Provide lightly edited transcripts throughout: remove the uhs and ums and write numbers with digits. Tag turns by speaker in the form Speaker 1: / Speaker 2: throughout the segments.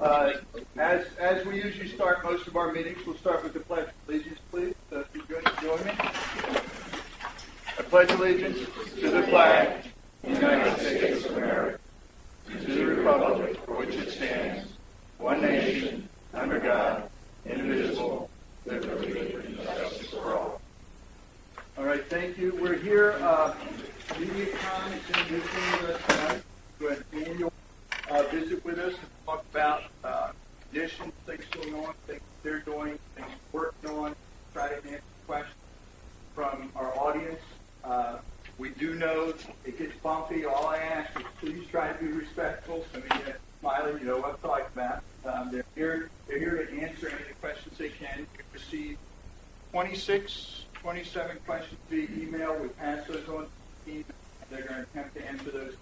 Speaker 1: As we usually start most of our meetings, we'll start with the Pledge of Allegiance, please. So if you could join me. I pledge allegiance to the flag of the United States of America, to the republic for which it stands, one nation, under God, indivisible, with liberty and justice for all. All right, thank you. We're here. Mediacom is in visiting with us tonight. Go ahead, Daniel. Visit with us and talk about conditions, things going on, things they're doing, things working on, try to answer questions from our audience. We do know it gets bumpy. All I ask is please try to be respectful. Some of you smiling, you know what I'm talking about. They're here to answer any of the questions they can. We've received 27 questions via email. We pass those on to the team. They're going to attempt to answer those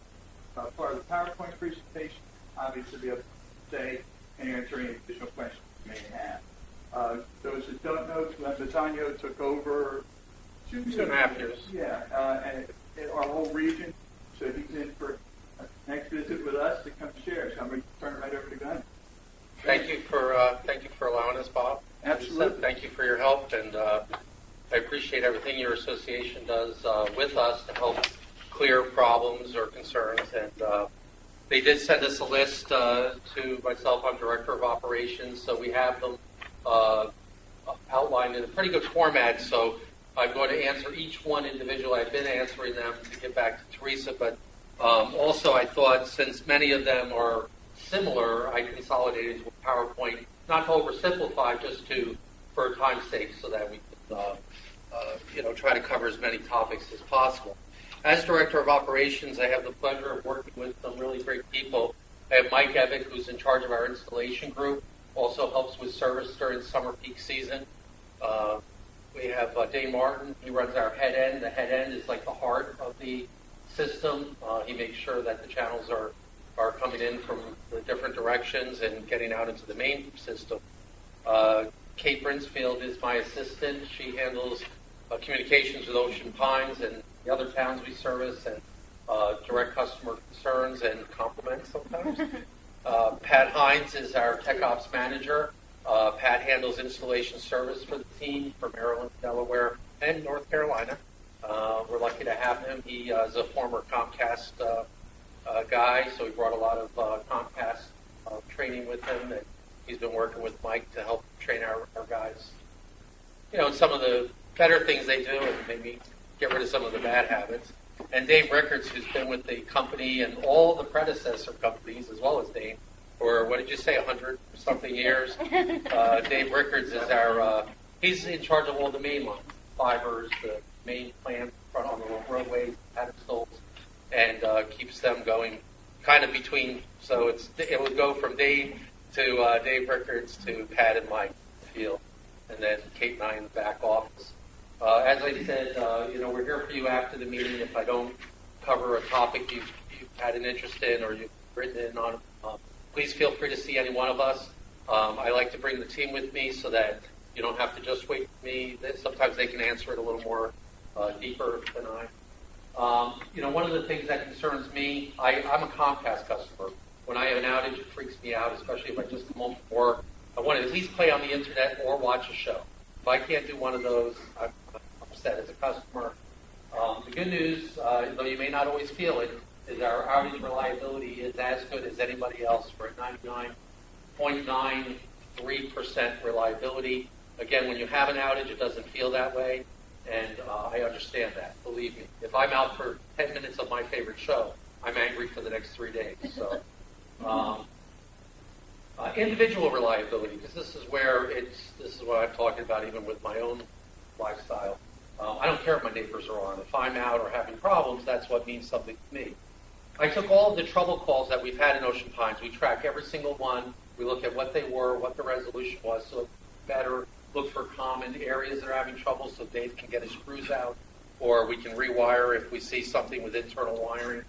Speaker 1: part of the PowerPoint presentation, obviously be able to say and answer any additional questions you may have. Those that don't know, Nathaniel took over 2.5 years. Yeah, and our whole region, so he's in for a next visit with us to come share. So I'm going to turn it right over to Gunn.
Speaker 2: Thank you for allowing us, Bob.
Speaker 1: Absolutely.
Speaker 2: Thank you for your help, and I appreciate everything your association does with us to help clear problems or concerns. And they did send us a list to myself. I'm Director of Operations, so we have them outlined in a pretty good format. So I'm going to answer each one individually. I've been answering them to get back to Teresa, but also I thought since many of them are similar, I consolidated into a PowerPoint, not to oversimplify, just for time's sake, so that we can try to cover as many topics as possible. As Director of Operations, I have the pleasure of working with some really great people. I have Mike Evick, who's in charge of our installation group, also helps with service during summer peak season. We have Dave Martin. He runs our head end. The head end is like the heart of the system. He makes sure that the channels are coming in from the different directions and getting out into the main system. Kate Brinsfield is my assistant. She handles communications with Ocean Pines and the other towns we service, and direct customer concerns and compliments sometimes. Pat Hines is our Tech Ops Manager. Pat handles installation service for the team for Maryland, Delaware, and North Carolina. We're lucky to have him. He is a former Comcast guy, so we brought a lot of Comcast training with him, and he's been working with Mike to help train our guys. And some of the better things they do, and maybe get rid of some of the bad habits. And Dave Rickards, who's been with the company and all the predecessor companies, as well as Dave, for, what did you say, 100-something years? Dave Rickards is he's in charge of all the main lines, fibers, the main plants, front on the roadways, pedestals, and keeps them going kind of between. So it would go from Dave to Dave Rickards to Pat and Mike in the field, and then Kate and I in the back office. As I said, we're here for you after the meeting. If I don't cover a topic you've had an interest in or you've written in on, please feel free to see any one of us. I like to bring the team with me so that you don't have to just wait for me. Sometimes they can answer it a little more deeper than I. One of the things that concerns me, I'm a Comcast customer. When I have an outage, it freaks me out, especially if I just come home from work. I want to at least play on the internet or watch a show. If I can't do one of those, I'm upset as a customer. The good news, though you may not always feel it, is our outage reliability is as good as anybody else. We're at 99.93% reliability. Again, when you have an outage, it doesn't feel that way, and I understand that. Believe me. If I'm out for 10 minutes of my favorite show, I'm angry for the next 3 days. So. Individual reliability, because this is what I'm talking about even with my own lifestyle. I don't care if my neighbors are on. If I'm out or having problems, that's what means something to me. I took all of the trouble calls that we've had in Ocean Pines. We track every single one. We look at what they were, what the resolution was, so it's better. Look for common areas that are having trouble so Dave can get his screws out, or we can rewire if we see something with internal wiring.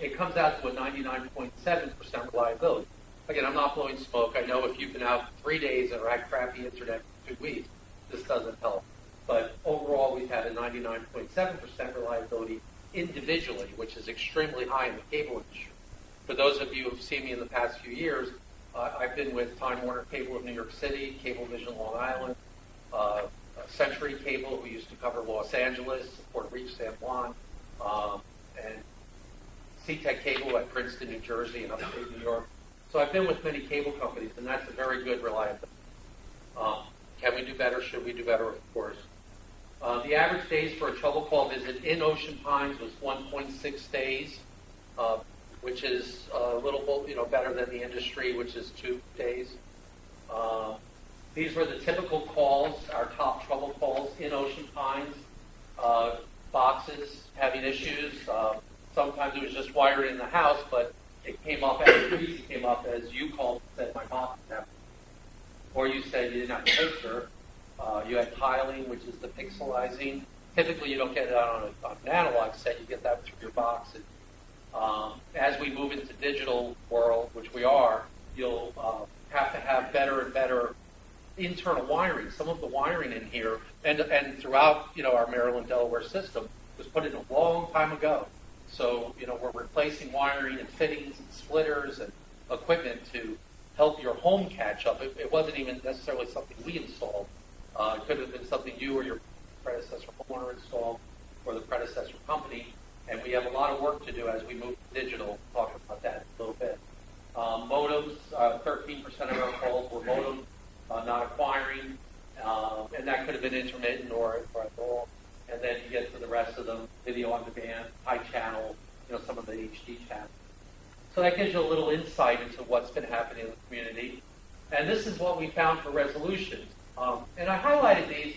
Speaker 2: It comes out to a 99.7% reliability. Again, I'm not blowing smoke. I know if you've been out for 3 days and had crappy internet for 2 weeks, this doesn't help. But overall, we've had a 99.7% reliability individually, which is extremely high in the cable industry. For those of you who have seen me in the past few years, I've been with Time Warner Cable of New York City, Cablevision Long Island, Century Cable, who used to cover Los Angeles, Puerto Rico, San Juan, and C-Tech Cable at Princeton, New Jersey, and upstate New York. So I've been with many cable companies, and that's a very good reliability. Can we do better? Should we do better? Of course. The average days for a trouble call visit in Ocean Pines was 1.6 days, which is a little better than the industry, which is 2 days. These were the typical calls, our top trouble calls in Ocean Pines. Boxes having issues. Sometimes it was just wired in the house, but it came up as you called and said, my box is happening. Or you said you didn't have a picture. You had tiling, which is the pixelizing. Typically, you don't get it on an analog set. You get that through your box. And, as we move into digital world, which we are, you'll have to have better and better internal wiring. Some of the wiring in here and throughout our Maryland, Delaware system was put in a long time ago. So we're replacing wiring and fittings and splitters and equipment to help your home catch up. It wasn't even necessarily something we installed. It could have been something you or your predecessor homeowner installed or the predecessor company. And we have a lot of work to do as we move to digital. We'll talk about that in a little bit. Modems, 13% of our calls were modem not acquiring, and that could have been intermittent or at all. And then you get to the rest of them, video on demand, high channel, some of the HD channels. So that gives you a little insight into what's been happening in the community. And this is what we found for resolutions. And I highlighted these,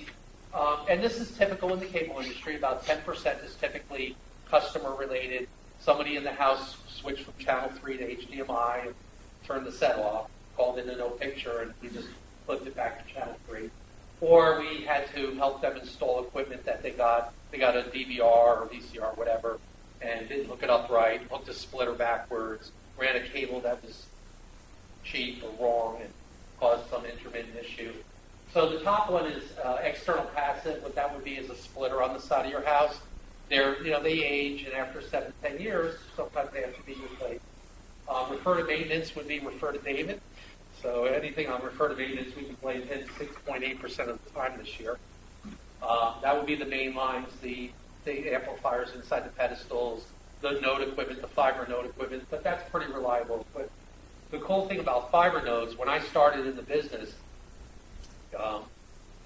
Speaker 2: and this is typical in the cable industry. About 10% is typically customer-related. Somebody in the house switched from channel 3 to HDMI and turned the set off, called in a no picture, and we just flipped it back to channel 3. Or we had to help them install equipment that they got a DVR or VCR, whatever, and didn't hook it up right, hooked a splitter backwards, ran a cable that was cheap or wrong and caused some intermittent issue. So the top one is external passive. What that would be is a splitter on the side of your house. They age, and after 7 to 10 years, sometimes they have to be replaced. Refer to maintenance would be refer to David. So anything on refer to maintenance, we can blame him 6.8% of the time this year. That would be the main lines, the amplifiers inside the pedestals, the node equipment, the fiber node equipment, but that's pretty reliable. But the cool thing about fiber nodes, when I started in the business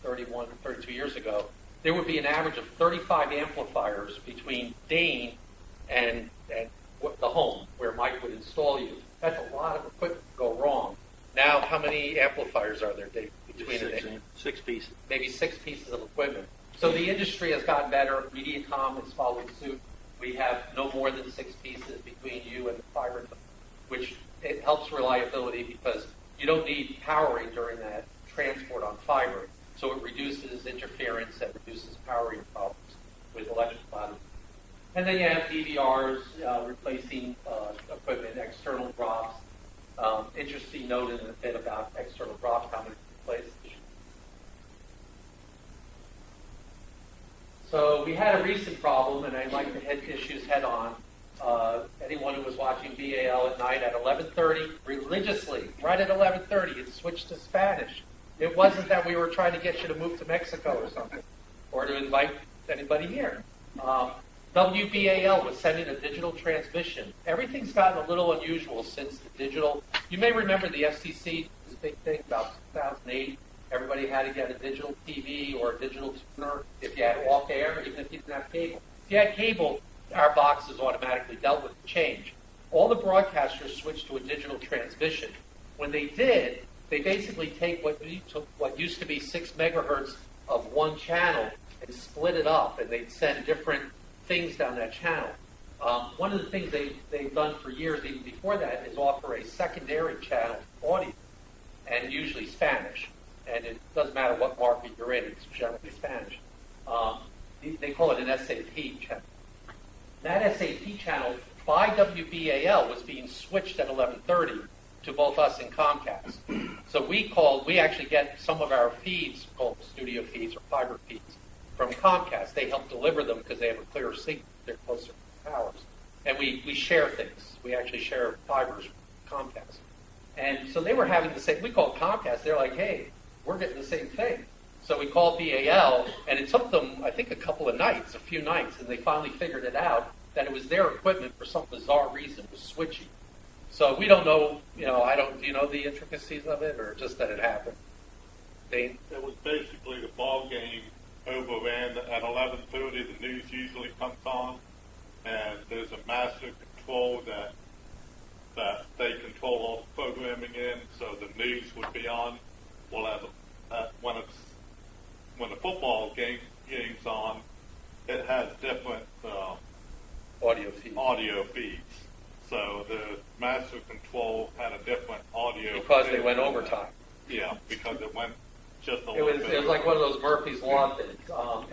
Speaker 2: 32 years ago, there would be an average of 35 amplifiers between Dane and the home where Mike would install you. That's a lot of equipment to go wrong. Now, how many amplifiers are there, Dave? Between
Speaker 3: six pieces.
Speaker 2: Maybe 6 pieces of equipment. So the industry has gotten better. Mediacom has followed suit. We have no more than 6 pieces between you and the fiber, which it helps reliability because you don't need powering during that transport on fiber. So it reduces interference and reduces powering problems with electric bodies. And then you have DVRs replacing equipment, external drops. Interesting note in a bit about external drops, how many replaced. So we had a recent problem, and I'd like to hit issues head on. Anyone who was watching BAL at night at 11:30, religiously, right at 11:30, it switched to Spanish. It wasn't that we were trying to get you to move to Mexico or something, or to invite anybody here. WBAL was sending a digital transmission. Everything's gotten a little unusual since the digital. You may remember the FCC, this big thing about 2008. Everybody had to get a digital TV or a digital tuner if you had off air, even if you didn't have cable. If you had cable, our boxes automatically dealt with the change. All the broadcasters switched to a digital transmission. When they did, they basically take what used to be 6 megahertz of one channel and split it up, and they'd send different things down that channel. One of the things they've done for years, even before that, is offer a secondary channel audio, and usually Spanish. And it doesn't matter what market you're in, it's generally Spanish. They call it an SAP channel. That SAP channel by WBAL was being switched at 11:30 to both us and Comcast. So we actually get some of our feeds, called studio feeds or fiber feeds, from Comcast. They help deliver them because they have a clearer signal. They're closer to the towers. And we share things. We actually share fibers with Comcast. And so they were having the same, we called Comcast, they're like, hey, we're getting the same thing. So we called BAL, and it took them, I think, a few nights, and they finally figured it out, that it was their equipment for some bizarre reason was switching. So we don't know, do you know the intricacies of it, or just that it happened? Dane?
Speaker 3: It was basically the ball game overran at 11:30. The news usually comes on, and there's a master control that they control all the programming in, so the news would be on. Well, when the football game's on, it has different audio feeds. So the master control had a different audio
Speaker 2: because
Speaker 3: feed.
Speaker 2: They went overtime.
Speaker 3: Yeah, because it went just a
Speaker 2: It was like one of those Murphy's Law things.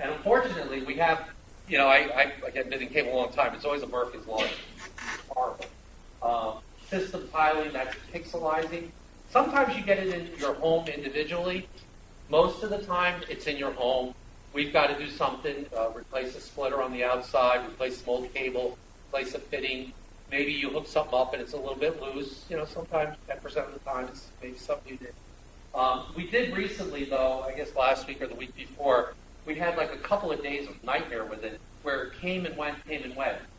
Speaker 2: And unfortunately, we have, I've been in cable a long time. It's always a Murphy's Law. It's horrible. System tiling, that's pixelizing. Sometimes you get it in your home individually. Most of the time, it's in your home. We've got to do something, replace a splitter on the outside, replace some old cable, replace a fitting. Maybe you hook something up and it's a little bit loose. Sometimes 10% of the time it's maybe something you did. We did recently, though, I guess last week or the week before, we had like a couple of days of nightmare with it where it came and went.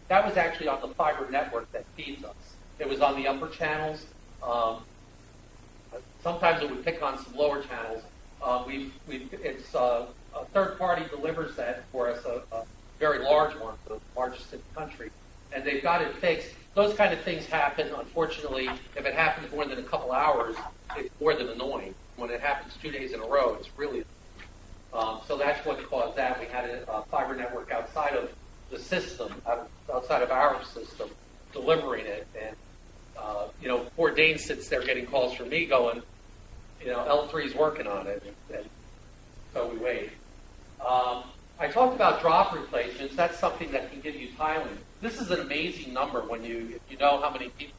Speaker 2: That was actually on the fiber network that feeds us. It was on the upper channels. Sometimes it would pick on some lower channels. It's a third party delivers that for us, a very large one, the largest in the country, and they've got it fixed. Those kind of things happen. Unfortunately, if it happens more than a couple hours, it's more than annoying. When it happens 2 days in a row, it's really so that's what caused that. We had a fiber network outside of the system, outside of our system, delivering it, and poor Dane sits there getting calls from me going, L3's working on it, and so we wait. I talked about drop replacements. That's something that can give you tiling. This is an amazing number when if you know how many people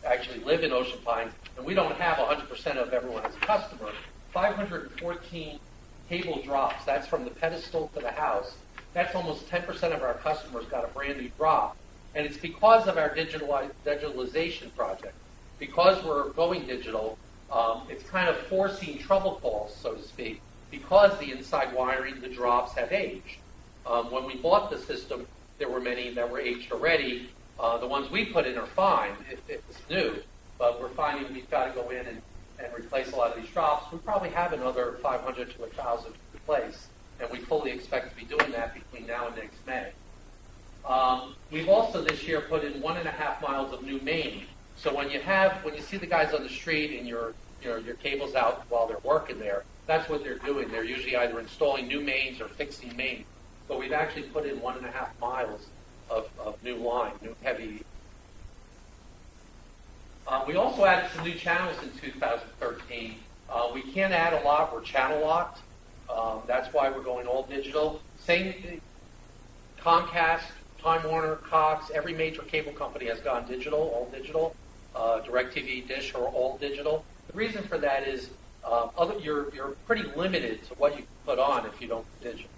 Speaker 2: actually live in Ocean Pines, and we don't have 100% of everyone as a customer. 514 cable drops. That's from the pedestal to the house. That's almost 10% of our customers got a brand new drop. And it's because of our digitalization project. Because we're going digital, it's kind of forcing trouble calls, so to speak, because the inside wiring, the drops have aged. When we bought the system, there were many that were aged already. The ones we put in are fine if it's new, but we're finding we've got to go in and replace a lot of these drops. We probably have another 500 to 1,000 to replace, and we fully expect to be doing that between now and next May. We've also this year put in 1.5 miles of new main. So when you see the guys on the street and your cable's out while they're working there, that's what they're doing. They're usually either installing new mains or fixing mains. But we've actually put in 1.5 miles of new line, new heavy. We also added some new channels in 2013. We can't add a lot. We're channel locked. That's why we're going all digital. Same thing. Comcast, Time Warner, Cox, every major cable company has gone digital, all digital. DirecTV, Dish are all digital. The reason for that is you're pretty limited to what you can put on if you don't go digital.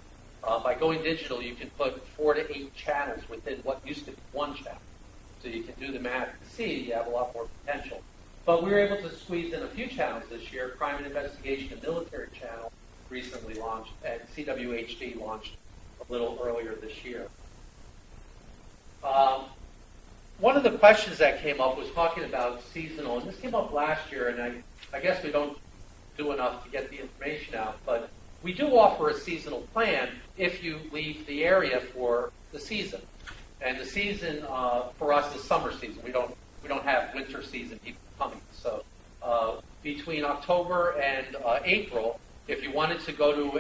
Speaker 2: By going digital, you can put 4 to 8 channels within what used to be one channel. So you can do the math and see you have a lot more potential. But we were able to squeeze in a few channels this year. Crime and Investigation and Military Channel recently launched, and CWHD launched a little earlier this year. One of the questions that came up was talking about seasonal, and this came up last year, and I guess we don't do enough to get the information out, but we do offer a seasonal plan if you leave the area for the season. And the season for us is summer season. We don't have winter season people coming. So between October and April, if you wanted to go to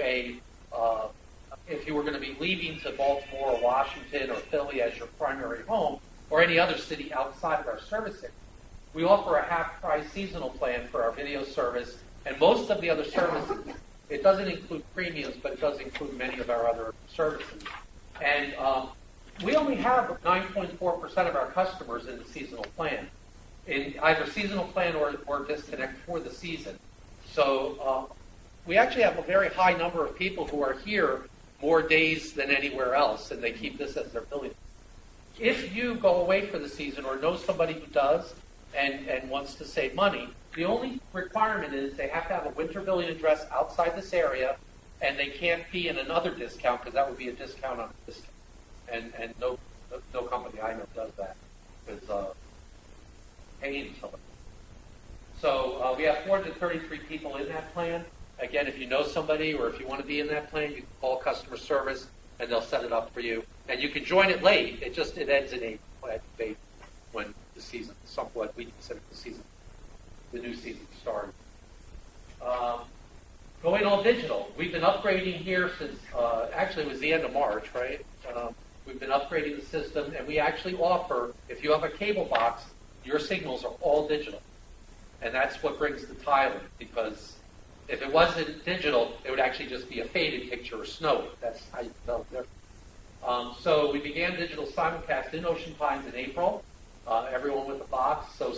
Speaker 2: if you were going to be leaving to Baltimore or Washington or Philly as your primary home, or any other city outside of our service area, we offer a half-price seasonal plan for our video service and most of the other services. It doesn't include premiums, but it does include many of our other services. And we only have 9.4% of our customers in the seasonal plan, in either seasonal plan or disconnect for the season. So we actually have a very high number of people who are here more days than anywhere else, and they keep this as their billing. If you go away for the season or know somebody who does, and wants to save money, the only requirement is they have to have a winter billing address outside this area, and they can't be in another discount because that would be a discount on a discount. And no company I know does that. Because paying somebody. So we have 433 people in that plan. Again, if you know somebody or if you want to be in that plan, you can call customer service and they'll set it up for you. And you can join it late. It ends in April when the season, somewhat we consider the new season started. Going all digital. We've been upgrading here since actually it was the end of March, right? We've been upgrading the system, and we actually offer, if you have a cable box, your signals are all digital. And that's what brings the tiling, because if it wasn't digital, it would actually just be a faded picture or snowy. That's how you tell the difference. So we began digital simulcast in Ocean Pines in April, everyone with a box. So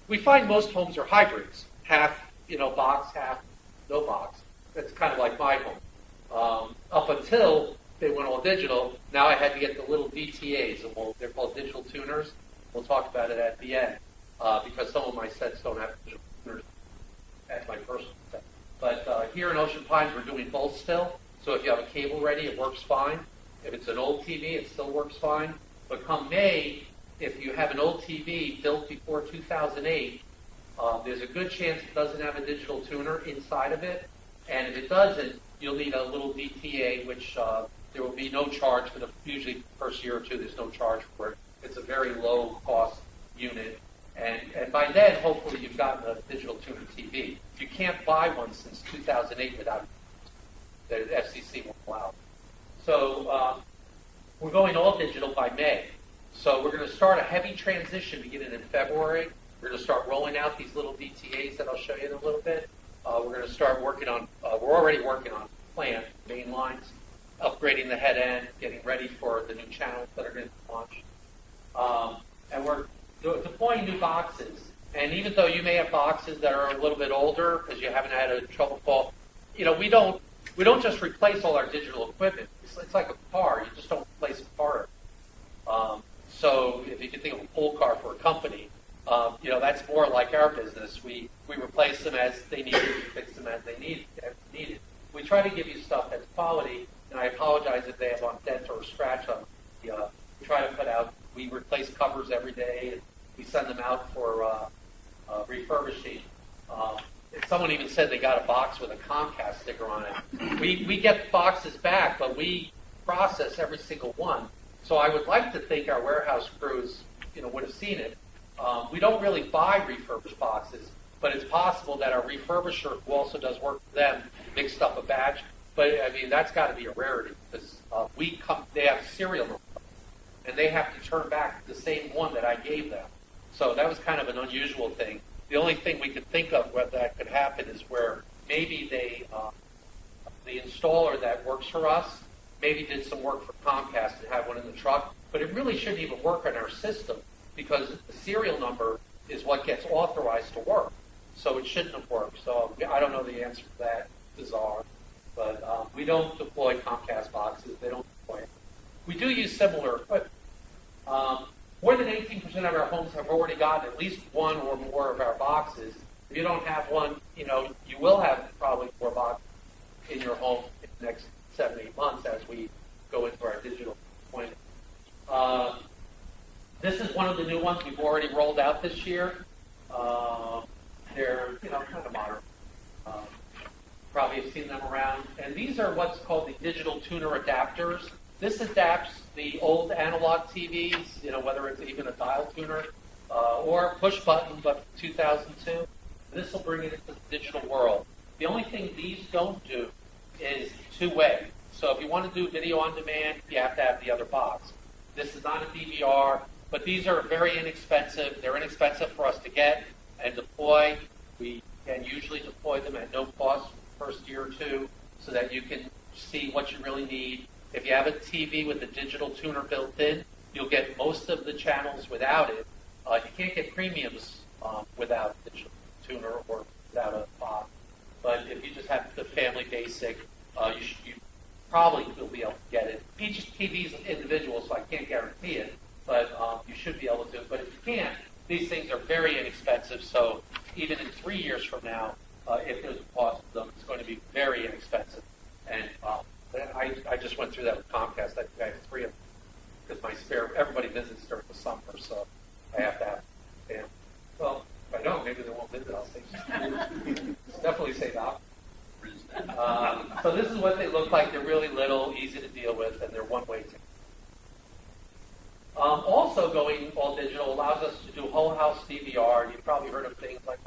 Speaker 2: we find most homes are hybrids, half, box, half no box. That's kind of like my home. Up until they went all digital, now I had to get the little DTAs, and they're called digital tuners. We'll talk about it at the end, because some of my sets don't have digital tuners at my personal set. But here in Ocean Pines, we're doing both still. So if you have a cable ready, it works fine. If it's an old TV, it still works fine. But come May, if you have an old TV built before 2008, there's a good chance it doesn't have a digital tuner inside of it. And if it doesn't, you'll need a little DTA, which there will be no charge for usually the first year or two, there's no charge for it. It's a very low cost unit. And by then, hopefully, you've gotten a digital tuner TV. You can't buy one since 2008 without the FCC won't allow. So we're going all digital by May. So we're going to start a heavy transition beginning in February. We're going to start rolling out these little DTAs that I'll show you in a little bit. We're going to start working on, we're already working on plant main lines, upgrading the head end, getting ready for the new channels that are going to launch. And we're deploying new boxes. And even though you may have boxes that are a little bit older because you haven't had a trouble call, we don't just replace all our digital equipment. It's like a car. You just don't replace a car. So if you can think of a pull car for a company, that's more like our business. We replace them as they need it, we fix them as they need it. We try to give you stuff that's quality, and I apologize if they have on dent or scratch on them. We try to put out, we replace covers every day, and we send them out for refurbishing. Someone even said they got a box with a Comcast sticker on it. We get boxes back, but we process every single one. So I would like to think our warehouse crews, would have seen it. We don't really buy refurbished boxes, but it's possible that our refurbisher, who also does work for them, mixed up a batch. But that's got to be a rarity because they have serial numbers, and they have to turn back the same one that I gave them. So that was kind of an unusual thing. The only thing we could think of where that could happen is where maybe the installer that works for us maybe did some work for Comcast and had one in the truck, but it really shouldn't even work on our system because the serial number is what gets authorized to work. So it shouldn't have worked. So I don't know the answer to that. Bizarre. But we don't deploy Comcast boxes. They don't deploy it. We do use similar equipment. More than 18% of our homes have already gotten at least one or more of our boxes. If you don't have one, you will have probably 4 boxes in your home in the next 7-8 months as we go into our digital deployment. This is one of the new ones we've already rolled out this year. They're, kind of modern. Probably have seen them around. And these are what's called the digital tuner adapters. This adapts the old analog TVs, whether it's even a dial tuner or push button, but 2002. This will bring it into the digital world. The only thing these don't do is two-way. So if you want to do video on demand, you have to have the other box. This is not a DVR, but these are very inexpensive. They're inexpensive for us to get and deploy. We can usually deploy them at no cost for the first year or two so that you can see what you really need. If you have a TV with a digital tuner built in, you'll get most of the channels without it. You can't get premiums without a digital tuner or without a box. But if you just have the family basic, you probably will be able to get it. Each TV is individual, so I can't guarantee it, but you should be able to. But if you can't, These things are very inexpensive, so even in 3 years from now, if there's a cost of them, it's going to be very inexpensive. And I just went through that with Comcast. I think I have 3 of them because everybody visits during the summer, so I have to have. And, well, if I don't, maybe they won't visit. I'll save definitely save out. So this is what they look like. They're really little, easy to deal with, and they're one-way tickets. Also, going all digital allows us to do whole house DVR. You've probably heard of things like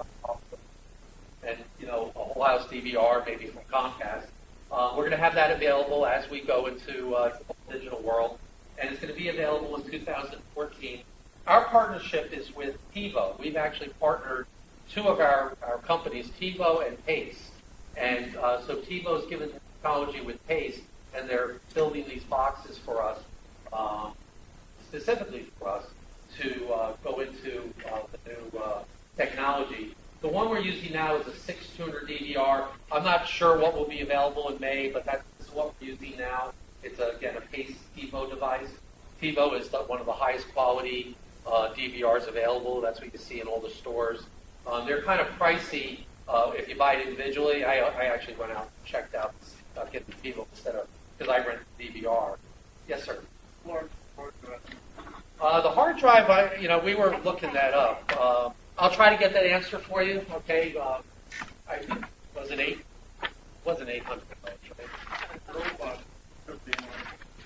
Speaker 2: and a whole house DVR, maybe from Comcast. We're going to have that available as we go into the digital world, and it's going to be available in 2014. Our partnership is with TiVo. We've actually partnered 2 of our companies, TiVo and Pace. And so TiVo's given technology with Pace, and they're building these boxes for us, specifically for us, to go into the new technology. The one we're using now is a 6-tuner DVR. I'm not sure what will be available in May, but that's what we're using now. It's, again, a Pace TiVo device. TiVo is one of the highest quality DVRs available. That's what you see in all the stores. They're kind of pricey if you buy it individually. I actually went out and checked out getting the TiVo instead of, because I rent the DVR. Yes, sir. The hard drive, we were looking that up. I'll try to get that answer for you. Okay. I think wasn't 800, right?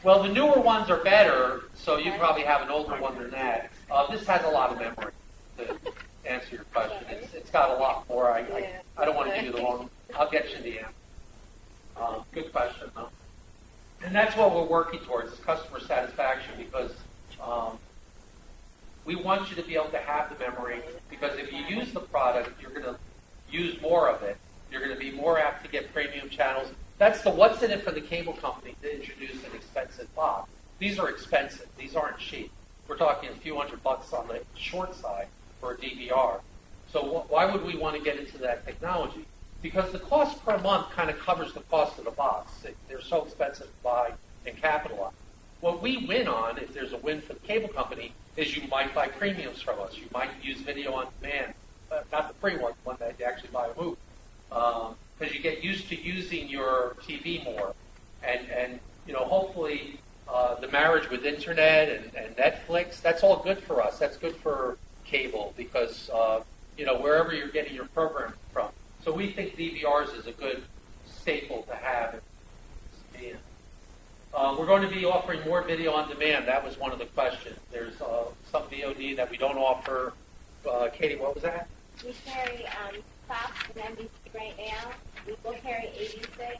Speaker 2: Well, the newer ones are better, so you probably have an older one than that. This has a lot of memory to answer your question. It's got a lot more. I don't want to give you the wrong. I'll get you the answer. Good question, though. And that's what we're working towards, is customer satisfaction, because we want you to be able to have the memory, because if you use the product, you're going to use more of it. You're going to be more apt to get premium channels. That's the what's in it for the cable company to introduce an expensive box. These are expensive. These aren't cheap. We're talking a few $100 on the short side for a DVR. So why would we want to get into that technology? Because the cost per month kind of covers the cost of the box. They're so expensive to buy and capitalize. What we win on, if there's a win for the cable company, is you might buy premiums from us. You might use video on demand, not the free one that you actually buy a movie, because you get used to using your TV more, and hopefully the marriage with internet and Netflix, that's all good for us. That's good for cable because wherever you're getting your programming from. So we think DVRs is a good staple to have. We're going to be offering more video on demand. That was one of the questions. There's some VOD that we don't offer. Katie, what was that?
Speaker 4: We carry Fox and NBC right now. We will carry ABC.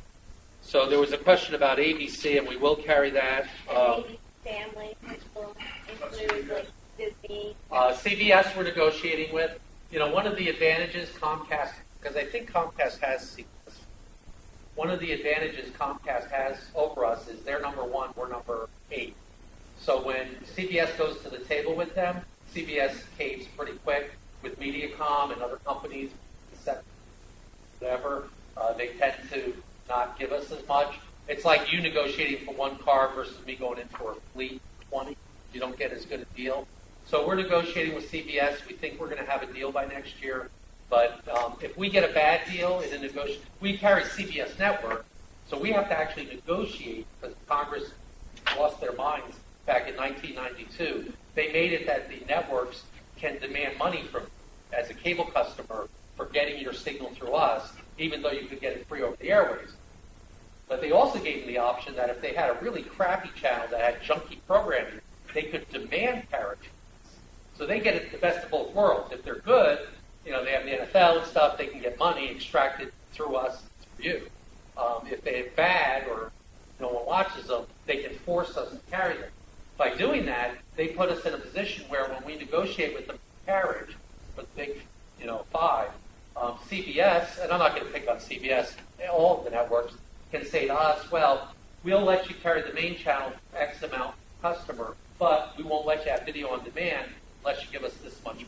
Speaker 2: So there was a question about ABC, and we will carry that.
Speaker 4: ABC Family, which will include like Disney.
Speaker 2: CBS we're negotiating with. One of the advantages Comcast, because I think Comcast has CBS. One of the advantages Comcast has over us is they're number 1, we're number 8. So when CBS goes to the table with them, CBS caves pretty quick. With Mediacom and other companies, whatever, they tend to not give us as much. It's like you negotiating for one car versus me going in for a fleet 20. You don't get as good a deal. So we're negotiating with CBS. We think we're going to have a deal by next year. But if we get a bad deal in a negotiation, we carry CBS Network, so we have to actually negotiate because Congress lost their minds back in 1992. They made it that the networks can demand money from as a cable customer for getting your signal through us, even though you could get it free over the airways. But they also gave them the option that if they had a really crappy channel that had junky programming, they could demand parity. So they get it the best of both worlds. If they're good, they have the NFL and stuff, they can get money extracted through us, through you. If they're bad or no one watches them, they can force us to carry them. By doing that, they put us in a position where when we negotiate with the carriage, with the big, 5, CBS, and I'm not going to pick on CBS, all of the networks can say to us, well, we'll let you carry the main channel for X amount customer, but we won't let you have video on demand unless you give us this much.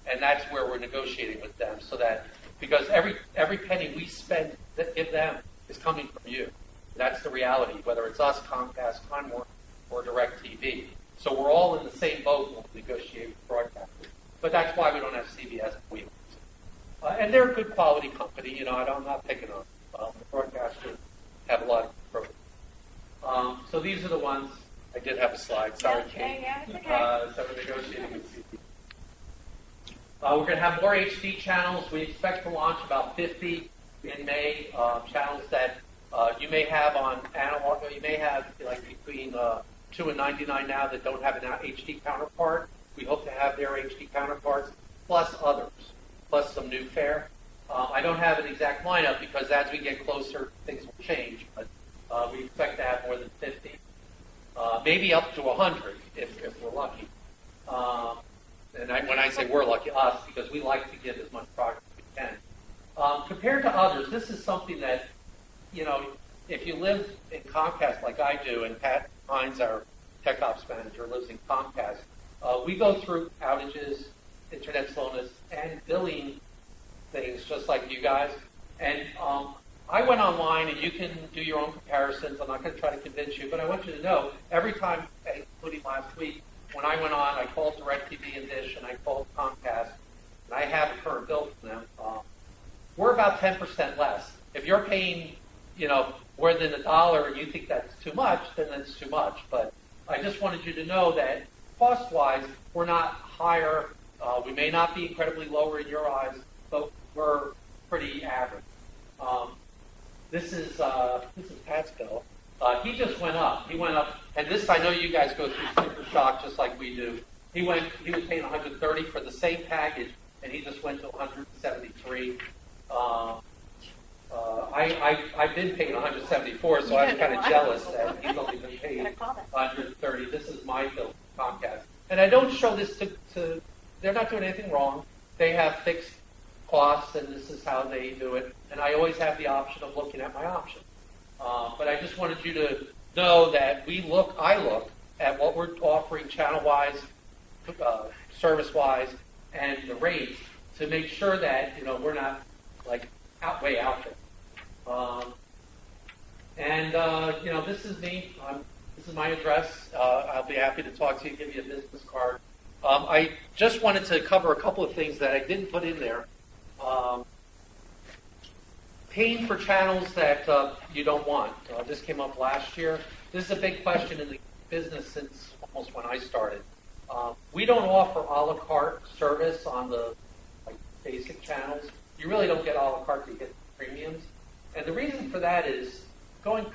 Speaker 2: And that's where we're negotiating with them, so that because every penny we spend that give them is coming from you. That's the reality, whether it's us, Comcast, Conmore, or DirecTV. So we're all in the same boat when we negotiate with broadcasters. they're a good quality company. I'm not picking on them. The broadcasters have a lot of programs. So these are the ones. I did have a slide. Sorry, Kate.
Speaker 4: Yeah, it's okay.
Speaker 2: So we're negotiating with CP. We're going to have more HD channels. We expect to launch about 50 in May. Channels that you may have on analog. You may have like between 2 and 99 now that don't have an HD counterpart. We hope to have their HD counterparts, plus others, plus some new fare. I don't have an exact lineup because as we get closer, things will change. But we expect to have more than 50, maybe up to 100 if we're lucky. And when I say we're lucky, us, because we like to give as much progress as we can. Compared to others, this is something that, if you live in Comcast like I do, and Pat Hines, our tech ops manager, lives in Comcast, we go through outages, internet slowness, and billing things just like you guys. And I went online, and you can do your own comparisons. I'm not going to try to convince you, but I want you to know, every time, including last week, when I went on, I called DirecTV and Dish, and I called Comcast, and I have a current bill from them. We're about 10% less. If you're paying, more than $1 and you think that's too much, then that's too much. But I just wanted you to know that cost-wise, we're not higher. We may not be incredibly lower in your eyes, but we're pretty average. This is Pat's bill. He just went up. He went up, and this I know you guys go through sticker shock just like we do. He was paying $130 for the same package, and he just went to $173. I've been paying $174, so I'm kind of jealous that he's only been paid $130. This is my bill from Comcast, and I don't show this to. They're not doing anything wrong. They have fixed costs, and this is how they do it. And I always have the option of looking at my options. But I just wanted you to know that I look at what we're offering channel-wise, service-wise, and the rates to make sure that we're not like way out there. This is me. This is my address. I'll be happy to talk to you, give you a business card. I just wanted to cover a couple of things that I didn't put in there. Paying for channels that you don't want. This came up last year. This is a big question in the business since almost when I started. We don't offer a la carte service on the basic channels. You really don't get a la carte to get premiums. And the reason for that is going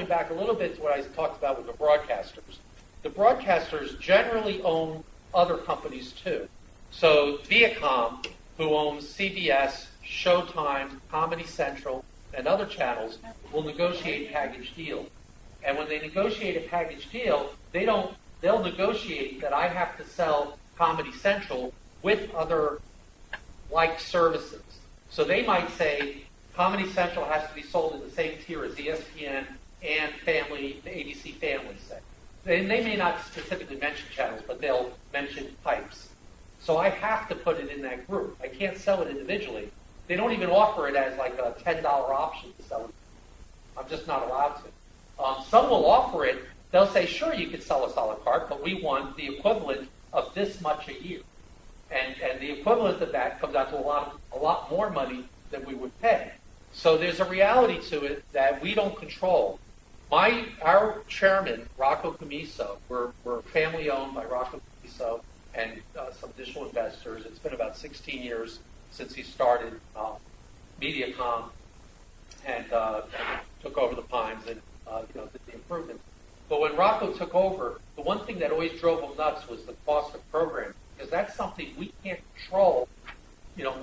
Speaker 2: back a little bit to what I talked about with the broadcasters. The broadcasters generally own other companies too. So Mediacom, who owns CBS, Showtime, Comedy Central, and other channels, will negotiate package deals. And when they negotiate a package deal, they'll negotiate that I have to sell Comedy Central with other like services. So they might say Comedy Central has to be sold in the same tier as ESPN and Family, the ABC Family set. They may not specifically mention channels, but they'll mention types. So I have to put it in that group. I can't sell it individually. They don't even offer it as like a $10 option to sell it. I'm just not allowed to. Some will offer it. They'll say, sure, you can sell us a la carte, but we want the equivalent of this much a year. And the equivalent of that comes out to a lot more money than we would pay. So there's a reality to it that we don't control. Our chairman, Rocco Camiso, we're family owned by Rocco Camiso and some additional investors. It's been about 16 years since he started Mediacom and took over the Pines and did the improvements. But when Rocco took over, the one thing that always drove him nuts was the cost of programming, because that's something we can't control,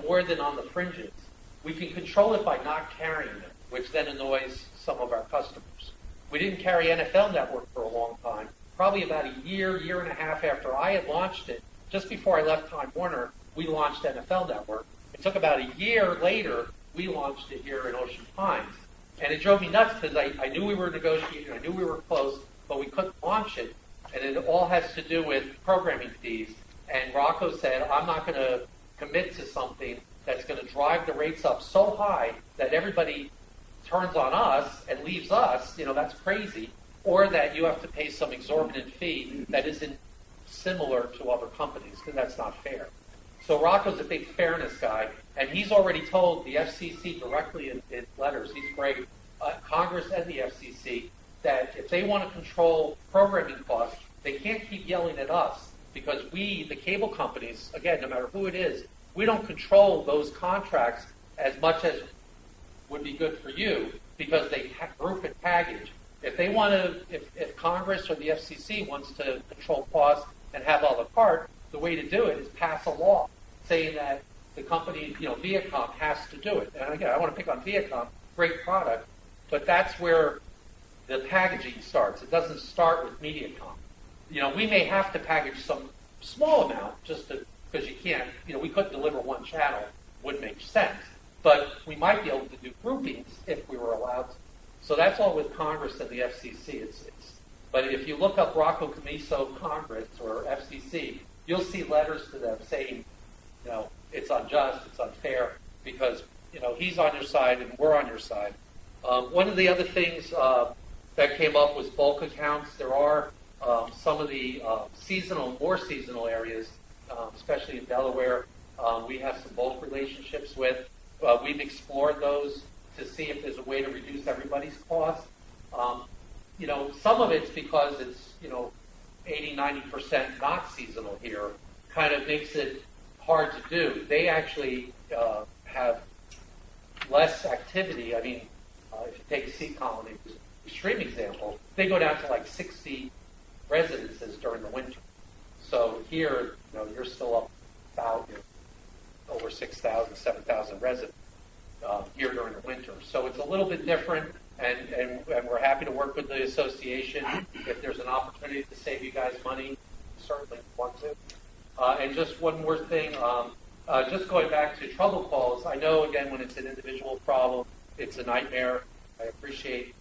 Speaker 2: more than on the fringes. We can control it by not carrying it, which then annoys some of our customers. We didn't carry NFL Network for a long time. Probably about a year and a half after I had launched it, just before I left Time Warner, we launched NFL Network. It took about a year later, we launched it here in Ocean Pines. And it drove me nuts because I knew we were negotiating, I knew we were close, but we couldn't launch it. And it all has to do with programming fees. And Rocco said, I'm not going to commit to something that's going to drive the rates up so high that everybody turns on us and leaves us, that's crazy, or that you have to pay some exorbitant fee that isn't similar to other companies, because that's not fair. So Rocco's a big fairness guy, and he's already told the FCC directly in letters, he's great, Congress and the FCC, that if they want to control programming costs, they can't keep yelling at us, because we, the cable companies, again, no matter who it is, we don't control those contracts as much as would be good for you, because they group and package. If they want to, if Congress or the FCC wants to control costs and have a la carte, the way to do it is pass a law saying that the company, Mediacom has to do it. And again, I want to pick on Mediacom, great product, but that's where the packaging starts. It doesn't start with Mediacom. We may have to package some small amount just because you can't, we couldn't deliver one channel, wouldn't make sense. But we might be able to do groupings if we were allowed to. So that's all with Congress and the FCC. But if you look up Rocco Camiso Congress or FCC, you'll see letters to them saying, it's unjust, it's unfair, because, he's on your side and we're on your side. One of the other things that came up was bulk accounts. There are some of the more seasonal areas, especially in Delaware, we have some bulk relationships with. We've explored those to see if there's a way to reduce everybody's costs. Some of it's because it's, 80-90% not seasonal here, kind of makes it hard to do. They actually have less activity. I mean, if you take Sea Colony, extreme example, they go down to like 60 residences during the winter. So here, you're still up about over 6,000, 7,000 residents here during the winter. So it's a little bit different, and we're happy to work with the association. If there's an opportunity to save you guys money, certainly want to. And just one more thing, just going back to trouble calls, I know, again, when it's an individual problem, it's a nightmare. I appreciate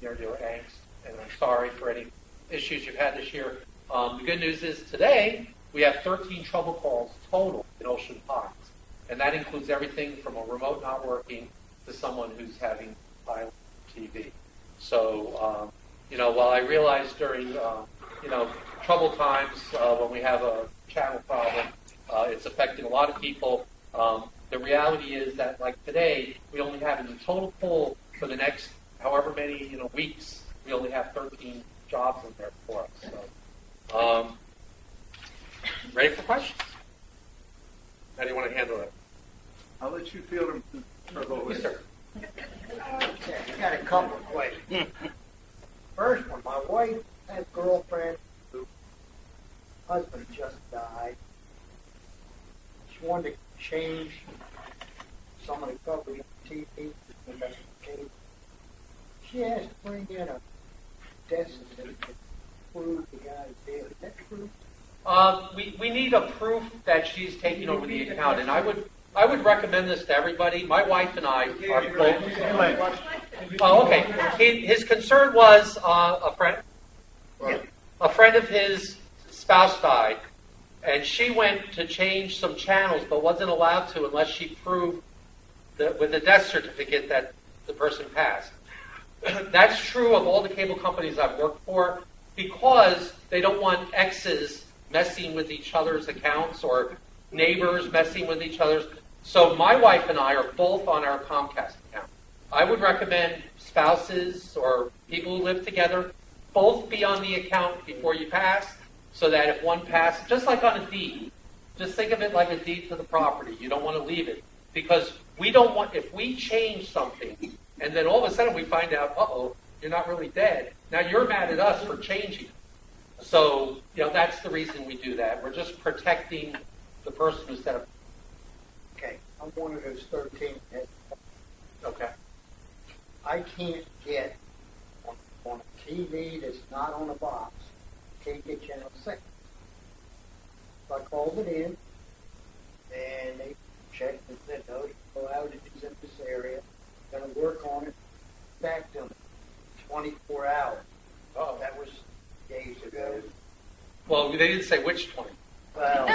Speaker 2: your angst, and I'm sorry for any issues you've had this year. The good news is today we have 13 trouble calls total in Ocean Ponds, and that includes everything from a remote not working to someone who's having violent TV. So, while I realize during, trouble times when we have a channel problem, it's affecting a lot of people. The reality is that, like today, we only have in the total pool for the next however many weeks, we only have 13 jobs in there for us. So, ready for questions? How do you want to handle it?
Speaker 1: I'll let you field them.
Speaker 2: Yes, sir.
Speaker 5: Okay, I got a couple of questions. First one, my wife had a girlfriend whose husband just died. She wanted to change some of the coverage on TV to investigate. She has to bring in a death certificate to prove the guy's dead. Is that true?
Speaker 2: We need a proof that she's taking over the account, and I would recommend this to everybody. My wife and I are both. Oh, okay. His concern was a friend of his spouse died, and she went to change some channels, but wasn't allowed to unless she proved with a death certificate that the person passed. That's true of all the cable companies I've worked for, because they don't want exes messing with each other's accounts or neighbors messing with each other's. So my wife and I are both on our Comcast account. I would recommend spouses or people who live together both be on the account before you pass, so that if one passes, just like on a deed, just think of it like a deed to the property. You don't want to leave it, because we don't want, if we change something and then all of a sudden we find out, you're not really dead. Now you're mad at us for changing it. So, that's the reason we do that. We're just protecting the person who set up.
Speaker 5: Okay, I'm one of those 13.
Speaker 2: Okay.
Speaker 5: I can't get on a TV that's not on a box, can't get channel 6. So I called it in, and they checked and said, no, there's no outages in this area. Going to work on it. Back to 24 hours. Oh, that was days ago.
Speaker 2: Well, they didn't say which 20.
Speaker 5: Well,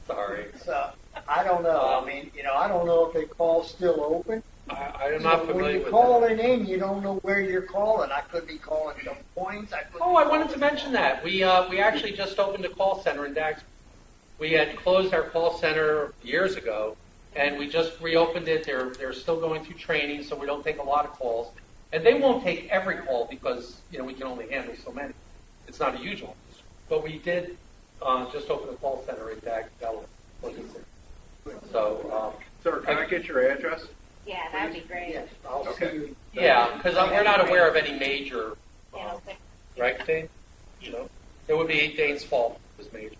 Speaker 2: sorry.
Speaker 5: So I don't know. I don't know if the call's still open.
Speaker 2: I'm not familiar
Speaker 5: when
Speaker 2: with
Speaker 5: you're calling in, you don't know where you're calling. I could be calling Des Moines.
Speaker 2: I wanted to mention that. We actually just opened a call center in Dax. We had closed our call center years ago, and we just reopened it. They're still going through training, so we don't take a lot of calls. And they won't take every call because, we can only handle so many. It's not a huge one. But we did just open a call center in Delaware. So,
Speaker 1: Sir, can I get your address?
Speaker 4: Yeah, that'd be great.
Speaker 5: Yes, I'll
Speaker 1: Okay.
Speaker 5: see you.
Speaker 2: yeah, because we're not aware of any major,
Speaker 4: Yeah,
Speaker 2: right, Dane? It would be Dane's fault if it was major.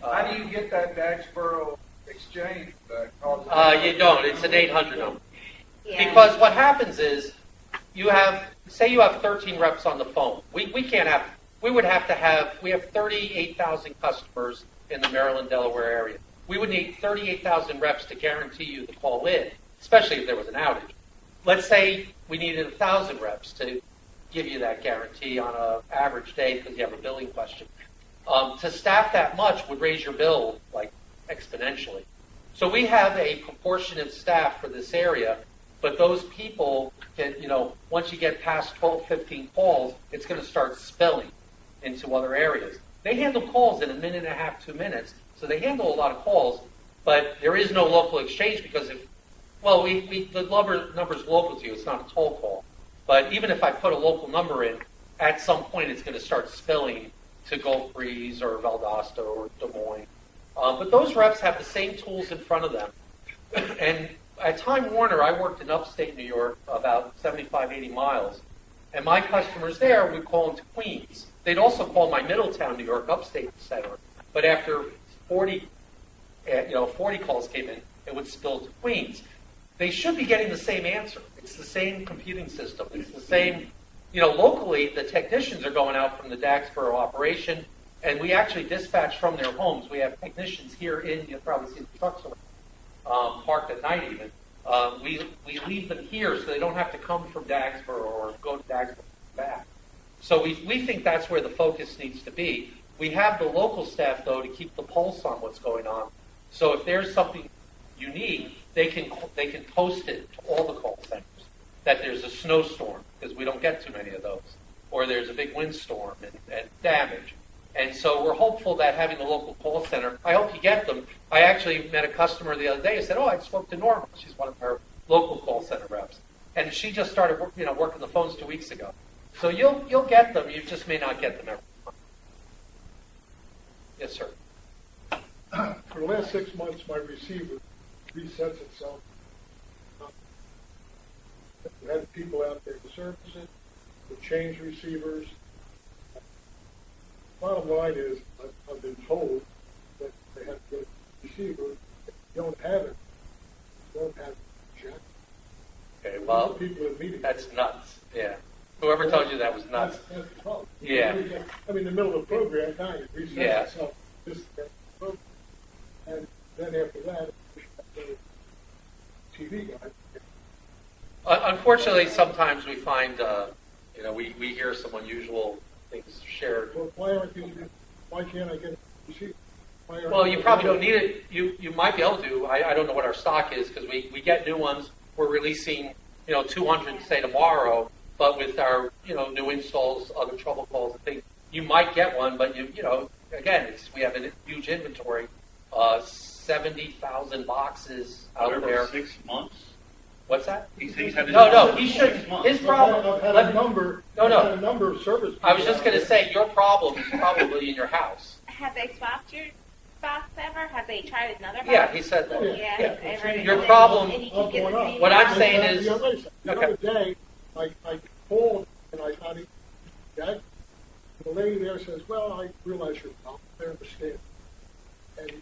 Speaker 6: How do you get that Dagsboro exchange back?
Speaker 2: You don't. It's an 800 number.
Speaker 4: yeah.
Speaker 2: Because what happens is, say you have 13 reps on the phone. We would have to have, we have 38,000 customers in the Maryland, Delaware area. We would need 38,000 reps to guarantee you the call in, especially if there was an outage. Let's say we needed 1,000 reps to give you that guarantee on an average day because you have a billing question. To staff that much would raise your bill like exponentially. So we have a proportionate staff for this area, but those people can, once you get past 12, 15 calls, it's going to start spilling into other areas. They handle calls in a minute and a half, 2 minutes, so they handle a lot of calls, but there is no local exchange because the number's local to you. It's not a toll call. But even if I put a local number in, at some point it's going to start spilling to Gulf Breeze or Valdosta or Des Moines. But those reps have the same tools in front of them. And at Time Warner, I worked in upstate New York, about 75, 80 miles. And my customers there would call into Queens. They'd also call my Middletown, New York, upstate center. But after 40 calls came in, it would spill to Queens. They should be getting the same answer. It's the same computing system. It's the same, locally, the technicians are going out from the Dagsboro operation, and we actually dispatch from their homes. We have technicians here you'll probably see the trucks around, parked at night even. We leave them here so they don't have to come from Dagsboro or go to Dagsboro back. So we think that's where the focus needs to be. We have the local staff, though, to keep the pulse on what's going on. So if there's something unique, they can post it to all the call centers that there's a snowstorm, because we don't get too many of those, or there's a big windstorm and damage. And so we're hopeful that having the local call center, I hope you get them. I actually met a customer the other day who said, I spoke to Norma. She's one of our local call center reps. And she just started working the phones 2 weeks ago. So you'll get them. You just may not get them every time. Yes, sir.
Speaker 7: For the last 6 months, my receiver resets itself. We had people out there to service it, to change receivers. Bottom line is, I've been told that they have to get a receiver. If you don't have it, you don't have it. Jack.
Speaker 2: Okay, well,
Speaker 7: People in meetings.
Speaker 2: that's nuts. Yeah. Whoever told you that was nuts.
Speaker 7: That's the problem.
Speaker 2: Yeah.
Speaker 7: I mean, in the middle of the program, it resets
Speaker 2: Yeah.
Speaker 7: itself. And then after that, the TV guy.
Speaker 2: Unfortunately, sometimes we find, we hear some unusual things shared.
Speaker 7: Well, why can't I get a receiver?
Speaker 2: Well, you probably don't need it. You might be able to. I don't know what our stock is because we get new ones. We're releasing, 200 say tomorrow, but with our, new installs, other trouble calls and things, you might get one, but again, we have a huge inventory, 70,000 boxes out there.
Speaker 8: 6 months?
Speaker 2: What's that?
Speaker 8: He's had it
Speaker 2: No, he
Speaker 8: for
Speaker 2: shouldn't.
Speaker 8: 6 months.
Speaker 2: His problem.
Speaker 7: I've had a number.
Speaker 2: No.
Speaker 7: I've had a number of service.
Speaker 2: I was just going to say your problem is probably in your house.
Speaker 4: Have they swapped your box ever? Have they tried another box?
Speaker 2: Yeah, he said that.
Speaker 4: Yeah.
Speaker 2: Yeah.
Speaker 4: everything.
Speaker 2: Your problem-
Speaker 4: And you can get the same
Speaker 2: What I'm
Speaker 4: box.
Speaker 2: saying is-
Speaker 7: The other day, I called and I thought, the lady there says, well, I realize your problem. I understand. And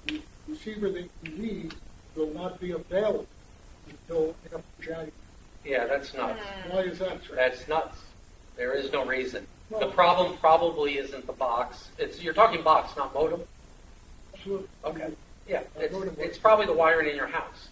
Speaker 7: the receiver that you need will not be available until after January.
Speaker 2: Yeah, that's nuts.
Speaker 7: Why is that, sir?
Speaker 2: That's nuts. There is no reason. The problem probably isn't the box. You're talking box, not modem.
Speaker 7: Absolutely.
Speaker 2: Okay. Yeah, it's probably the wiring in your house.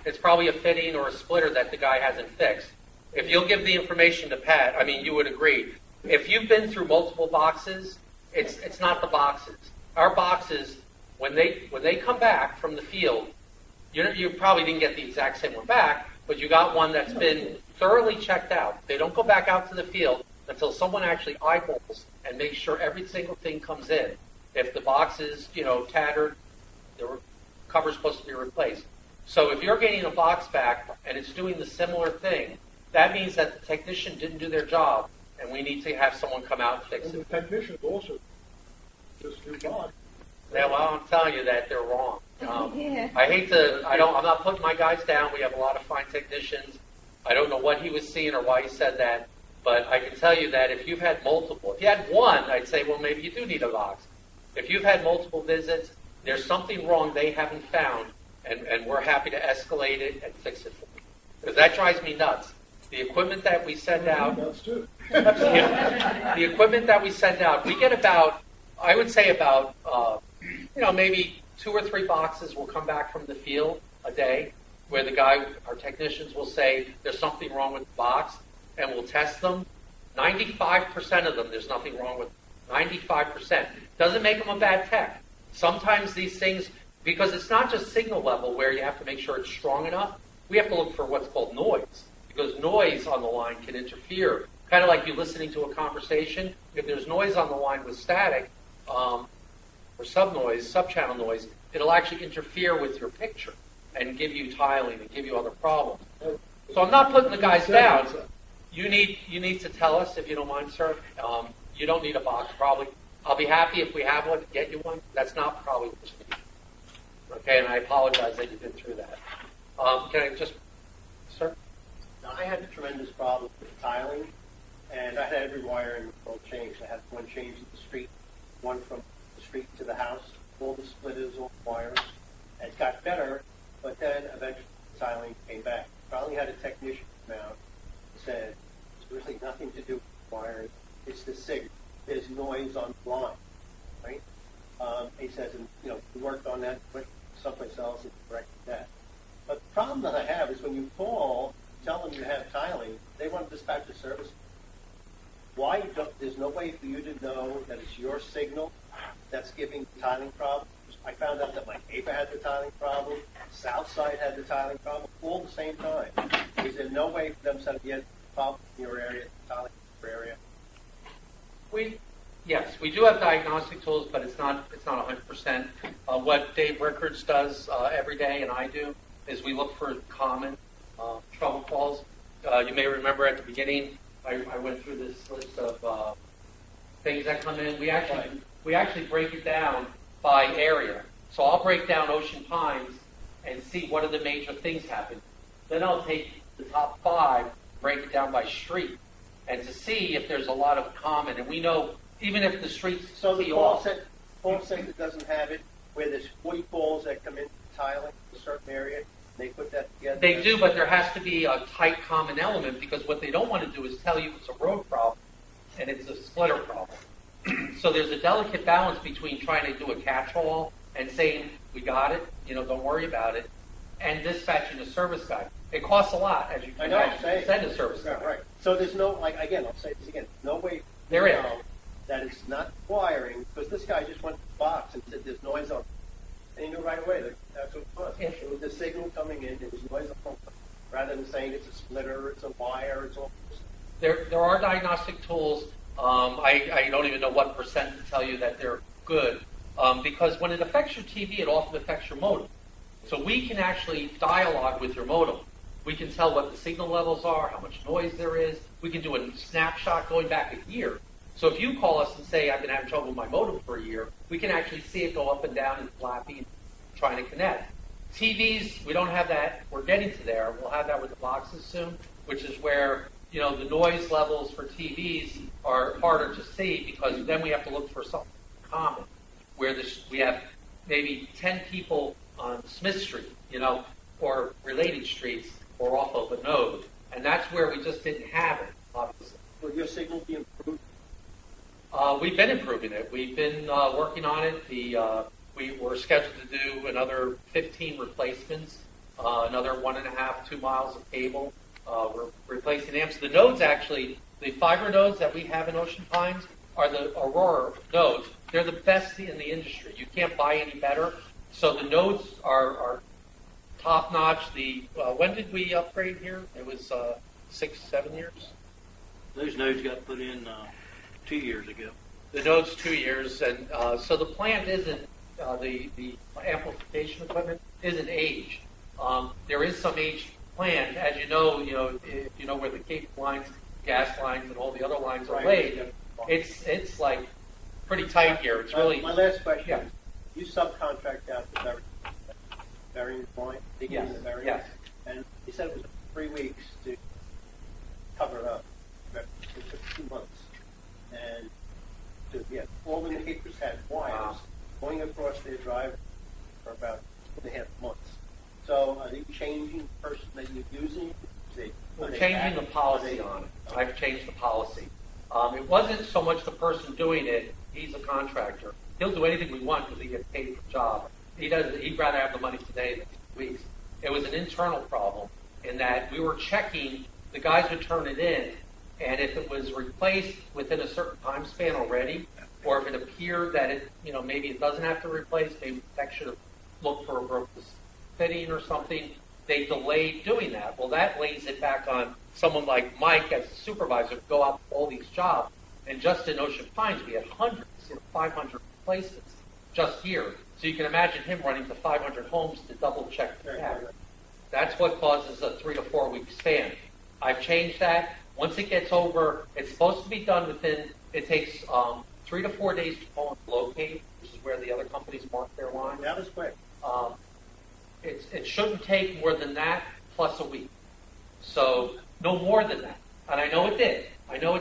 Speaker 2: It's probably a fitting or a splitter that the guy hasn't fixed. If you'll give the information to Pat, you would agree. If you've been through multiple boxes, it's not the boxes. Our boxes, when they come back from the field, you probably didn't get the exact same one back, but you got one that's been thoroughly checked out. They don't go back out to the field until someone actually eyeballs and makes sure every single thing comes in. If the box is, tattered, the cover's supposed to be replaced. So if you're getting a box back and it's doing the similar thing, that means that the technician didn't do their job, and we need to have someone come out and fix
Speaker 7: And
Speaker 2: it.
Speaker 7: the technicians also just do box.
Speaker 2: Yeah, well, I'm telling you that they're wrong.
Speaker 4: Yeah.
Speaker 2: I'm not putting my guys down. We have a lot of fine technicians. I don't know what he was seeing or why he said that, but I can tell you that if you've had multiple, if you had one, I'd say, well, maybe you do need a box. If you've had multiple visits, there's something wrong they haven't found, and we're happy to escalate it and fix it for you. Because that drives me nuts. The equipment that we send out,
Speaker 7: That's too.
Speaker 2: the equipment that we send out, we get about, I would say about, maybe 2 or 3 boxes will come back from the field a day, where our technicians will say there's something wrong with the box, and we'll test them. 95% of them, there's nothing wrong with 95%. Doesn't make them a bad tech. Sometimes these things, because it's not just signal level where you have to make sure it's strong enough, we have to look for what's called noise, because noise on the line can interfere. Kind of like you listening to a conversation. If there's noise on the line with static, or subchannel noise, it'll actually interfere with your picture and give you tiling and give you other problems. So I'm not putting the guys down. You need to tell us, if you don't mind, sir. You don't need a box, probably. I'll be happy if we have one to get you one. That's not probably what you need. Okay, and I apologize that you've been through that. Can I just, sir?
Speaker 8: Now, I had a tremendous problem with tiling, and I had every wire in the world changed. I had one change in the street, one from the street to the house, all the splitters, all the wires. And it got better, but then eventually the tiling came back. Finally had a technician come out and said, there's really nothing to do with the wiring. It's the signal. There's noise on the line, right? He says, and we worked on that, went someplace else and corrected that. But the problem that I have is when you call, tell them you have tiling, they want to dispatch a service. Why there's no way for you to know that it's your signal that's giving the tiling problem? I found out that my neighbor had the tiling problem, South Side had the tiling problem, all at the same time. Is there no way for them to say, yeah, problem in your area, tiling in your area?
Speaker 2: Yes, we do have diagnostic tools, but it's not 100%. What Dave Rickards does every day, and I do, is we look for common trouble calls. You may remember at the beginning, I went through this list of things that come in. We actually break it down by area. So I'll break down Ocean Pines and see what are the major things happen. Then I'll take the top 5, break it down by street, and to see if there's a lot of common. And we know even if the streets
Speaker 8: So the
Speaker 2: tee
Speaker 8: call
Speaker 2: off,
Speaker 8: center doesn't have it, where there's 40 calls that come in tiling in a certain area, they put that together?
Speaker 2: they do, but there has to be a tight common element, because what they don't want to do is tell you it's a road problem and it's a splitter problem. So there's a delicate balance between trying to do a catch-all and saying, we got it, don't worry about it, and dispatching a service guy. It costs a lot, as you can imagine, to send a service guy.
Speaker 8: Yeah, right. So there's no, again, I'll say this again, no way
Speaker 2: There
Speaker 8: to
Speaker 2: is.
Speaker 8: know that it's not wiring, because this guy just went to the box and said there's noise on it. And he knew right away that that's what it was.
Speaker 2: If-
Speaker 8: It was the signal coming in, there was noise on it. Rather than saying it's a splitter, it's a wire, it's all this.
Speaker 2: There are diagnostic tools. I don't even know what percent to tell you that they're good, because when it affects your TV, it often affects your modem. So we can actually dialogue with your modem. We can tell what the signal levels are, how much noise there is. We can do a snapshot going back a year. So if you call us and say, I've been having trouble with my modem for a year, we can actually see it go up and down and flappy and trying to connect. TVs, we don't have that. We're getting to there. We'll have that with the boxes soon, which is where the noise levels for TVs are harder to see, because then we have to look for something common, where we have maybe 10 people on Smith Street, or related streets, or off of a node, and that's where we just didn't have it, obviously.
Speaker 8: Will your signal be improved?
Speaker 2: We've been improving it. We've been working on it. We were scheduled to do another 15 replacements, another 1.5, 2 miles of cable. We're replacing amps. The nodes, actually, the fiber nodes that we have in Ocean Pines are the Aurora nodes. They're the best in the industry. You can't buy any better. So the nodes are top notch. When did we upgrade here? It was 6, 7 years.
Speaker 9: Those nodes got put in 2 years ago.
Speaker 2: The node's 2 years, and so the plant isn't, the amplification equipment isn't aged. There is some aged plant, as you know, if you know where the cable lines, gas lines, and all the other lines are laid, it's like pretty tight here. It's really.
Speaker 8: My last question
Speaker 2: Yeah.
Speaker 8: is, you subcontract out the burying point, digging
Speaker 2: Yes,
Speaker 8: the burying,
Speaker 2: yes.
Speaker 8: and you said it was 3 weeks to cover it up. It took 2 months, and all the neighbors had wires going across their driveway for about 2.5 months. So are they changing the person that you're using?
Speaker 2: We're changing the policy on it. I've changed the policy. It wasn't so much the person doing it. He's a contractor. He'll do anything we want because he gets paid for the job. He'd rather have the money today than 2 weeks. It was an internal problem in that we were checking, the guys would turn it in, and if it was replaced within a certain time span already, or if it appeared that it, maybe it doesn't have to replace, maybe the tech should have looked for a broken fitting or something, they delayed doing that. Well, that lays it back on someone like Mike as a supervisor to go out to all these jobs. And just in Ocean Pines, we had hundreds, 500 replacements just here. So you can imagine him running to 500 homes to double check the tech. That's what causes a 3 to 4 week span. I've changed that. Once it gets over, it's supposed to be done within, it takes 3 to 4 days to call and locate, which is where the other companies mark their line.
Speaker 8: That was quick.
Speaker 2: It shouldn't take more than that plus a week. So no more than that. And I know it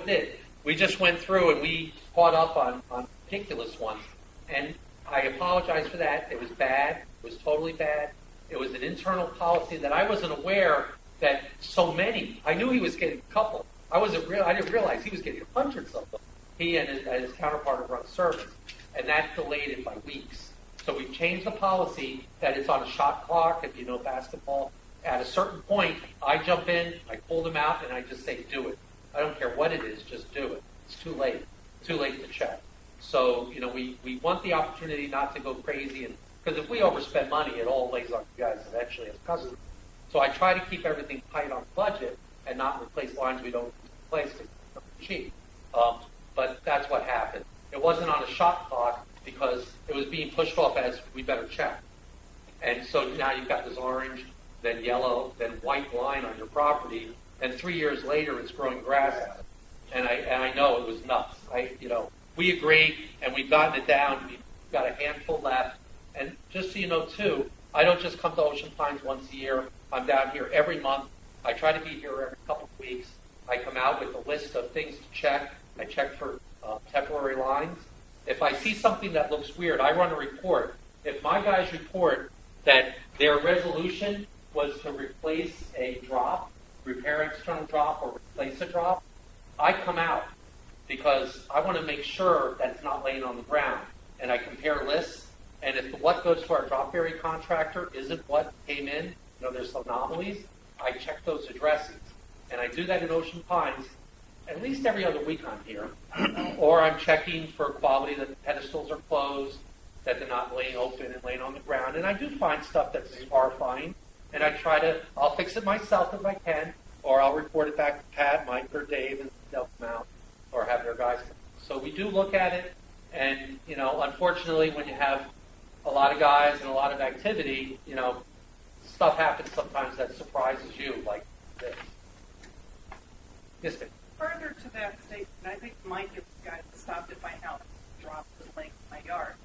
Speaker 2: did. We just went through and we caught up on ridiculous ones. And I apologize for that. It was bad. It was totally bad. It was an internal policy that I wasn't aware that so many. I knew he was getting a couple. I didn't realize he was getting hundreds of them. He and his counterpart have run service. And that delayed it by weeks. So we've changed the policy that it's on a shot clock. If you know basketball, at a certain point, I jump in, I pull them out, and I just say, do it. I don't care what it is, just do it. It's too late. Too late to check. So, we want the opportunity not to go crazy. Because if we overspend money, it all lays on you guys eventually as customers. So I try to keep everything tight on budget and not replace lines we don't replace because they're cheap. But that's what happened. It wasn't on a shot clock because it was being pushed off as we better check. And so now you've got this orange, then yellow, then white line on your property, and 3 years later it's growing grass out. And I know it was nuts. We agreed and we've gotten it down. We've got a handful left. And just so you know too, I don't just come to Ocean Pines once a year. I'm down here every month. I try to be here every couple of weeks. I come out with a list of things to check. I check for temporary lines. If I see something that looks weird, I run a report. If my guys report that their resolution was to replace a drop, repair external drop, or replace a drop, I come out because I want to make sure that it's not laying on the ground. And I compare lists, and if what goes to our drop area contractor isn't what came in, there's anomalies, I check those addresses. And I do that in Ocean Pines at least every other week I'm here. Or I'm checking for quality that the pedestals are closed, that they're not laying open and laying on the ground. And I do find stuff that's horrifying. And I'll fix it myself if I can, or I'll report it back to Pat, Mike, or Dave, and they'll come out, or have their guys come. So we do look at it, and, unfortunately, when you have a lot of guys and a lot of activity, stuff happens sometimes that surprises you, like this. Yes, ma'am.
Speaker 9: Further to that statement, I think Mike is the guy that stopped at my house and dropped his link in my yard.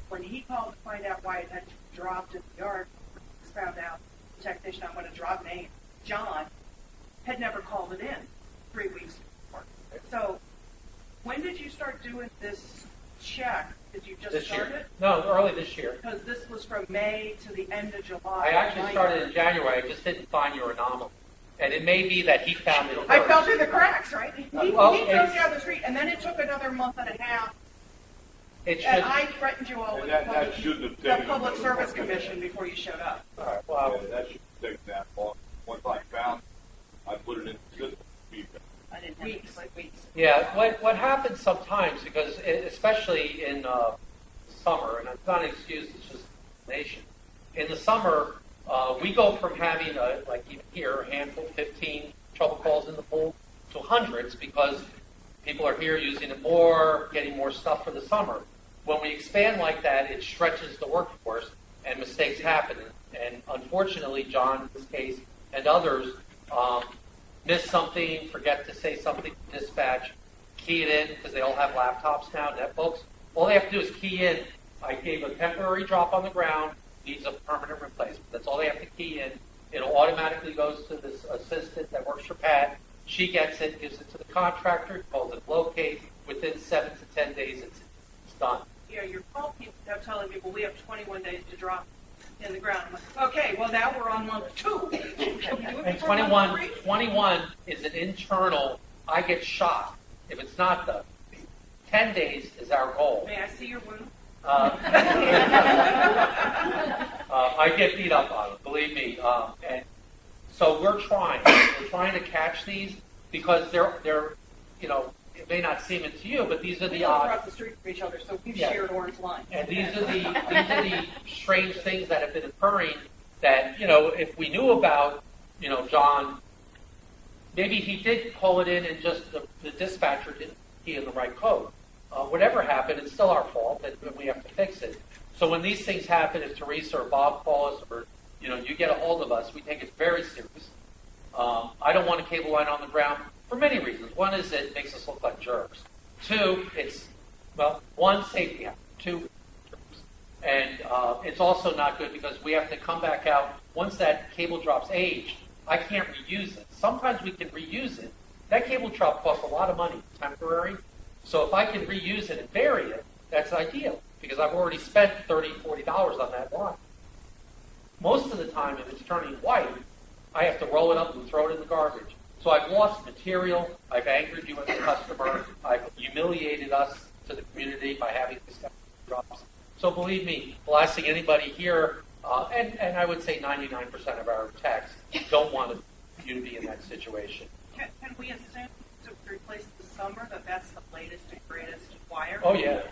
Speaker 9: When he called to find out why it had dropped in the yard, he found out the technician, I'm going to drop name, John, had never called it in 3 weeks before. So when did you start doing this check? Did you just start it?
Speaker 2: No, early this year.
Speaker 9: Because this was from May to the end of July.
Speaker 2: I actually started in January. I just didn't find your anomaly. And it may be that he found it first.
Speaker 9: I fell through the cracks, right? He drove
Speaker 2: it's-
Speaker 9: down the street, and then it took another month and a half,
Speaker 2: It
Speaker 9: and
Speaker 2: should.
Speaker 9: I threatened you all with
Speaker 3: that shouldn't have
Speaker 9: the
Speaker 3: taken
Speaker 9: Public
Speaker 3: another
Speaker 9: Service
Speaker 3: month.
Speaker 9: Commission before you showed up.
Speaker 2: All right, well,
Speaker 3: That should have taken that long. Once I found it, I put it in the system.
Speaker 9: I didn't weeks, like weeks.
Speaker 2: yeah, what happens sometimes, because especially in summer, and it's not an excuse, it's just nation. In the summer, we go from having, like even here, a handful, 15 trouble calls in the pool to hundreds because People are here using it more, getting more stuff for the summer. When we expand like that, it stretches the workforce, and mistakes happen. And unfortunately, John, in this case, and others, miss something, forget to say something to dispatch, key it in, because they all have laptops now, netbooks. All they have to do is key in, I gave a temporary drop on the ground, needs a permanent replacement. That's all they have to key in. It automatically goes to this assistant that works for Pat. She gets it, gives it to the contractor, calls it locate. Within 7 to 10 days, it's done.
Speaker 9: Yeah, your call people kept telling me, well, we have 21 days to drop in the ground. I'm like, okay, well, now we're on month 2. Can we do it
Speaker 2: And
Speaker 9: before month 3?
Speaker 2: 21 is an internal, I get shot if it's not done. 10 days is our goal.
Speaker 9: May I see your wound?
Speaker 2: I get beat up on it, believe me. And so we're trying to catch these because they're, you know, it may not seem it to you, but these are
Speaker 9: We
Speaker 2: the
Speaker 9: live
Speaker 2: odds.
Speaker 9: across the street from each other, so we've
Speaker 2: Yeah.
Speaker 9: shared orange lines.
Speaker 2: And these are the strange things that have been occurring that, you know, if we knew about, you know, John, maybe he did call it in and just the dispatcher didn't key in the right code. Whatever happened, it's still our fault and we have to fix it. So when these things happen, if Teresa or Bob call us or, you know, you get a hold of us, we take it very serious. I don't want a cable line on the ground for many reasons. One is it makes us look like jerks. 2, it's, well, 1, safety hazard. 2, jerks. And it's also not good because we have to come back out. Once that cable drop's aged, I can't reuse it. Sometimes we can reuse it. That cable drop costs a lot of money, temporary. So if I can reuse it and bury it, that's ideal because I've already spent $30, $40 on that line. Most of the time, if it's turning white, I have to roll it up and throw it in the garbage. So I've lost material, I've angered you as a customer, I've humiliated us to the community by having these kind of drops. So believe me, the last thing anybody here, and I would say 99% of our techs don't want you to be in that situation.
Speaker 9: Can we assume to replace the summer that that's the latest and greatest wire?
Speaker 2: Oh yeah.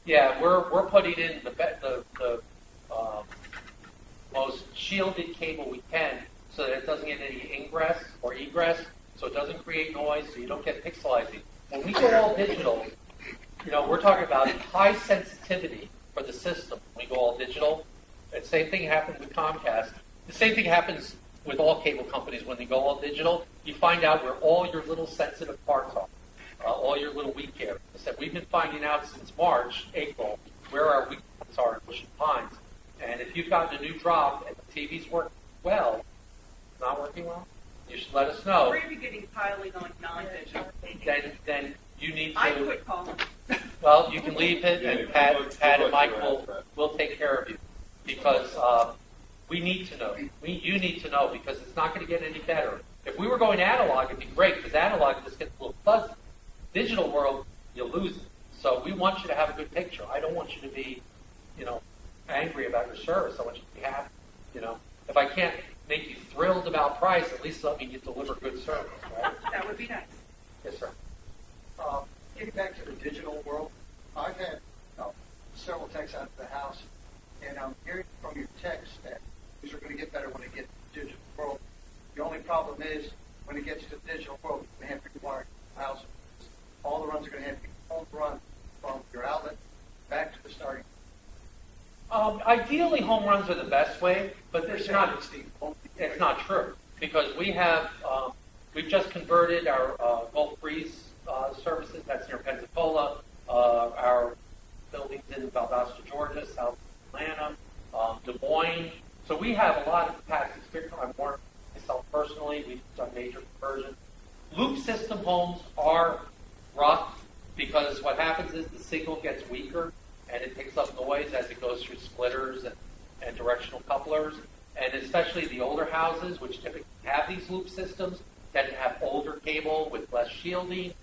Speaker 2: Yeah, we're putting in the most shielded cable we can so that it doesn't get any ingress or egress, so it doesn't create noise, so you don't get pixelizing. When we go all digital, you know, we're talking about high sensitivity for the system. When we go all digital, the same thing happens with Comcast. The same thing happens with all cable companies when they go all digital. You find out where all your little sensitive parts are, all your little weak areas. We've been finding out since March, April, where our weak points are in Ocean Pines. And if you've gotten a new drop and the TV's working well, not working well, you should let us know.
Speaker 9: Or if you're getting piling on non-digital.
Speaker 2: Then you need
Speaker 9: I
Speaker 2: to.
Speaker 9: quit calling.
Speaker 2: Well, you can leave it,
Speaker 3: Yeah,
Speaker 2: and Pat and Mike
Speaker 3: will
Speaker 2: will take care of you because we need to know. You need to know because it's not going to get any better. If we were going analog, it'd be great because analog just gets a little fuzzy. Digital world, you lose it. So we want you to have a good picture. I don't want you to be, you know, angry about your service. I want you to be happy. You know, if I can't make you thrilled about price, at least let me deliver good service, right?
Speaker 9: That would be nice.
Speaker 2: Yes, sir.
Speaker 5: Getting back to the digital world, I've had several techs out of the house, and I'm hearing from your techs that these are going to get better when they get to the digital world. The only problem is when it gets to the digital world, they have to rewire the house. All the runs are going to have to be home run from your outlet back to the starting.
Speaker 2: Ideally, home runs are the best way, but it's not true because we have we've just converted our Gulf Breeze services. That's near Pensacola. Our buildings in Valdosta, Georgia, South Atlanta, Des Moines. So we have a lot of capacity. I'm more myself personally. We've done major conversions. Loop system homes are rough because what happens is the signal gets weaker and it picks up noise as it goes through splitters and directional couplers. And especially the older houses, which typically have these loop systems, tend to have older cable with less shielding.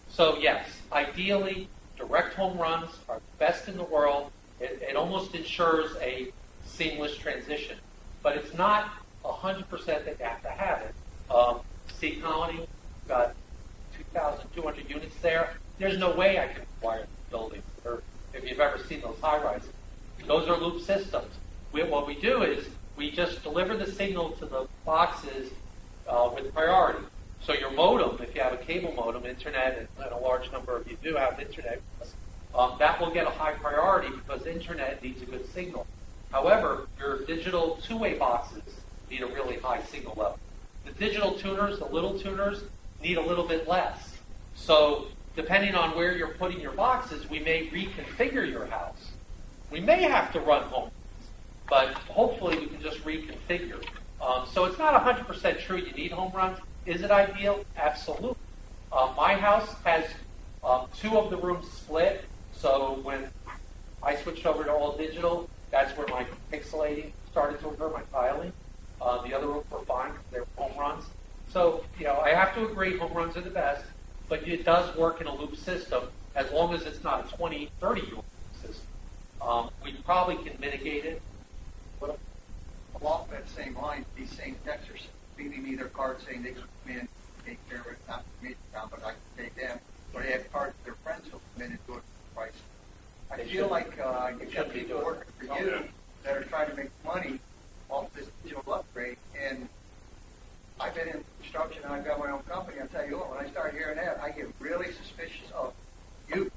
Speaker 2: So yes, ideally, direct home runs are the best in the world. It almost ensures a seamless transition. But it's not 100% that you have to have it. Sea Colony, got 2,200 units there. There's no way I can wire the building. Or if you've ever seen those high-rises, those are loop systems. What we do is we just deliver the signal to the boxes with priority. So your modem, if you have a cable modem, internet, and a large number of you do have internet, that will get a high priority because internet needs a good signal. However, your digital two-way boxes need a really high signal level. The digital tuners, the little tuners, need a little bit less. So depending on where you're putting your boxes, we may reconfigure your house. We may have to run home runs, but hopefully we can just reconfigure. So it's not 100% true you need home runs. Is it ideal? Absolutely. My house has 2 of the rooms split, so when I switched over to all digital, that's where my pixelating started to occur, my tiling. The other rooms were fine because they were home runs. So, I have to agree home runs are the best, but it does work in a loop system as long as it's not a 20, 30-year-old system. We probably can mitigate it.
Speaker 10: Along that same line, these same techs are feeding me their cards saying they can come in, take care of it, not for me, but I can take them. Or they have cards of their friends who come in and do it for the price. I feel like you've got people working for you that are trying to make money off this digital upgrade. And I've been in construction and I've got my own company. I'll tell you what, when I start hearing that, I get really suspicious of you.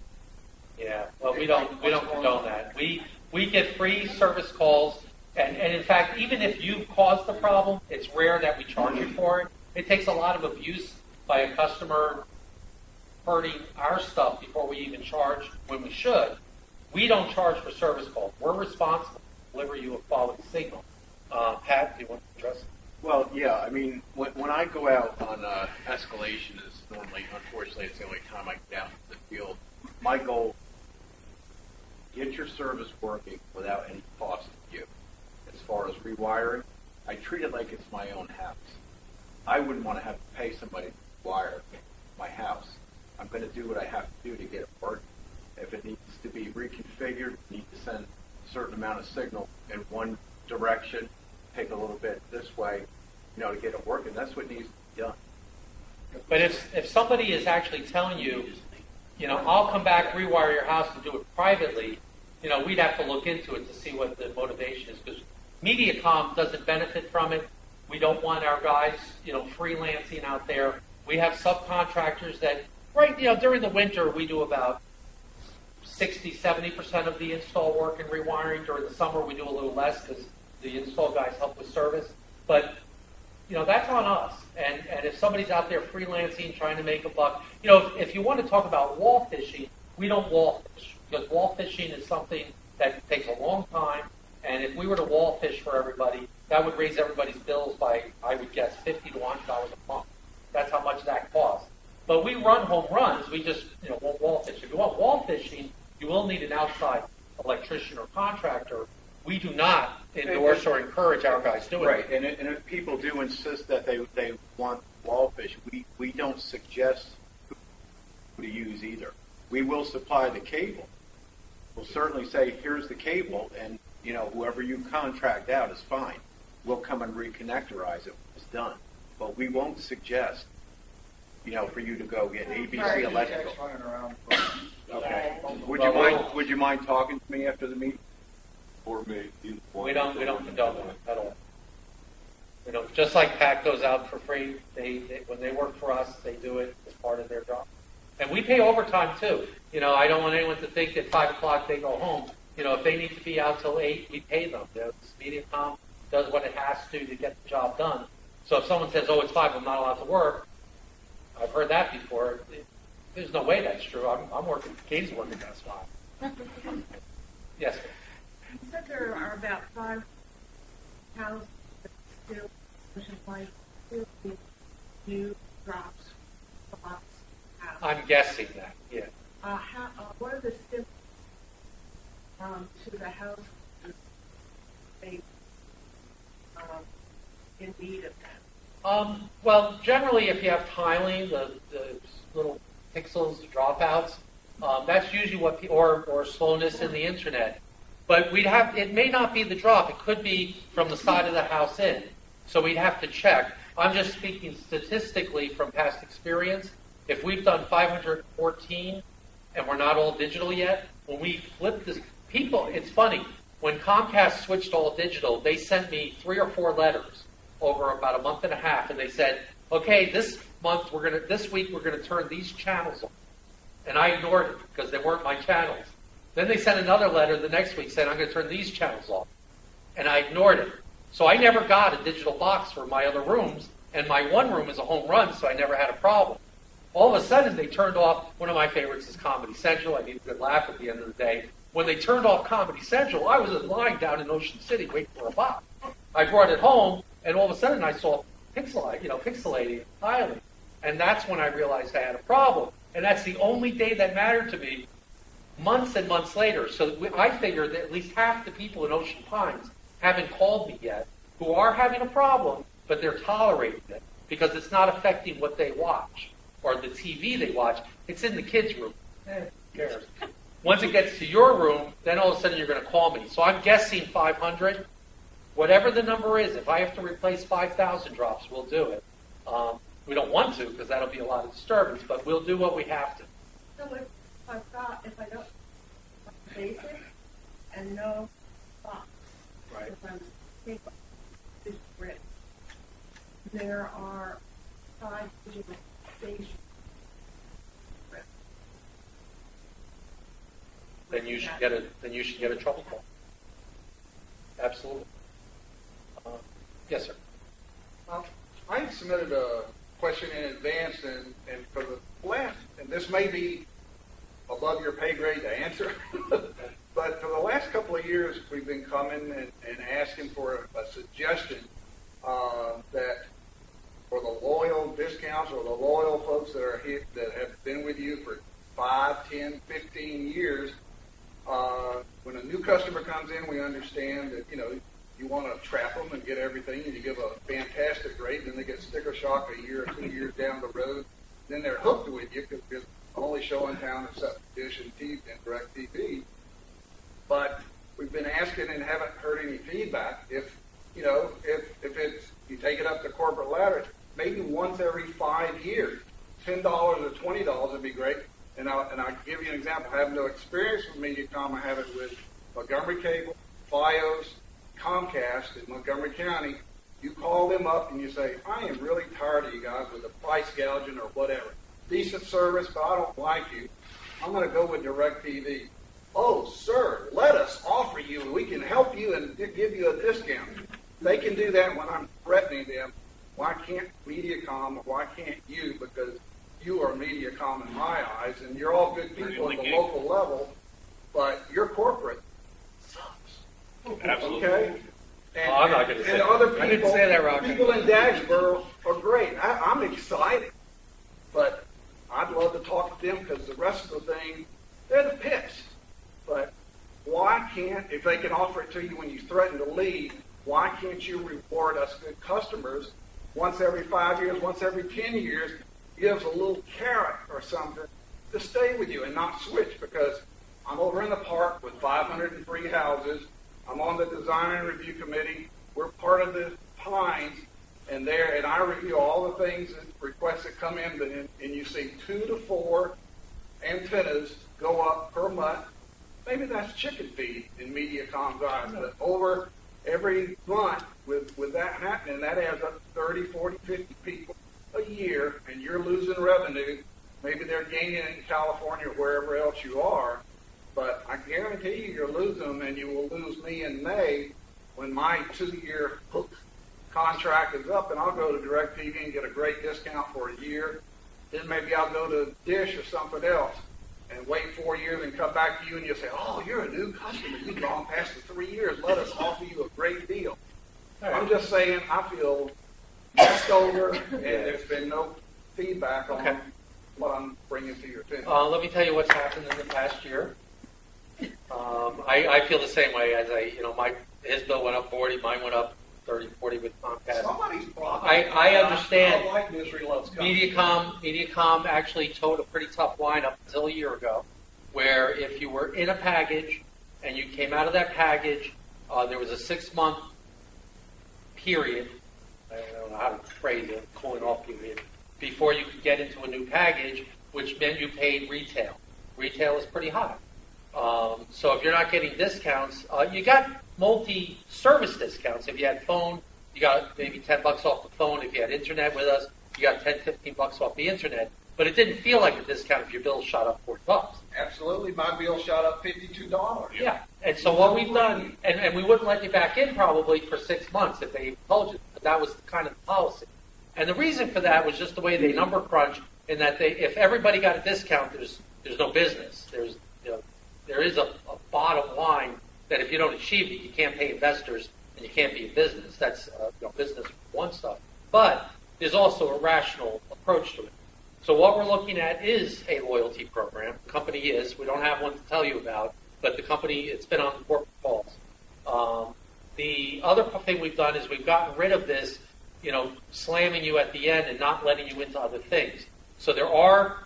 Speaker 2: Yeah, well, we don't condone that. We get free service calls, and in fact, even if you caused the problem, it's rare that we charge you for it. It takes a lot of abuse by a customer hurting our stuff before we even charge when we should. We don't charge for service calls. We're responsible to deliver you a quality signal. Pat, do you want to address it?
Speaker 11: Well, yeah, I mean, when I go out on escalation is normally, unfortunately, it's the only time I get out in the field. My goal, get your service working without any cost to you. As far as rewiring, I treat it like it's my own house. I wouldn't want to have to pay somebody to wire my house. I'm going to do what I have to do to get it working. If it needs to be reconfigured, need to send a certain amount of signal in one direction, take a little bit this way, to get it working. That's what needs to be done.
Speaker 2: But if somebody is actually telling you, I'll come back, rewire your house, and do it privately, we'd have to look into it to see what the motivation is. Because Mediacom doesn't benefit from it. We don't want our guys, freelancing out there. We have subcontractors that, during the winter, we do about 60-70% of the install work and rewiring. During the summer, we do a little less because the install guys help with service. But, that's on us. And if somebody's out there freelancing, trying to make a buck, if you want to talk about wall fishing, we don't wall fish. Because wall fishing is something that takes a long time. And if we were to wall fish for everybody, that would raise everybody's bills by, I would guess, $50 to $100 a month. That's how much that costs. But we run home runs. We just, won't wall fish. If you want wall fishing, you will need an outside electrician or contractor. We do not endorse or encourage our guys doing
Speaker 11: right.
Speaker 2: it.
Speaker 11: And if people do insist that they want wall fish, we don't suggest who to use either. We will supply the cable. We'll certainly say, here's the cable, and whoever you contract out is fine. We'll come and reconnectorize it when it's done. But we won't suggest, for you to go get ABC Electrical.
Speaker 10: Running around.
Speaker 11: Okay.
Speaker 2: Yeah.
Speaker 11: Would you mind talking to me after the meeting?
Speaker 3: Or me.
Speaker 2: We don't condone that at all. Just like Pat goes out for free, they when they work for us, they do it as part of their job. And we pay overtime too. I don't want anyone to think at 5 o'clock they go home. If they need to be out till 8, we pay them. Mediacom does what it has to get the job done. So if someone says, it's 5, I'm not allowed to work, I've heard that before. There's no way that's true. I'm working, Katie's working past 5. Yes, ma'am.
Speaker 9: You said there are about 5 houses that still, ocean-wide, still need new drops.
Speaker 2: I'm guessing that, yeah.
Speaker 9: What are the steps to the house they in need of that?
Speaker 2: Well, generally, if you have tiling, the little pixels, the dropouts, that's usually what or slowness in the internet. But it may not be the drop. It could be from the side of the house in. So we'd have to check. I'm just speaking statistically from past experience. If we've done 514 and we're not all digital yet, when we flip this, it's funny. When Comcast switched all digital, they sent me 3 or 4 letters over about a month and a half, and they said, okay, this week we're gonna turn these channels on. And I ignored it because they weren't my channels. Then they sent another letter the next week saying, I'm gonna turn these channels off. And I ignored it. So I never got a digital box for my other rooms, and my one room is a home run, so I never had a problem. All of a sudden, they turned off, one of my favorites is Comedy Central. I need a good laugh at the end of the day. When they turned off Comedy Central, I was in line down in Ocean City waiting for a box. I brought it home, and all of a sudden I saw pixelating, tiling. And that's when I realized I had a problem. And that's the only day that mattered to me months and months later. So I figured that at least half the people in Ocean Pines haven't called me yet who are having a problem, but they're tolerating it because it's not affecting what they watch or the TV they watch. It's in the kids' room. Who cares? Once it gets to your room, then all of a sudden you're going to call me. So I'm guessing 500. Whatever the number is, if I have to replace 5,000 drops, we'll do it. We don't want to because that'll be a lot of disturbance, but we'll do what we have to.
Speaker 9: So if I don't basic and no box,
Speaker 2: Right.
Speaker 9: if I'm big is ready, there are 5 digital stations.
Speaker 2: Then you should get a trouble call. Absolutely. Yes, sir.
Speaker 6: I submitted a question in advance, and for the last, and this may be above your pay grade to answer, but for the last couple of years, we've been coming and asking for a suggestion that for the loyal discounts or the loyal folks that are here, that have been with you for 5, 10, 15 years, when a new customer comes in, we understand that, you want to trap them and get everything, and you give a fantastic rate, and then they get sticker shock a year or 2 years down the road. Then they're hooked with you because you're the only show in town except Dish and TV and Direct TV. But we've been asking and haven't heard any feedback. If it's, you take it up the corporate ladder, maybe once every 5 years, $10 or $20 would be great. And I'll give you an example. I have no experience with Mediacom. I have it with Montgomery Cable, FiOS, Comcast in Montgomery County. You call them up and you say, I am really tired of you guys with the price gouging or whatever. Decent service, but I don't like you. I'm going to go with DirecTV. Oh, sir, let us offer you, we can help you and give you a discount. They can do that when I'm threatening them. Why can't Mediacom, or why can't you? Because you are Mediacom in my eyes, and you're all good people at the local level, but you're corporate.
Speaker 3: Absolutely.
Speaker 6: Okay? And,
Speaker 2: I'm not going to say
Speaker 6: and
Speaker 2: that.
Speaker 6: other people,
Speaker 2: I didn't say that, Roger.
Speaker 6: people in Dagsboro are great. I'm excited, but I'd love to talk to them because the rest of the thing, they're the pits. But why can't, if they can offer it to you when you threaten to leave, why can't you reward us good customers once every 5 years, once every 10 years, gives a little carrot or something to stay with you and not switch? Because I'm over in the park with 503 houses. I'm on the design and review committee. We're part of the Pines, and I review all the things and requests that come in, and you see 2 to 4 antennas go up per month. Maybe that's chicken feed in Mediacom's eyes, but over every month with that happening, that adds up to 30, 40, 50 people a year, and you're losing revenue. Maybe they're gaining it in California or wherever else you are, but I guarantee you're losing them, and you will lose me in May when my 2-year contract is up, and I'll go to DirecTV and get a great discount for a year. Then maybe I'll go to Dish or something else and wait 4 years and come back to you, and you'll say, oh, you're a new customer. You've gone past the 3 years. Let us offer you a great deal. Right. I'm just saying I feel messed over, and there's been no feedback on what I'm bringing to your attention.
Speaker 2: Let me tell you what's happened in the past year. I feel the same way as his bill went up 40, mine went up 30, 40 with Comcast.
Speaker 6: Somebody's problem.
Speaker 2: I understand.
Speaker 6: I like misery loves
Speaker 2: Mediacom actually towed a pretty tough line up until a year ago, where if you were in a package and you came out of that package, there was a 6-month period, I don't know how to phrase it, cooling off period, before you could get into a new package, which meant you paid retail. Retail is pretty high. So if you're not getting discounts, you got multi-service discounts. If you had phone, you got maybe $10 off the phone. If you had internet with us, you got 10, 15 bucks off the internet, but it didn't feel like a discount if your bill shot up $40.
Speaker 6: Absolutely, my bill shot up $52.
Speaker 2: Yeah. And so what we've done, and we wouldn't let you back in probably for 6 months if they told you, but that was kind of the policy. And the reason for that was just the way they number crunch, in that if everybody got a discount, there's no business. There is a bottom line that if you don't achieve it, you can't pay investors and you can't be in business. That's business one stuff. But there's also a rational approach to it. So what we're looking at is a loyalty program. The company is. We don't have one to tell you about, but the company, it's been on the corporate calls. The other thing we've done is we've gotten rid of this, slamming you at the end and not letting you into other things. So there are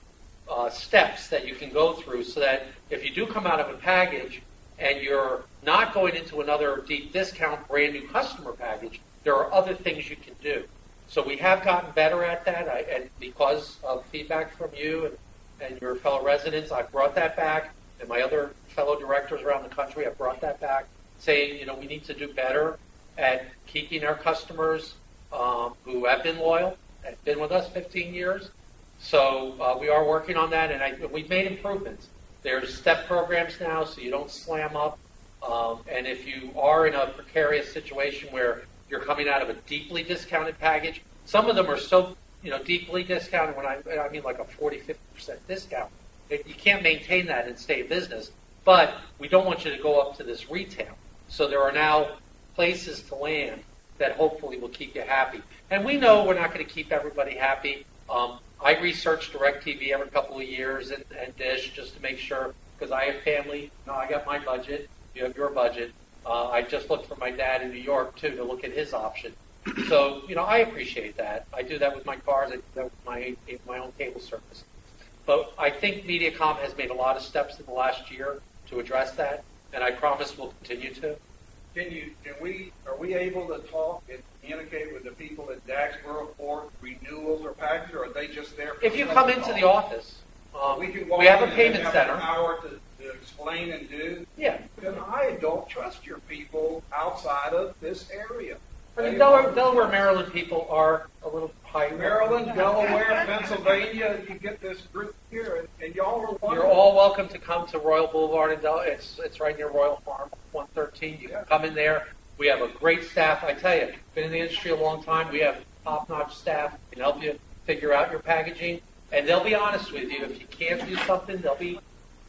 Speaker 2: steps that you can go through so that if you do come out of a package and you're not going into another deep discount brand new customer package, there are other things you can do. So we have gotten better at that, and because of feedback from you and your fellow residents, I've brought that back, and my other fellow directors around the country have brought that back, saying, we need to do better at keeping our customers who have been loyal, have been with us 15 years. So we are working on that, and we've made improvements. There's step programs now, so you don't slam up. And if you are in a precarious situation where you're coming out of a deeply discounted package, some of them are so deeply discounted. When I mean like a 40-50% discount, you can't maintain that and stay in business. But we don't want you to go up to this retail. So there are now places to land that hopefully will keep you happy. And we know we're not going to keep everybody happy. I research DirecTV every couple of years and Dish just to make sure, because I have family. I got my budget. You have your budget. I just looked for my dad in New York, too, to look at his option. So, I appreciate that. I do that with my cars. I do that with my own cable service. But I think Mediacom has made a lot of steps in the last year to address that, and I promise we'll continue to.
Speaker 6: Are we able to talk and communicate with the people at Daxboro for renewals or packages, or are they just there?
Speaker 2: If you come into the office,
Speaker 6: we
Speaker 2: have a payment center.
Speaker 6: Have power to explain and do.
Speaker 2: Yeah.
Speaker 6: Because I don't trust your people outside of this area.
Speaker 2: The Delaware, Maryland people are a little higher.
Speaker 6: Maryland, Delaware, Pennsylvania, you get this group here, and y'all are one.
Speaker 2: You're all welcome to come to Royal Boulevard in Delaware. It's right near Royal Farm, 113. You can come in there. We have a great staff. I tell you, been in the industry a long time. We have top-notch staff who can help you figure out your packaging, and they'll be honest with you. If you can't do something, they'll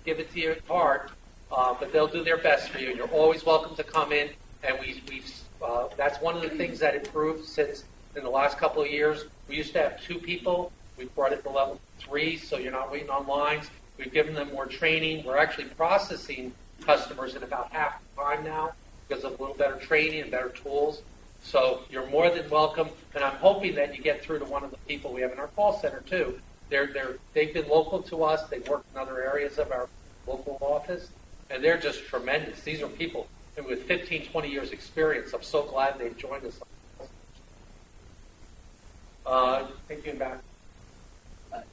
Speaker 2: give it to you hard, but they'll do their best for you. And you're always welcome to come in, and that's one of the things that improved since in the last couple of years. We used to have 2 people. We brought it to level 3, so you're not waiting on lines. We've given them more training. We're actually processing customers in about half the time now because of a little better training and better tools. So you're more than welcome, and I'm hoping that you get through to one of the people we have in our call center, too. They've been local to us. They've worked in other areas of our local office, and they're just tremendous. These are people with 15, 20 years experience. I'm so glad they've joined us. Thinking back.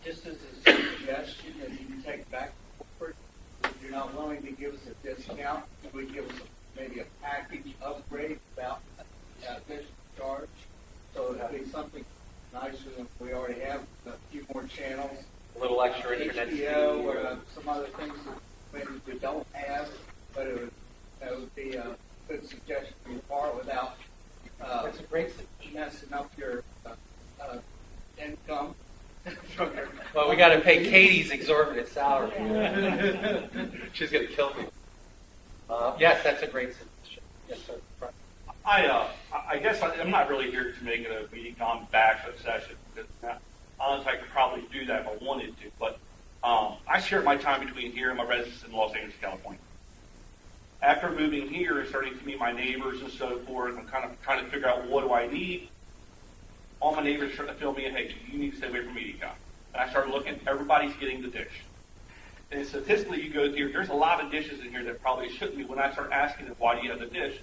Speaker 10: Just as a suggestion, if you can take back forward, if you're not willing to give us a discount, we give us maybe a package upgrade without additional charge. So it'd be something nicer than we already have, a few more channels.
Speaker 2: A little extra internet
Speaker 10: HBO or some other things that maybe we don't have, but that would be a good suggestion on your part without
Speaker 2: That's a great suggestion.
Speaker 10: messing up your income.
Speaker 2: Well, we got to pay Katie's exorbitant salary. She's going to kill me. Yes, that's a great suggestion. Yes, sir.
Speaker 12: I guess I'm not really here to make it a Mediacom backup session. Honestly, I could probably do that if I wanted to, but I share my time between here and my residence in Los Angeles, California. After moving here and starting to meet my neighbors and so forth, I'm kind of trying to figure out what do I need. All my neighbors started to fill me in, hey, you need to stay away from Mediacom. And I started looking, everybody's getting the dish. And statistically, you go through, there's a lot of dishes in here that probably shouldn't be. When I start asking them, why do you have the dish?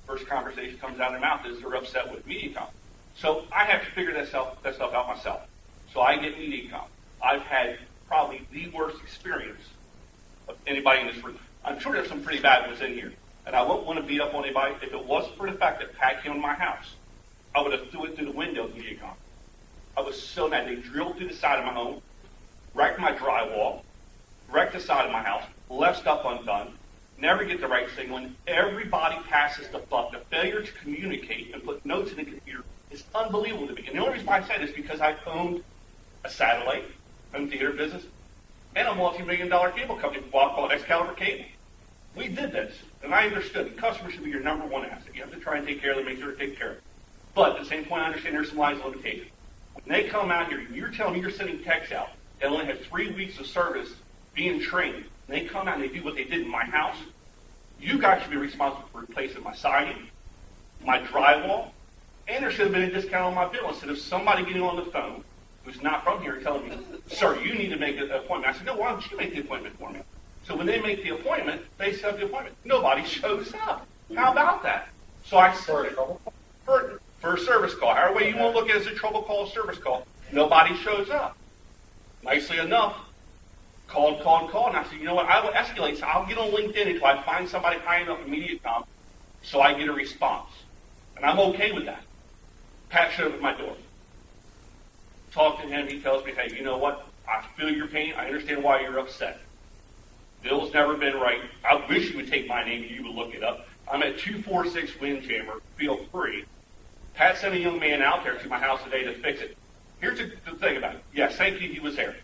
Speaker 12: First conversation comes out of their mouth is they're upset with Mediacom. So I have to figure that stuff out myself. So I get Mediacom. I've had probably the worst experience of anybody in this room. I'm sure there's some pretty bad ones in here. And I wouldn't want to beat up on anybody. If it wasn't for the fact that Pat came to my house, I would have threw it through the window of Mediacom. I was so mad. They drilled through the side of my home, wrecked my drywall, wrecked the side of my house, left stuff undone, never get the right signal, and everybody passes the buck. The failure to communicate and put notes in the computer is unbelievable to me. And the only reason why I said it is because I owned a satellite, home theater business, and a multi-million-dollar cable company called Excalibur Cable. We did this, and I understood the customer should be your number one asset. You have to try and take care of them, make sure to take care of them. But at the same point, I understand there's some lines of limitation. When they come out here, and you're telling me you're sending texts out that only have 3 weeks of service being trained, and they come out and they do what they did in my house, you guys should be responsible for replacing my siding, my drywall, and there should have been a discount on my bill instead of somebody getting on the phone who's not from here telling me, sir, you need to make an appointment. I said, no, why don't you make the appointment for me? So when they make the appointment, they set up the appointment. Nobody shows up. How about that? So I said, for a service call, however way you want to look at it as a trouble call, service call, nobody shows up. Nicely enough, called, and I said, you know what, I will escalate, so I'll get on LinkedIn until I find somebody high enough in Mediacom so I get a response. And I'm okay with that. Pat showed up at my door. Talk to him, he tells me, hey, you know what, I feel your pain, I understand why you're upset. Bill's never been right. I wish you would take my name and you would look it up. I'm at 246 Windjammer, feel free. Pat sent a young man out there to my house today to fix it. Here's the thing about it. Yes, thank you, he was there.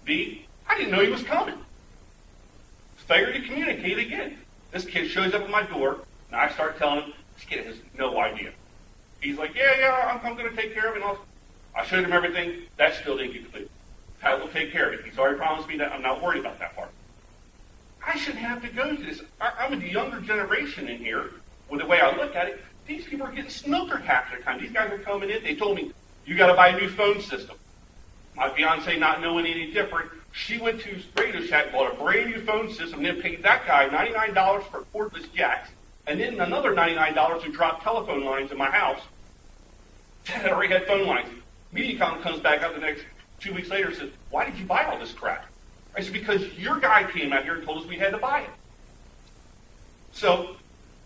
Speaker 12: B, I didn't know he was coming. Failure to communicate again. This kid shows up at my door, and I start telling him, this kid has no idea. He's like, yeah, I'm going to take care of it. I showed him everything. That still didn't get completed. Pat will take care of it. He's already promised me that. I'm not worried about that part. I shouldn't have to go through this. I'm in the younger generation in here, with the way I look at it. These people are getting snookered half the time. These guys are coming in. They told me, you got to buy a new phone system. My fiance, not knowing any different, she went to Radio Shack, bought a brand new phone system, then paid that guy $99 for cordless jacks, and then another $99 to drop telephone lines in my house. I already had phone lines. Mediacom comes back up the next 2 weeks later and says, why did you buy all this crap? I said, because your guy came out here and told us we had to buy it. So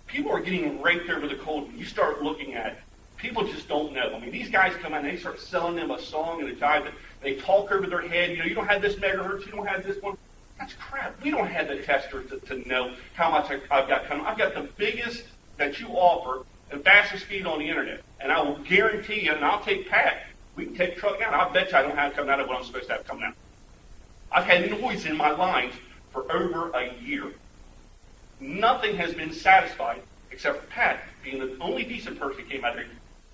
Speaker 12: people are getting raked over the coals. When you start looking at it, people just don't know. I mean, these guys come out and they start selling them a song and a jive that they talk over their head. You know, you don't have this megahertz, you don't have this one. That's crap. We don't have the tester to know how much I've got coming. I've got the biggest that you offer and fastest speed on the internet. And I will guarantee you, and I'll take Pat, we can take the truck down. I'll bet you I don't have it coming out of what I'm supposed to have coming out. I've had noise in my lines for over a year. Nothing has been satisfied except for Pat being the only decent person who came out here,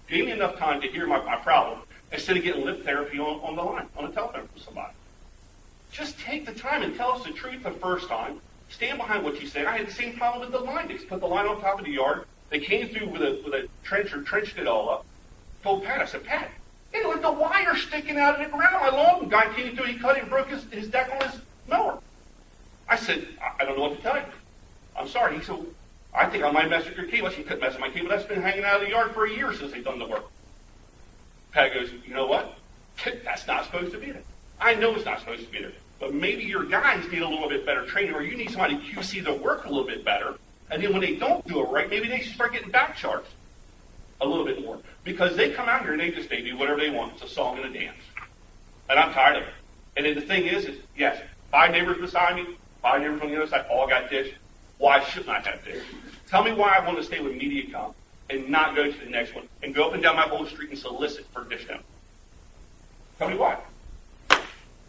Speaker 12: gave me enough time to hear my problem instead of getting lip therapy on the line, on the telephone from somebody. Just take the time and tell us the truth the first time. Stand behind what you say. I had the same problem with the line. They put the line on top of the yard. They came through with a trencher, trenched it all up. Told Pat, I said, Pat, hey, look, the wire sticking out of the ground. My lawn guy came through, he cut it and broke his deck on his mower. I said, I don't know what to tell you. I'm sorry. He said, I think I might mess with your cable. I said, you couldn't mess with my cable. That's been hanging out of the yard for a year since they've done the work. Pat goes, you know what? That's not supposed to be there. I know it's not supposed to be there. But maybe your guys need a little bit better training, or you need somebody to QC their work a little bit better. And then when they don't do it right, maybe they should start getting back charged a little bit more. Because they come out here and they do whatever they want. It's a song and a dance. And I'm tired of it. And then the thing is yes, 5 neighbors beside me, 5 neighbors on the other side, all got dish. Why shouldn't I have dish? Tell me why I want to stay with Mediacom and not go to the next one and go up and down my whole street and solicit for dish now. Tell me why.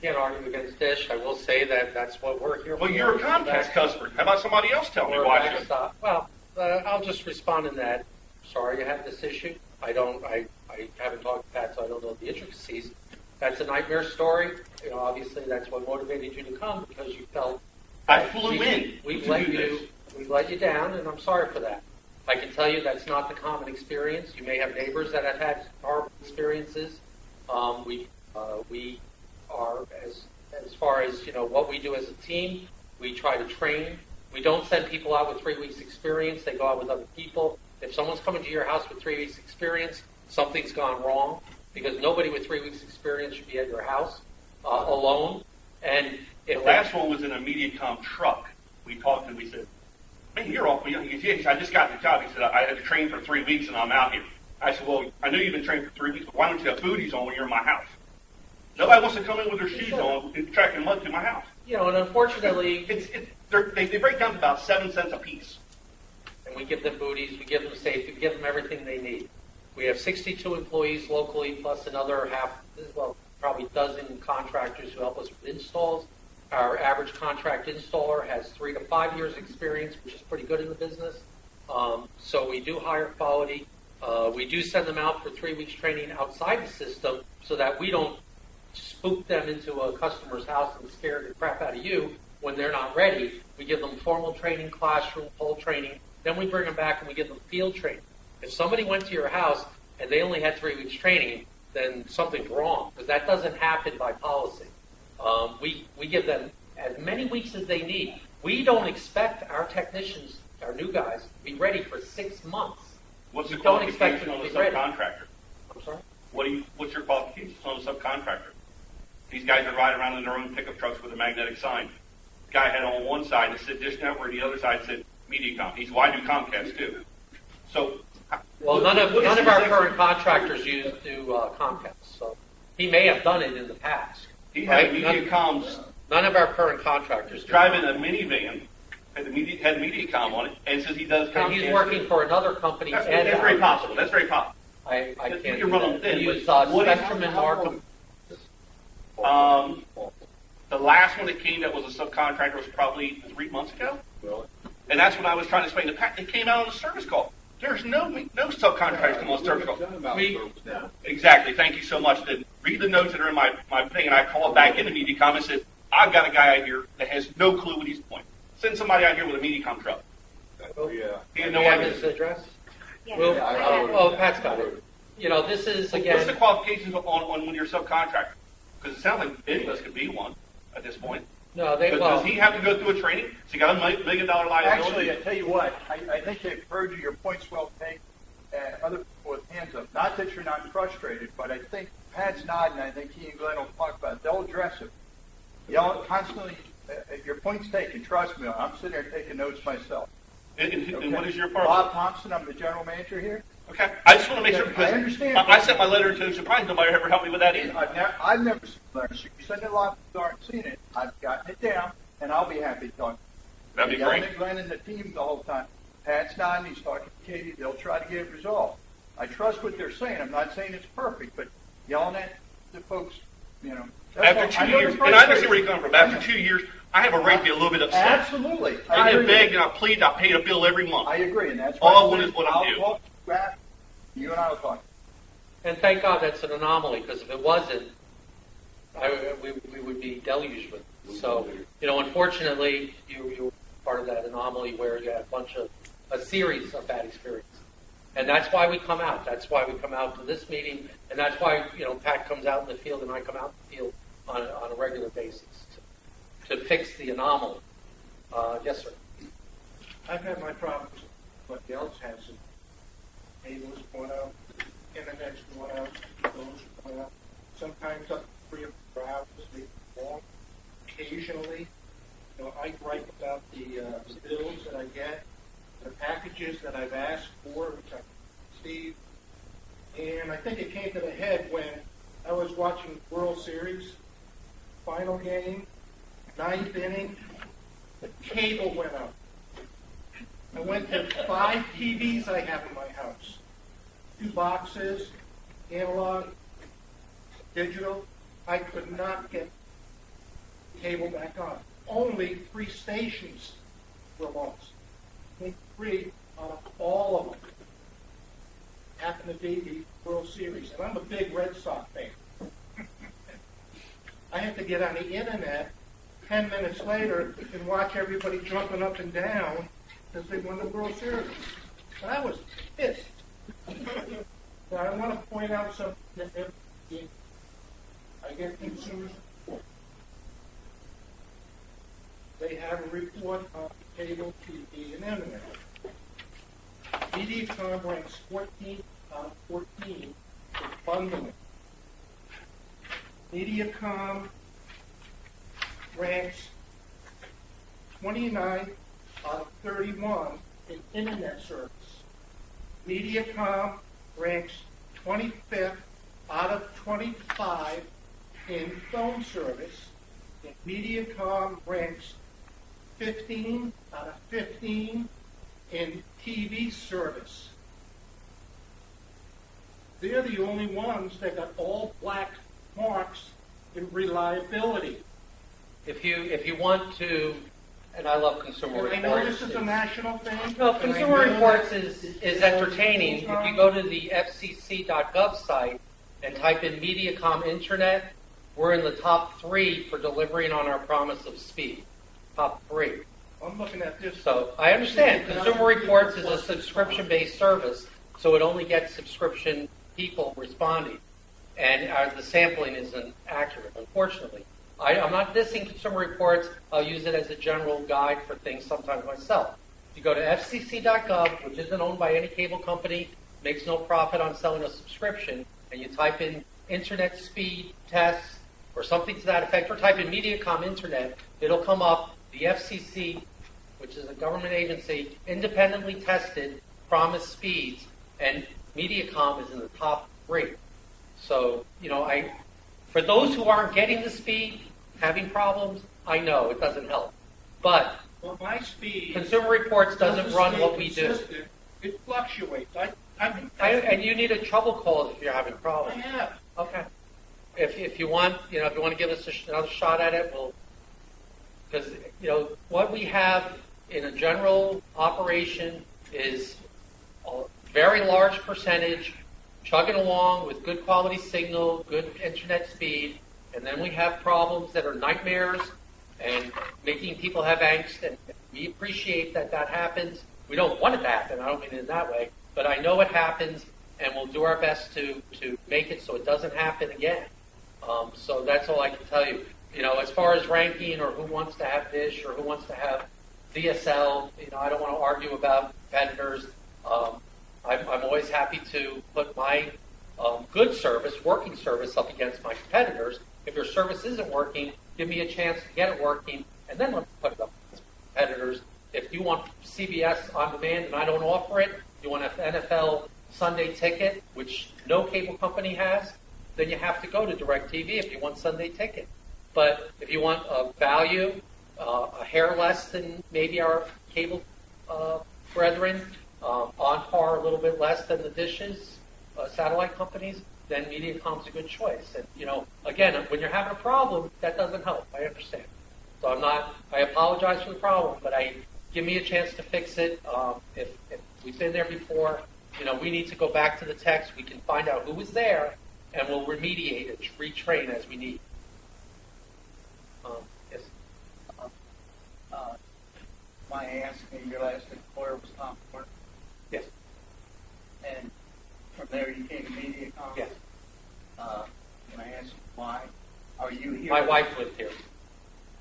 Speaker 2: Can't argue against Dish. I will say that that's what we're here for.
Speaker 12: Well, you're a Comcast customer. How about somebody else tell me why I should?
Speaker 2: Well, I'll just respond in that. Sorry you have this issue. I haven't talked to Pat, so I don't know the intricacies. That's a nightmare story. You know, obviously that's what motivated you to come, because you felt
Speaker 12: I flew in.
Speaker 2: We've let you down, and I'm sorry for that. I can tell you that's not the common experience. You may have neighbors that have had horrible experiences. We are, as far as, you know, what we do as a team, we try to train. We don't send people out with 3 weeks experience. They go out with other people. If someone's coming to your house with 3 weeks experience, something's gone wrong, because nobody with 3 weeks experience should be at your house alone. And if
Speaker 12: the last one was in a Mediacom truck. We talked and we said, man, you're off. He goes, yes, I just got the job. He said, I had to train for 3 weeks and I'm out here. I said, well, I know you've been trained for 3 weeks, but why don't you have booties on when you're in my house? Nobody wants to come in with their shoes on and tracking mud through my house.
Speaker 2: You know, and unfortunately,
Speaker 12: They break down to about 7 cents a piece.
Speaker 2: and we give them booties, we give them safety, we give them everything they need. We have 62 employees locally, plus another probably a dozen contractors who help us with installs. Our average contract installer has 3 to 5 years experience, which is pretty good in the business. So we do hire quality. We do send them out for 3 weeks training outside the system so that we don't spook them into a customer's house and scare the crap out of you when they're not ready. We give them formal training, classroom, pole training. Then we bring them back and we give them field training. If somebody went to your house and they only had 3 weeks training, then something's wrong, because that doesn't happen by policy. We give them as many weeks as they need. We don't expect our technicians, our new guys, to be ready for 6 months.
Speaker 12: What's the
Speaker 2: We don't expect
Speaker 12: qualification
Speaker 2: them
Speaker 12: on
Speaker 2: to
Speaker 12: a
Speaker 2: be ready.
Speaker 12: subcontractor?
Speaker 2: I'm sorry?
Speaker 12: What's your qualifications on a subcontractor? These guys are riding around in their own pickup trucks with a magnetic sign. The guy had on one side that said Dish Network, the other side said Mediacom. He's well, I do Comcast too. So,
Speaker 2: Well, none of our current contractors do Comcast, so he may have done it in the past.
Speaker 12: He had
Speaker 2: right?
Speaker 12: Mediacom's
Speaker 2: None of our current contractors do.
Speaker 12: driving a minivan, had Mediacom on it, and says he does Comcast.
Speaker 2: And he's working for another company.
Speaker 12: That's
Speaker 2: and
Speaker 12: very possible. That's very possible.
Speaker 2: I
Speaker 12: You
Speaker 2: can't
Speaker 12: can run
Speaker 2: do
Speaker 12: them
Speaker 2: that.
Speaker 12: thin,
Speaker 2: He
Speaker 12: but
Speaker 2: was
Speaker 12: what is-
Speaker 2: Spectrum and Markham.
Speaker 12: The last one that came that was a subcontractor was probably 3 months ago. And that's what I was trying to explain to Pat. It came out on the service call. There's no subcontractors come on service call. Exactly. Thank you so much. Then read the notes that are in my thing, and I called back into Mediacom and said, I've got a guy out here that has no clue what he's doing. Send somebody out here with a Mediacom truck. He had no
Speaker 2: Do you have
Speaker 12: idea.
Speaker 2: his address?
Speaker 4: Yes.
Speaker 2: Well, Pat's got it. You know, this is,
Speaker 12: What's the
Speaker 2: again,
Speaker 12: qualifications on when you're a subcontractor? Because it sounds like any of us could be one at this point.
Speaker 2: no,
Speaker 12: Does he have to go through a training? Has he got a $1 million liability?
Speaker 10: Actually, I tell you what, I think they've heard your points well taken, and other people with hands up. Not that you're not frustrated, but I think Pat's nodding, I think he and Glenn will talk about it. They'll address it. Y'all constantly, your point's taken, trust me, I'm sitting there taking notes myself.
Speaker 12: And what is your part?
Speaker 10: Bob Thompson, I'm the general manager here.
Speaker 12: Okay. I just want to make sure
Speaker 10: I
Speaker 12: because
Speaker 10: understand.
Speaker 12: I sent my letter to surprise nobody ever helped me with that either.
Speaker 10: I've never seen letters. You send it a lot of people aren't seen it. I've gotten it down, and I'll be happy to talk.
Speaker 12: That'd be
Speaker 10: Yelling
Speaker 12: great.
Speaker 10: at Glenn and the team the whole time. Pat's nodding, he's talking to Katie, they'll try to get it resolved. I trust what they're saying. I'm not saying it's perfect, but yelling at the folks, you know. that's
Speaker 12: After
Speaker 10: all.
Speaker 12: 2
Speaker 10: know
Speaker 12: years,
Speaker 10: the
Speaker 12: and I understand where
Speaker 10: frustration.
Speaker 12: you're coming from. After 2 years, I have a right to be a little bit upset.
Speaker 10: Absolutely.
Speaker 12: I have
Speaker 10: agree.
Speaker 12: begged and I pleaded. I paid a bill every month.
Speaker 10: I agree, and that's
Speaker 12: All
Speaker 10: why
Speaker 12: I want is what I'm
Speaker 10: I'll
Speaker 12: due.
Speaker 10: talk to you after. You and I will talk.
Speaker 2: and thank God that's an anomaly, because if it wasn't, we would be deluged with it. So, you know, unfortunately, you were part of that anomaly where you had a series of bad experiences. And that's why we come out. That's why we come out to this meeting, and that's why, you know, Pat comes out in the field and I come out in the field on a regular basis to fix the anomaly. Yes, sir.
Speaker 13: I've had my problems, but else hasn't. Cables going out, internet's going out, phones going out. Sometimes up to 3 or 4 hours, they long. Occasionally, you know, I gripe about the bills that I get, the packages that I've asked for, which I received. And I think it came to the head when I was watching World Series, final game, 9th inning, the cable went out. I went to 5 TVs I have in my house. 2 boxes, analog, digital. I could not get cable back on. Only 3 stations were lost. I think 3 out of all of them happened to be the World Series. And I'm a big Red Sox fan. I had to get on the internet 10 minutes later and watch everybody jumping up and down because they won the World Series. And I was pissed. Now, I want to point out something that I get consumers report. They have a report on cable TV and internet. Mediacom ranks 14 out of 14 for bundling. Mediacom ranks 29 out of 31 in internet service. Mediacom ranks 25th out of 25 in phone service, and Mediacom ranks 15 out of 15 in TV service. They're the only ones that got all black marks in reliability.
Speaker 2: If you want to, and I love Consumer
Speaker 13: And
Speaker 2: Reports.
Speaker 13: I know this is a national thing.
Speaker 2: No,
Speaker 13: and I
Speaker 2: Consumer
Speaker 13: know
Speaker 2: Reports
Speaker 13: that-
Speaker 2: is entertaining. If you go to the FCC.gov site and type in Mediacom Internet, we're in the top 3 for delivering on our promise of speed. Top 3.
Speaker 13: I'm looking at this.
Speaker 2: So I understand. Consumer Reports is a subscription-based service, so it only gets subscription people responding. And the sampling isn't accurate, unfortunately. I'm not dissing Consumer Reports. I'll use it as a general guide for things sometimes myself. You go to FCC.gov, which isn't owned by any cable company, makes no profit on selling a subscription, and you type in internet speed tests or something to that effect, or type in Mediacom Internet, it'll come up. The FCC, which is a government agency, independently tested promised speeds, and Mediacom is in the top 3. So, for those who aren't getting the speed, having problems, I know it doesn't help. But
Speaker 13: Well, my speed.
Speaker 2: Consumer Reports doesn't run
Speaker 13: stay
Speaker 2: what we do.
Speaker 13: consistent. It fluctuates.
Speaker 2: And you need a trouble call if you're having
Speaker 13: I
Speaker 2: problems.
Speaker 13: have.
Speaker 2: Okay. If you want, if you want to give us another shot at it, because what we have in a general operation is a very large percentage chugging along with good quality signal, good internet speed, and then we have problems that are nightmares and making people have angst, and we appreciate that happens. We don't want it to happen, I don't mean it in that way, but I know it happens, and we'll do our best to make it so it doesn't happen again. So that's all I can tell you. As far as ranking or who wants to have Dish or who wants to have DSL, I don't want to argue about competitors. I'm always happy to put my good service, working service, up against my competitors. If your service isn't working, give me a chance to get it working, and then let's put it up against competitors. If you want CBS on demand and I don't offer it, you want an NFL Sunday ticket, which no cable company has, then you have to go to DirecTV if you want Sunday ticket. But if you want a value, a hair less than maybe our cable brethren, on par a little bit less than the dishes, satellite companies, then Mediacom's a good choice. And, again, when you're having a problem, that doesn't help. I understand. So I apologize for the problem, but give me a chance to fix it. If we've been there before, we need to go back to the text. We can find out who was there, and we'll remediate it, retrain as we need. Yes.
Speaker 10: My asking your last employer was Tom Porter,
Speaker 2: Yes.
Speaker 10: and from there you came to Mediacom?
Speaker 2: Yes.
Speaker 10: Can I ask you why? Are you here?
Speaker 2: My wife lived here.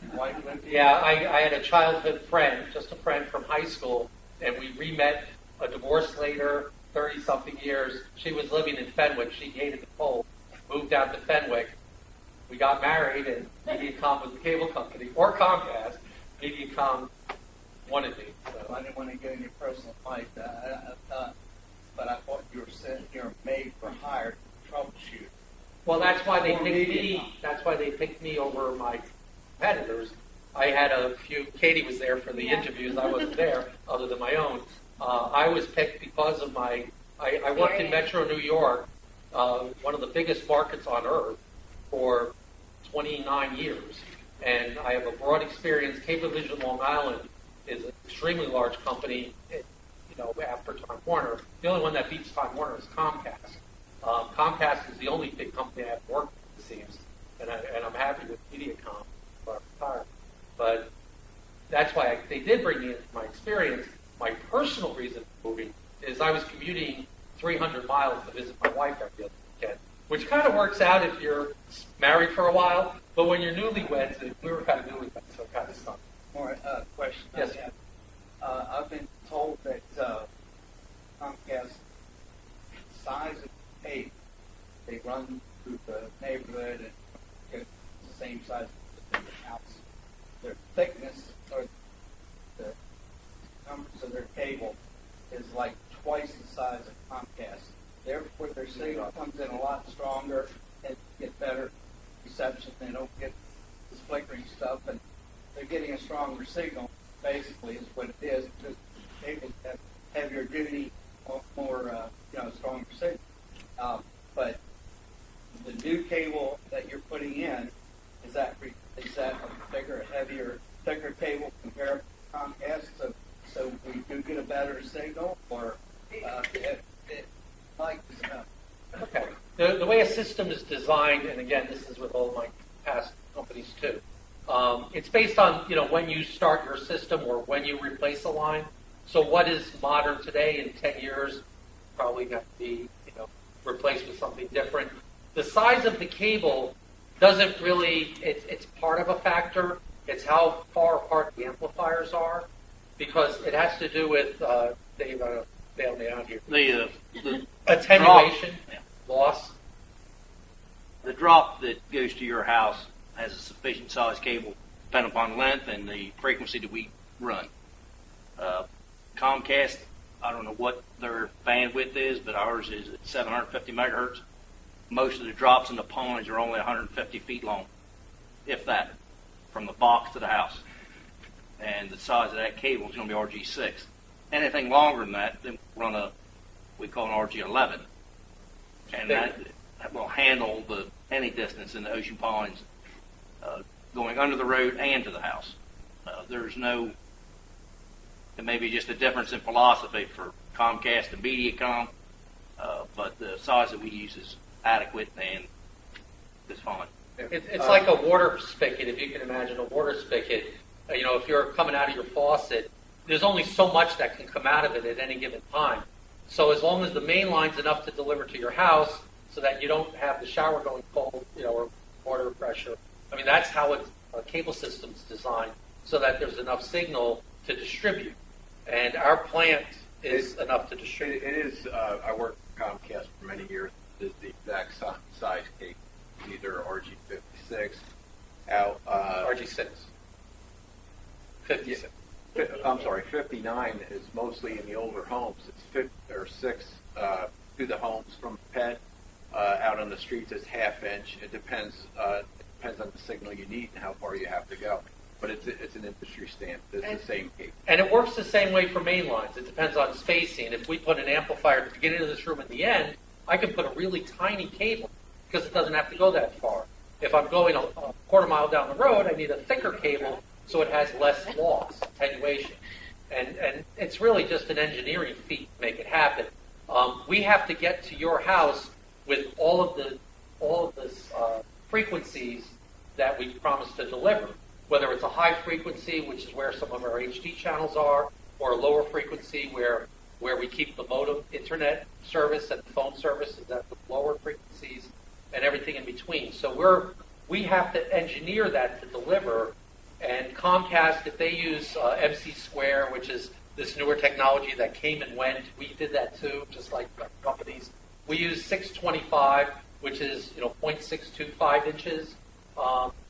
Speaker 10: Your wife lived here?
Speaker 2: Yeah, I had a childhood friend, just a friend from high school, and we re-met a divorce later, 30-something years. She was living in Fenwick. She hated the cold. Moved out to Fenwick. We got married, and Mediacom was the cable company, or Comcast. Mediacom wanted me. So.
Speaker 10: I didn't want to get into your personal life, but I thought you were sitting here made for hire troubleshooter.
Speaker 2: Well, that's why they picked me. That's why they picked me over my competitors. I had a few. Katie was there for the interviews. I wasn't there, other than my own. I was picked because of my. I worked in Metro New York, one of the biggest markets on earth, for 29 years, and I have a broad experience. Cablevision Long Island is an extremely large company. After Time Warner, the only one that beats Time Warner is Comcast. Comcast is the only big company I've worked with, it seems, and I'm happy with Mediacom for retirement. But that's why they did bring me in my experience. My personal reason for moving is I was commuting 300 miles to visit my wife every other weekend, which kind of works out if you're married for a while, but when you're newlyweds, we were kind of newlyweds, so it kind of sucked.
Speaker 10: More question.
Speaker 2: Yes.
Speaker 10: I have. I've been told that Comcast size of tape, they run through the neighborhood and get the same size as the house. Their thickness or the numbers of their cable is like twice the size of Comcast.
Speaker 14: Therefore, their signal comes in a lot stronger and get better reception. They don't get this flickering stuff, and they're getting a stronger signal. Basically, is what it is. Just able to have heavier duty, more stronger signal. But the new cable that you're putting in is that a bigger, heavier, thicker cable compared to Comcast? So we do get a better signal, or
Speaker 2: Okay. The way a system is designed, and again, this is with all my past companies too. It's based on when you start your system or when you replace a line. So what is modern today in 10 years probably got to be replaced with something different. The size of the cable doesn't really. It's part of a factor. It's how far apart the amplifiers are, because it has to do with Dave. Bail me out here.
Speaker 11: The
Speaker 2: attenuation, loss.
Speaker 11: The drop that goes to your house has a sufficient size cable, depending upon length and the frequency that we run. Comcast, I don't know what their bandwidth is, but ours is at 750 megahertz. Most of the drops in the ponds are only 150 feet long, if that, from the box to the house. And the size of that cable is going to be RG6. Anything longer than that, then we'll run we call an RG11. And that will handle any distance in the ocean ponds going under the road and to the house. There may be just a difference in philosophy for Comcast and Mediacom, but the size that we use is adequate and it's fine.
Speaker 2: It's like a water spigot, if you can imagine a water spigot. If you're coming out of your faucet, there's only so much that can come out of it at any given time. So as long as the main line's enough to deliver to your house so that you don't have the shower going cold, or water pressure. I mean, that's how a cable system's designed, so that there's enough signal to distribute. And our plant is enough to distribute.
Speaker 11: It is, I worked for Comcast for many years. It is the exact size cable, either RG56
Speaker 2: RG6. 56.
Speaker 11: I'm sorry, 59 is mostly in the older homes. It's 6 to the homes from PET. Out on the streets, it's half-inch. It depends on the signal you need and how far you have to go. But it's an industry standard. It's the same cable.
Speaker 2: And it works the same way for main lines. It depends on spacing. If we put an amplifier at the beginning of this room at the end, I can put a really tiny cable because it doesn't have to go that far. If I'm going a quarter mile down the road, I need a thicker cable so it has less loss, attenuation. And it's really just an engineering feat to make it happen. We have to get to your house with all of the frequencies that we promised to deliver. Whether it's a high frequency, which is where some of our HD channels are, or a lower frequency where we keep the modem internet service and the phone service is at the lower frequencies, and everything in between. So we have to engineer that to deliver. And Comcast, if they use MC Square, which is this newer technology that came and went, we did that too, just like companies. We use 625, which is 0.625 inches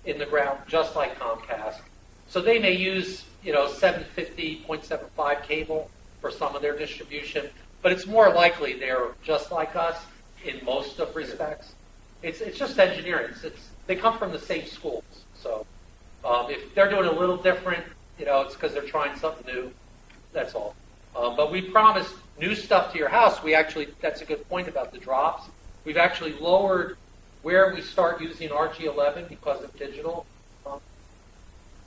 Speaker 2: in the ground, just like Comcast. So they may use 750, 0.75 cable for some of their distribution, but it's more likely they're just like us in most of respects. It's just engineering. They come from the same schools. So if they're doing a little different, it's because they're trying something new. That's all. But we promised new stuff to your house. That's a good point about the drops. We've actually lowered where we start using RG11 because of digital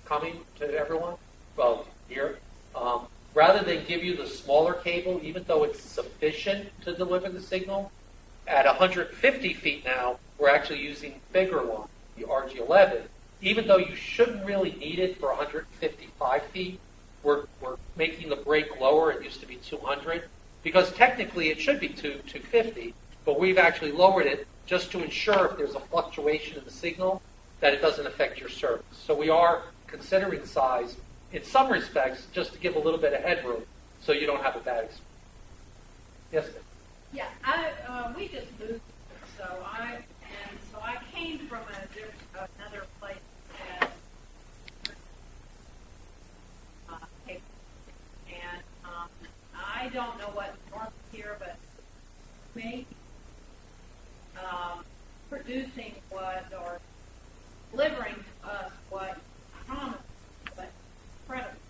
Speaker 2: coming to everyone. Well, here. Rather than give you the smaller cable, even though it's sufficient to deliver the signal, at 150 feet now, we're actually using bigger one, the RG11. Even though you shouldn't really need it for 155 feet, we're making the break lower. It used to be 200, because technically it should be 250, but we've actually lowered it just to ensure if there's a fluctuation in the signal that it doesn't affect your service. So we are considering size in some respects just to give a little bit of headroom so you don't have a bad experience. Yes, ma'am.
Speaker 15: Yeah, we just moved, so I came from another place. And I don't know what north here, but maybe producing what, or delivering to us what promised, but incredible.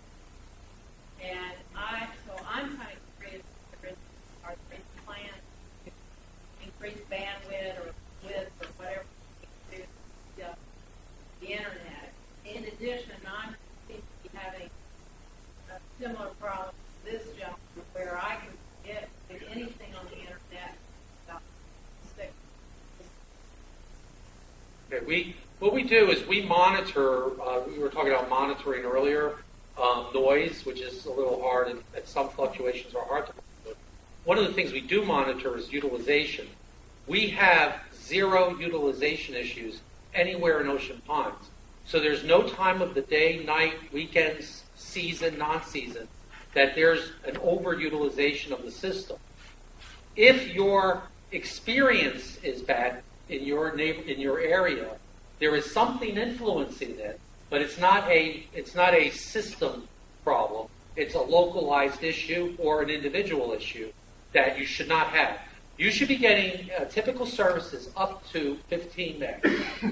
Speaker 15: And I'm kind of curious if there is, are there any plans to increase bandwidth or width or whatever to the internet. In addition, I seem to be having a similar problem to this gentleman, where I can get anything on the internet without stick.
Speaker 2: Okay, what we do is we monitor, we were talking about monitoring earlier, noise, which is a little hard, and some fluctuations are hard to monitor. One of the things we do monitor is utilization. We have 0 utilization issues anywhere in Ocean Ponds. So there's no time of the day, night, weekends, season, non-season, that there's an overutilization of the system. If your experience is bad in your area, there is something influencing it, but it's not a system problem. It's a localized issue or an individual issue that you should not have. You should be getting typical services up to 15 meg.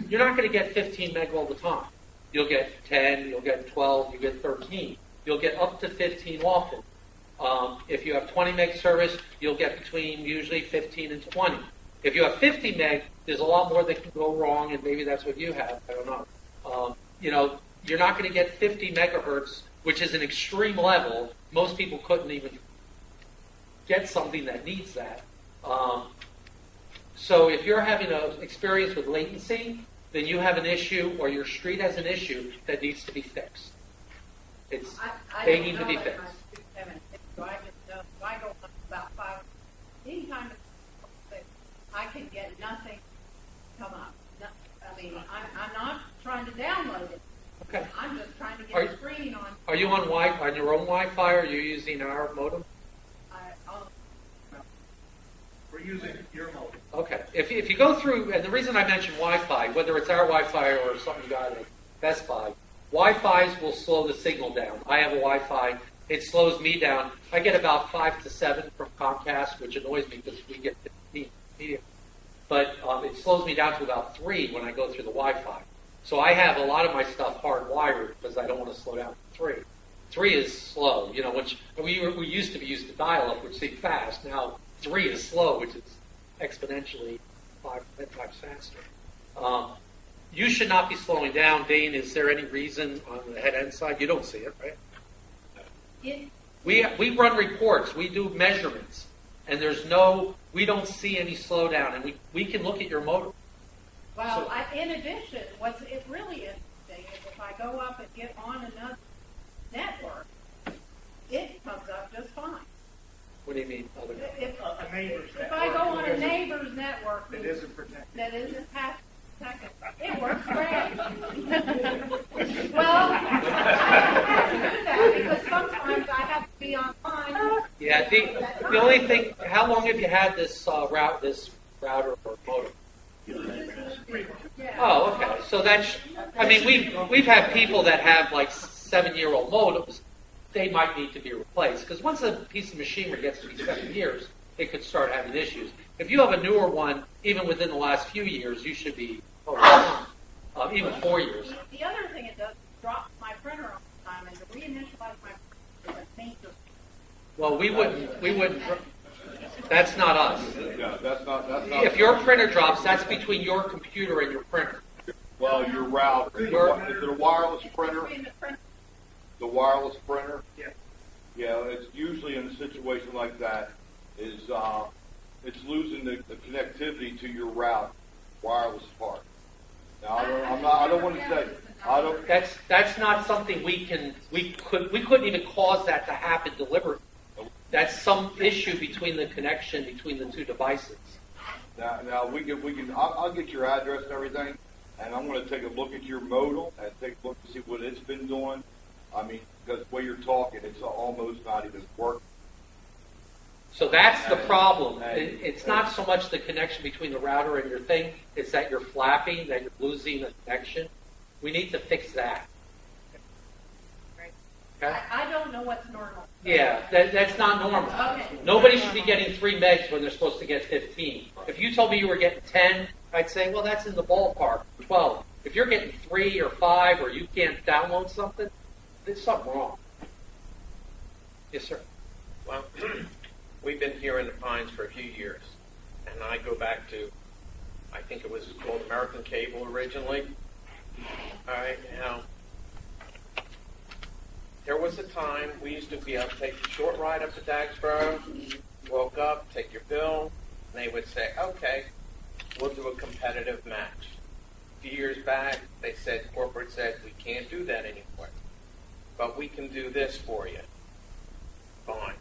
Speaker 2: You're not going to get 15 meg all the time. You'll get 10, you'll get 12, you'll get 13. You'll get up to 15 often. If you have 20 meg service, you'll get between usually 15 and 20. If you have 50 meg, there's a lot more that can go wrong, and maybe that's what you have. I don't know. You're not going to get 50 megahertz, which is an extreme level. Most people couldn't even get something that needs that. So if you're having an experience with latency, then you have an issue, or your street has an issue that needs to be fixed. They need to be fixed.
Speaker 15: So I just know, if I go up about 5, anytime I can get nothing come up. No, I mean, I'm not trying to download it.
Speaker 2: Okay.
Speaker 15: I'm just trying to get a screen on.
Speaker 2: Are you on your own Wi-Fi, or are you using our modem?
Speaker 6: We're using your modem.
Speaker 2: Okay. If you go through, and the reason I mention Wi-Fi, whether it's our Wi-Fi or something you got at Best Buy, Wi-Fi's will slow the signal down. I have a Wi-Fi. It slows me down. I get about 5 to 7 from Comcast, which annoys me because we get 15 media. But it slows me down to about 3 when I go through the Wi-Fi. So I have a lot of my stuff hardwired because I don't want to slow down to 3. 3 is slow, which we used to be used to dial-up, which seemed fast. Now 3 is slow, which is exponentially 5 times faster. You should not be slowing down. Dane, is there any reason on the head-end side? You don't see it, right? We run reports. We do measurements. And we don't see any slowdown. And we can look at your modem.
Speaker 15: Well, in addition, what's really interesting is if I go up and get on another network, it comes up just fine.
Speaker 2: What do you mean?
Speaker 6: A neighbor's network.
Speaker 15: If I go on a neighbor's network
Speaker 6: that isn't protected,
Speaker 15: that isn't passive protected, it works great. Well, I have to do that because sometimes I have to be online.
Speaker 2: Yeah. The only thing, how long have you had this router or modem? Oh, okay. So we've had people that have like 7-year-old modems. They might need to be replaced because once a piece of machinery gets to be 7 years, it could start having issues. If you have a newer one, even within the last few years, you should be even 4 years.
Speaker 15: The other thing it does is drop my printer all the time, and to reinitialize my printer, it changes.
Speaker 2: Well, we wouldn't. That's not us.
Speaker 16: Yeah, that's not.
Speaker 2: If your printer drops, that's between your computer and your printer.
Speaker 16: Well, your router. Is it a wireless printer? The wireless printer?
Speaker 6: Yeah.
Speaker 16: Yeah, it's usually in a situation like that is it's losing the connectivity to your route wireless part. Now I don't want to say
Speaker 2: That's not something we couldn't even cause that to happen deliberately. That's some issue between the connection between the two devices.
Speaker 16: Now I'll get your address and everything, and I'm going to take a look at your modem and take a look to see what it's been doing. I mean, because the way you're talking, it's almost not even working.
Speaker 2: So that's the problem. It's not so much the connection between the router and your thing, it's that you're flapping, that you're losing a connection. We need to fix that. Okay?
Speaker 15: I don't know what's normal.
Speaker 2: Yeah, that's not normal.
Speaker 15: Okay.
Speaker 2: Nobody should be getting 3 megs when they're supposed to get 15. If you told me you were getting 10 I'd say, well, that's in the ballpark. 12. If you're getting 3 or 5, or you can't download something, there's something wrong. Yes, sir.
Speaker 17: Well, we've been here in the Pines for a few years, and I go back to, I think it was called American Cable originally. All right, now, there was a time we used to be able to take a short ride up to Dagsboro, woke up, take your bill, and they would say, okay, we'll do a competitive match. A few years back, they said, corporate said, we can't do that anymore, but we can do this for you. Fine.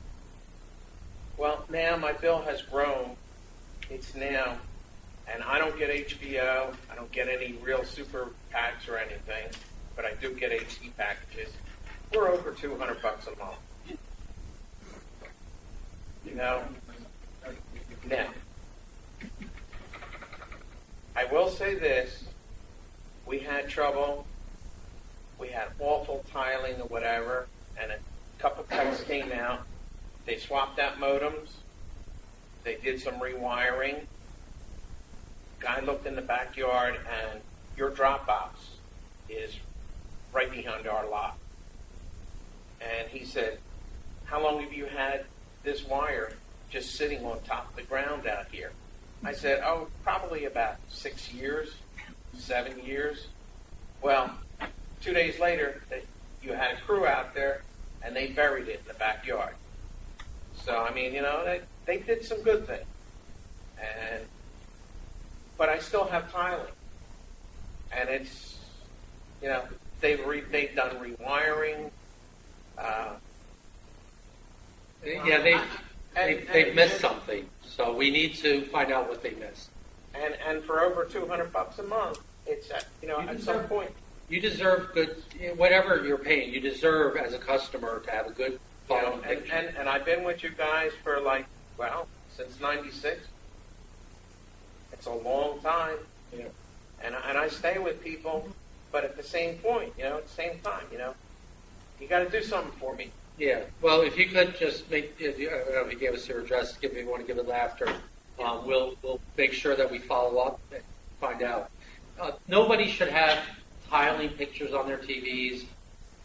Speaker 17: Well, now my bill has grown. It's now, and I don't get HBO. I don't get any real super packs or anything, but I do get HD packages. We're over $200 a month. You know? Now, I will say this. We had trouble. We had awful tiling or whatever, and a couple techs came out. They swapped out modems. They did some rewiring. Guy looked in the backyard, and your drop box is right behind our lot. And he said, how long have you had this wire just sitting on top of the ground out here? I said, oh, probably about 6 years, 7 years. Well, 2 days later, you had a crew out there, and they buried it in the backyard. So, I mean, you know, they did some good things. But I still have tiling. And it's, you know, they've done rewiring.
Speaker 2: Yeah, they've missed something. So we need to find out what they missed.
Speaker 17: And for over $200 a month, it's you know, at some point.
Speaker 2: You deserve good, whatever you're paying. You deserve, as a customer, to have a good phone.
Speaker 17: And I've been with you guys for since '96. It's a long time.
Speaker 2: Yeah.
Speaker 17: And I stay with people, but at the same point, you know, at the same time, you know, you got to do something for me.
Speaker 2: Yeah. Well, if you could just make, I don't know if you gave us your address, if you want to give it after, we'll make sure that we follow up and find out. Nobody should have tiling pictures on their TVs,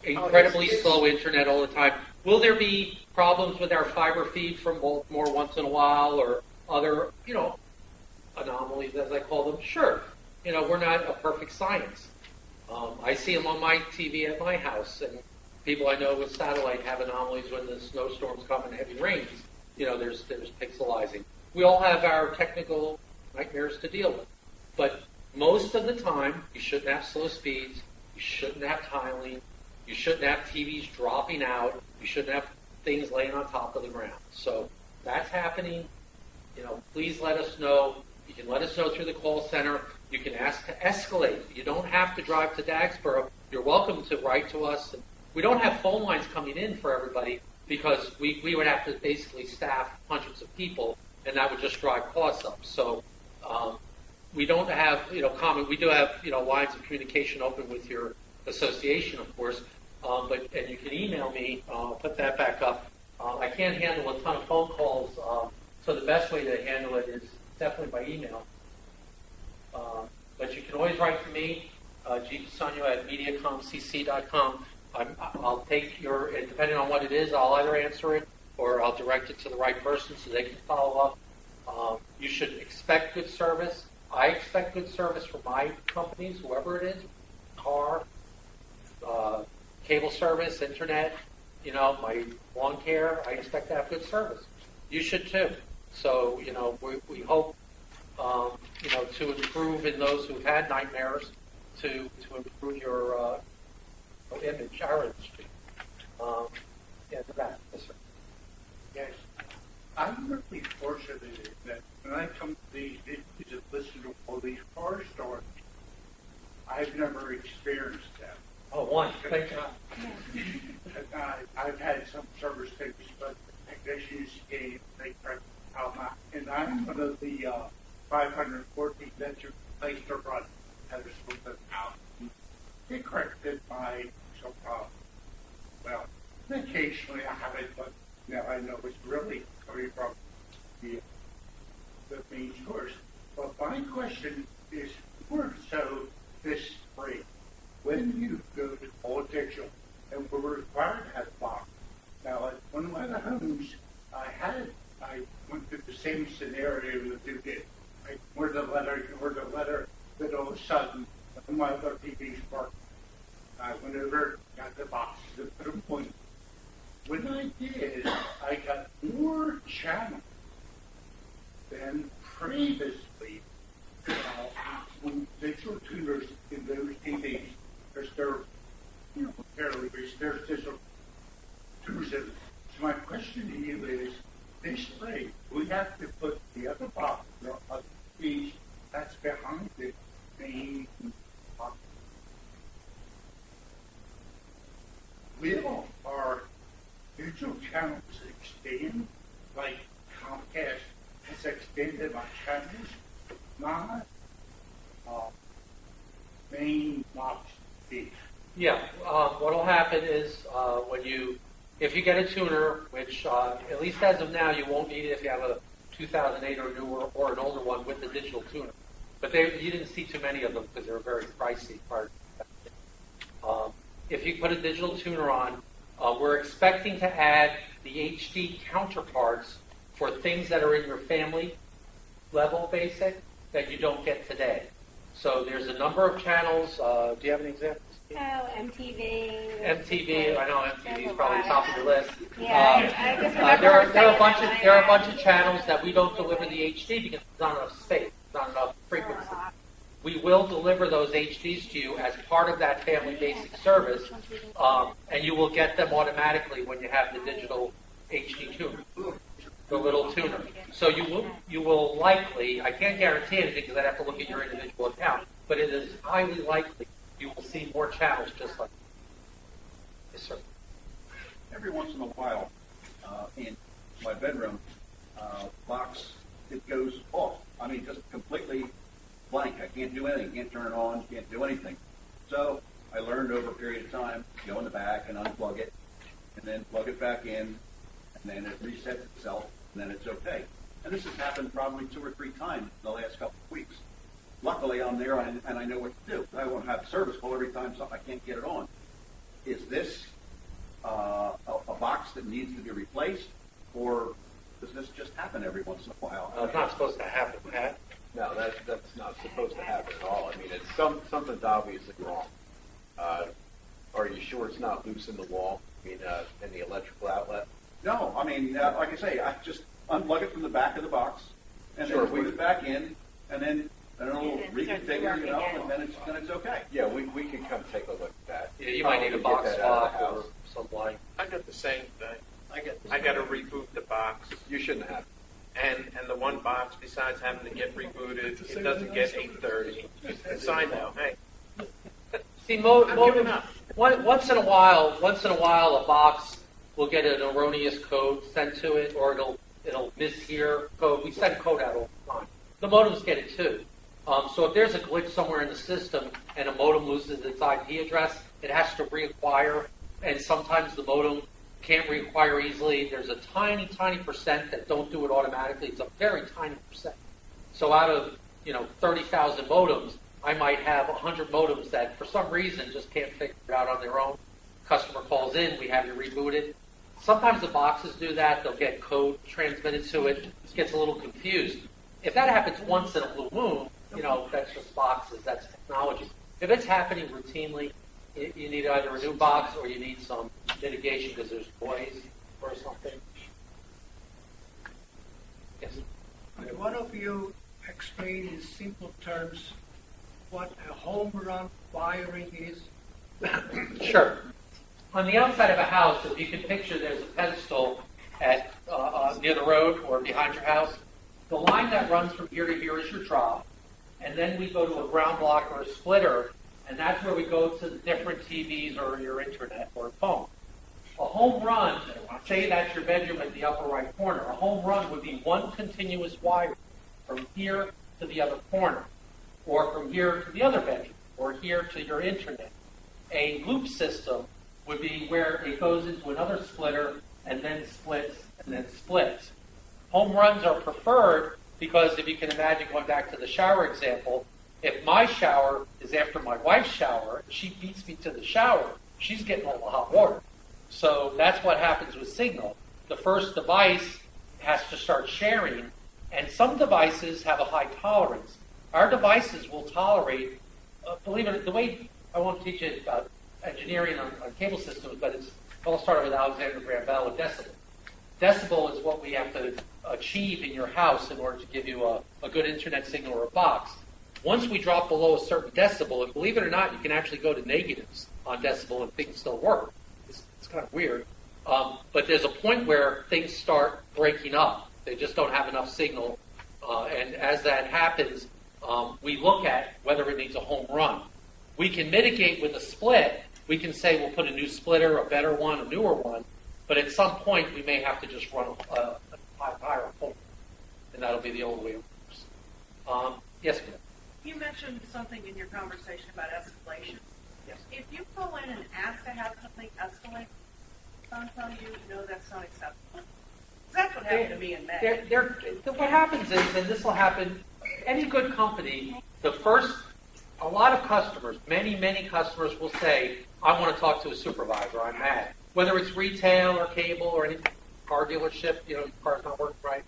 Speaker 2: incredibly slow internet all the time. Will there be problems with our fiber feed from Baltimore once in a while, or other, you know, anomalies, as I call them? Sure. You know, we're not a perfect science. I see them on my TV at my house, and people I know with satellite have anomalies when the snowstorms come and heavy rains. You know, there's pixelizing. We all have our technical nightmares to deal with. But most of the time, you shouldn't have slow speeds. You shouldn't have tiling. You shouldn't have TVs dropping out. You shouldn't have things laying on top of the ground. So that's happening. You know, please let us know. You can let us know through the call center. You can ask to escalate. You don't have to drive to Dagsboro. You're welcome to write to us. We don't have phone lines coming in for everybody because we would have to basically staff hundreds of people, and that would just drive costs up. So we don't have, you know, we do have, you know, lines of communication open with your association, of course, and you can email me. I'll put that back up. I can't handle a ton of phone calls, so the best way to handle it is definitely by email. But you can always write to me, gpsonio@mediacomcc.com. I'll take your, depending on what it is, I'll either answer it or I'll direct it to the right person so they can follow up. You should expect good service. I expect good service from my companies, whoever it is, car, cable service, internet, you know, my lawn care. I expect to have good service. You should too. So, you know, we hope, you know, to improve in those who've had nightmares, to improve your image, our industry. The back. Yes, sir.
Speaker 13: Yes. I'm really fortunate that when I come to these issues and listen to all these car stories, I've never experienced them.
Speaker 2: Oh, one. Thank God.
Speaker 13: I've had some service techs, but the technicians gave, they corrected how much. And I'm one of the 514 that you placed to run as a out. They corrected my some problem. Well, occasionally I have it, but now I know it's really coming from the main source. But my question is more so this spring. When you go to all digital, and we're required to have a box. Now, at one of my other homes, I went through the same scenario that you did. I wrote a letter, that all of a sudden, one of my other TVs worked. I went over, got the boxes, and put them on. When I did, I got more channels than previously. When digital tuners in those TVs, they're fairly rich, they're digital tuners in it. So my question to you is, this spring, we have to put the other box, the other piece that's behind the main box. Will our digital channels extend like Comcast has extended my channels? My main box piece.
Speaker 2: Yeah, what will happen is if you get a tuner, which at least as of now you won't need it if you have a 2008 or newer or an older one with the digital tuner. But you didn't see too many of them because they were very pricey. If you put a digital tuner on, we're expecting to add the HD counterparts for things that are in your family level basic that you don't get today. So there's a number of channels. Do you have any examples?
Speaker 4: Oh, MTV.
Speaker 2: MTV, I know MTV is probably top of the list.
Speaker 4: Yeah, I just remember
Speaker 2: there are
Speaker 4: her
Speaker 2: a bunch of channels that we don't deliver the HD because there's not enough space, not enough frequency. We will deliver those HDs to you as part of that family basic service, and you will get them automatically when you have the digital HD tuner, the little tuner. So you will likely, I can't guarantee anything because I'd have to look at your individual account, but it is highly likely you will see more channels just like that. Yes, sir.
Speaker 18: Every once in a while, in my bedroom, box, it goes off. I mean, just completely blank. I can't do anything. Can't turn it on. Can't do anything. So I learned over a period of time, go in the back and unplug it, and then plug it back in, and then it resets itself, and then it's okay. And this has happened probably 2 or 3 times in the last couple of weeks. Luckily, I'm there and I know what to do. I won't have a service call every time I can't get it on. Is this a box that needs to be replaced, or does this just happen every once in a while?
Speaker 2: It's not supposed to happen, Pat.
Speaker 11: No, that's not supposed to happen at all. I mean, it's something's obviously wrong. Are you sure it's not loose in the wall? I mean, in the electrical outlet?
Speaker 18: No, I mean, like I say, I just unplug it from the back of the box, and then put it back in, and then a little reconfigure, and then it's okay.
Speaker 11: Yeah, we can come take a look at that.
Speaker 2: Yeah, you might need a box swap or some like.
Speaker 17: I got the same thing. I got to reboot the box.
Speaker 11: You shouldn't have.
Speaker 17: And the one box, besides having to get rebooted, it doesn't get 830. So I know, hey.
Speaker 2: See, once in a while, a box will get an erroneous code sent to it, or it'll mishear code. We send code out all the time. The modems get it too. So if there's a glitch somewhere in the system and a modem loses its IP address, it has to reacquire, and sometimes the modem can't reacquire easily. There's a tiny, tiny percent that don't do it automatically. It's a very tiny percent. So out of 30,000 modems, I might have 100 modems that for some reason just can't figure it out on their own. Customer calls in, we have you rebooted. Sometimes the boxes do that. They'll get code transmitted to it. It gets a little confused. If that happens once in a blue moon, that's just boxes. That's technology. If it's happening routinely, you need either a new box or you need some mitigation because there's noise or something. Yes.
Speaker 13: Could one of you explain in simple terms what a home run wiring is?
Speaker 2: Sure. On the outside of a house, if you can picture there's a pedestal at near the road or behind your house. The line that runs from here to here is your drop, and then we go to a ground block or a splitter, and that's where we go to the different TVs or your internet or phone. A home run, say that's your bedroom at the upper right corner, a home run would be one continuous wire from here to the other corner, or from here to the other bedroom, or here to your internet. A loop system would be where it goes into another splitter and then splits and then splits. Home runs are preferred because if you can imagine going back to the shower example, If my shower is after my wife's shower, and she beats me to the shower, she's getting all the hot water. So that's what happens with Signal. The first device has to start sharing, and some devices have a high tolerance. Our devices will tolerate, believe it, the way I won't teach you about engineering on cable systems, but it's all started with Alexander Graham Bell with decibel. Decibel is what we have to achieve in your house in order to give you a good internet signal or a box. Once we drop below a certain decibel, and believe it or not, you can actually go to negatives on decibel and things still work. It's kind of weird. But there's a point where things start breaking up. They just don't have enough signal. And as that happens, we look at whether it needs a home run. We can mitigate with a split. We can say we'll put a new splitter, a better one, a newer one. But at some point, we may have to just run a higher home. And that'll be the only way it works. Yes, ma'am.
Speaker 9: You mentioned something in your conversation about escalation.
Speaker 2: Yes.
Speaker 9: If you call in and ask to have something escalate, phone tell you, no, that's not acceptable. That's what happened to me in May.
Speaker 2: What happens is, and this will happen, any good company, a lot of customers, many customers will say, I want to talk to a supervisor, I'm mad. Whether it's retail or cable or any car dealership, your car's not working right.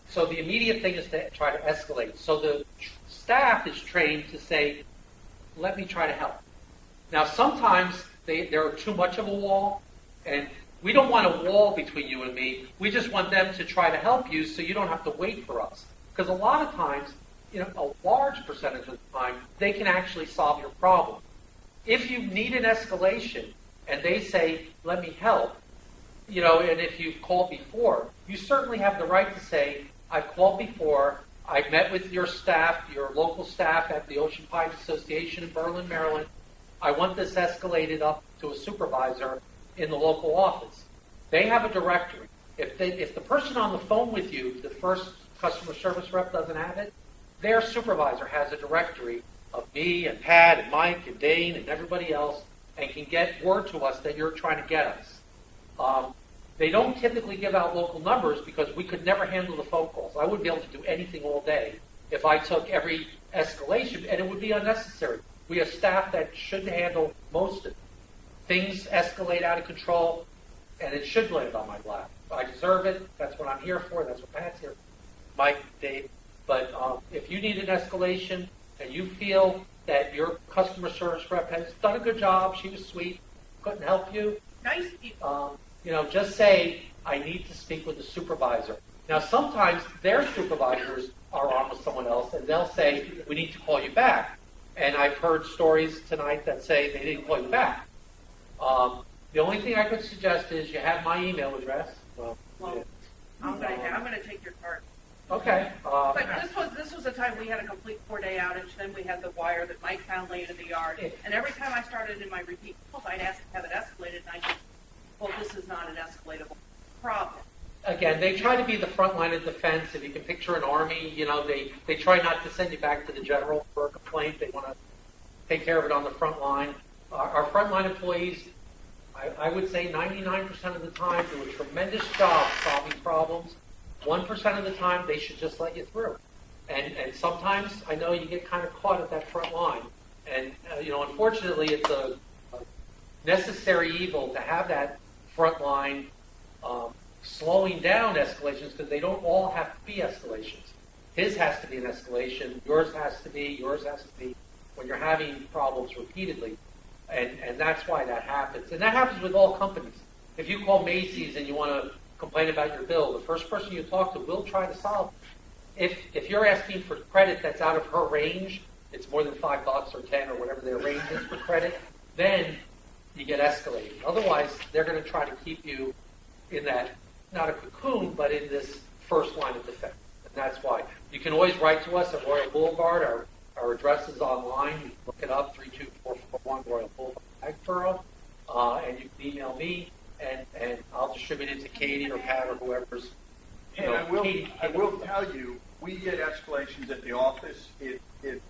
Speaker 2: So the immediate thing is to try to escalate. So the staff is trained to say, let me try to help. Now sometimes there are too much of a wall, and we don't want a wall between you and me. We just want them to try to help you so you don't have to wait for us. Because a lot of times, a large percentage of the time, they can actually solve your problem. If you need an escalation and they say, let me help, and if you've called before, you certainly have the right to say, I've called before, I met with your staff, your local staff at the Ocean Pines Association in Berlin, Maryland. I want this escalated up to a supervisor in the local office. They have a directory. If the person on the phone with you, the first customer service rep doesn't have it, their supervisor has a directory of me and Pat and Mike and Dane and everybody else and can get word to us that you're trying to get us. They don't typically give out local numbers because we could never handle the phone calls. I wouldn't be able to do anything all day if I took every escalation, and it would be unnecessary. We have staff that should handle most of it. Things escalate out of control, and it should land on my lap. I deserve it. That's what I'm here for. That's what Pat's here for. Mike, Dave. But if you need an escalation and you feel that your customer service rep has done a good job, she was sweet, couldn't help you,
Speaker 9: Nice people.
Speaker 2: Just say, I need to speak with the supervisor. Now, sometimes their supervisors are on with someone else, and they'll say, we need to call you back. And I've heard stories tonight that say they didn't call you back. The only thing I could suggest is you have my email address.
Speaker 9: Well, I'm going to take your card.
Speaker 2: Okay.
Speaker 9: But this was a time we had a complete 4-day outage. Then we had the wire that Mike found laying in the yard. And every time I started in my repeat calls, I'd ask to have it escalated, and I'd say, well, this is not an escalatable problem.
Speaker 2: Again, they try to be the front line of defense. If you can picture an army, they try not to send you back to the general for a complaint. They want to take care of it on the front line. Our frontline employees, I would say 99% of the time, do a tremendous job solving problems. 1% of the time, they should just let you through. And sometimes, I know you get kind of caught at that front line. And, unfortunately, it's a necessary evil to have that front line slowing down escalations because they don't all have to be escalations. His has to be an escalation. Yours has to be when you're having problems repeatedly. And that's why that happens. And that happens with all companies. If you call Macy's and you want to complain about your bill, the first person you talk to will try to solve it. If you're asking for credit that's out of her range, it's more than $5 or 10 or whatever their range is for credit, then you get escalated. Otherwise, they're going to try to keep you in that, not a cocoon, but in this first line of defense. And that's why. You can always write to us at Royal Boulevard. Our address is online. You can look it up, 32441 Royal Boulevard, Agboro. And you can email me, and I'll distribute it to Katie or Pat or whoever's.
Speaker 10: And I will tell you, we get escalations at the office. If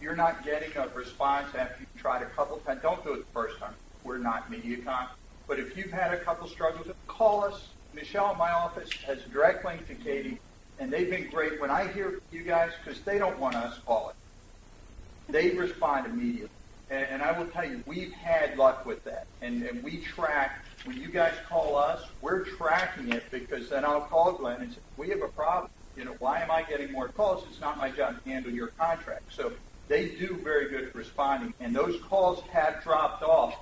Speaker 10: you're not getting a response after you've tried a couple times, don't do it the first time. We're not Mediacom. But if you've had a couple struggles, call us. Michelle in my office has a direct link to Katie, and they've been great. When I hear you guys, because they don't want us calling. they respond immediately. And I will tell you, we've had luck with that. And we track, when you guys call us, we're tracking it because then I'll call Glenn and say, we have a problem. Why am I getting more calls? It's not my job to handle your contract. So they do very good at responding. And those calls have dropped off.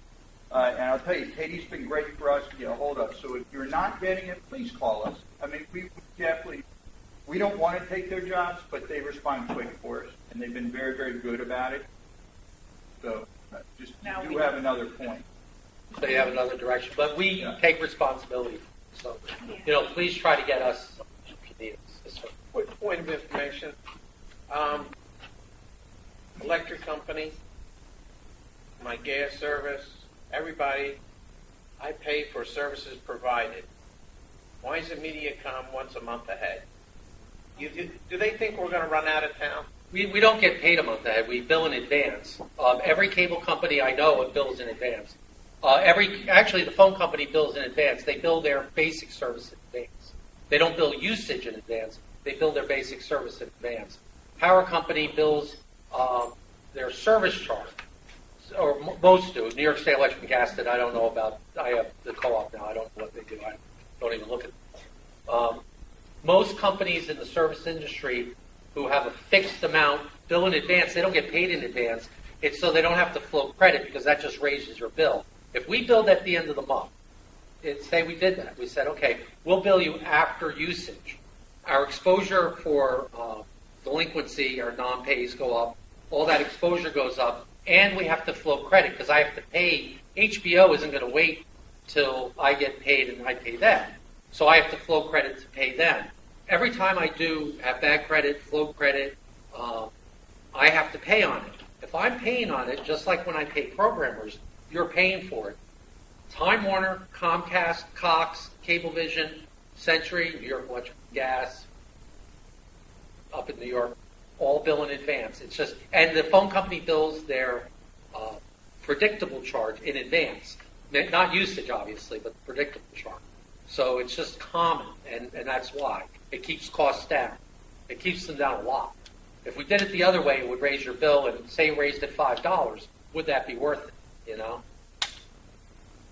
Speaker 10: And I'll tell you, Katie's been great for us to get a hold of. So if you're not getting it, please call us. I mean, we definitely, we don't want to take their jobs, but they respond quick for us. And they've been very, very good about it. So just you do have another point.
Speaker 2: So you have another direction. But we take responsibility. So, please try to get us if you need us.
Speaker 17: Quick point of information. Electric company, my gas service, everybody, I pay for services provided. Why is it Mediacom once a month ahead? Do they think we're going to run out of town?
Speaker 2: We don't get paid a month ahead. We bill in advance. Every cable company I know it bills in advance. Actually, the phone company bills in advance. They bill their basic service in advance. They don't bill usage in advance. They bill their basic service in advance. Power company bills their service charge, or most do. New York State Electric and Gas did. I don't know about. I have the co-op now. I don't know what they do. I don't even look at them. Most companies in the service industry who have a fixed amount bill in advance, they don't get paid in advance. It's so they don't have to flow credit because that just raises your bill. If we billed at the end of the month, say we did that. We said, okay, we'll bill you after usage. Our exposure for delinquency or non-pays go up. All that exposure goes up, and we have to flow credit because I have to pay. HBO isn't going to wait till I get paid and I pay them. So I have to flow credit to pay them. Every time I do have bad credit, flow credit, I have to pay on it. If I'm paying on it, just like when I pay programmers, you're paying for it. Time Warner, Comcast, Cox, Cablevision, Century, New York Electric Gas, up in New York, all bill in advance. It's just, and the phone company bills their predictable charge in advance. Not usage, obviously, but predictable charge. So it's just common, and that's why. It keeps costs down. It keeps them down a lot. If we did it the other way, it would raise your bill, and say you raised it $5, would that be worth it,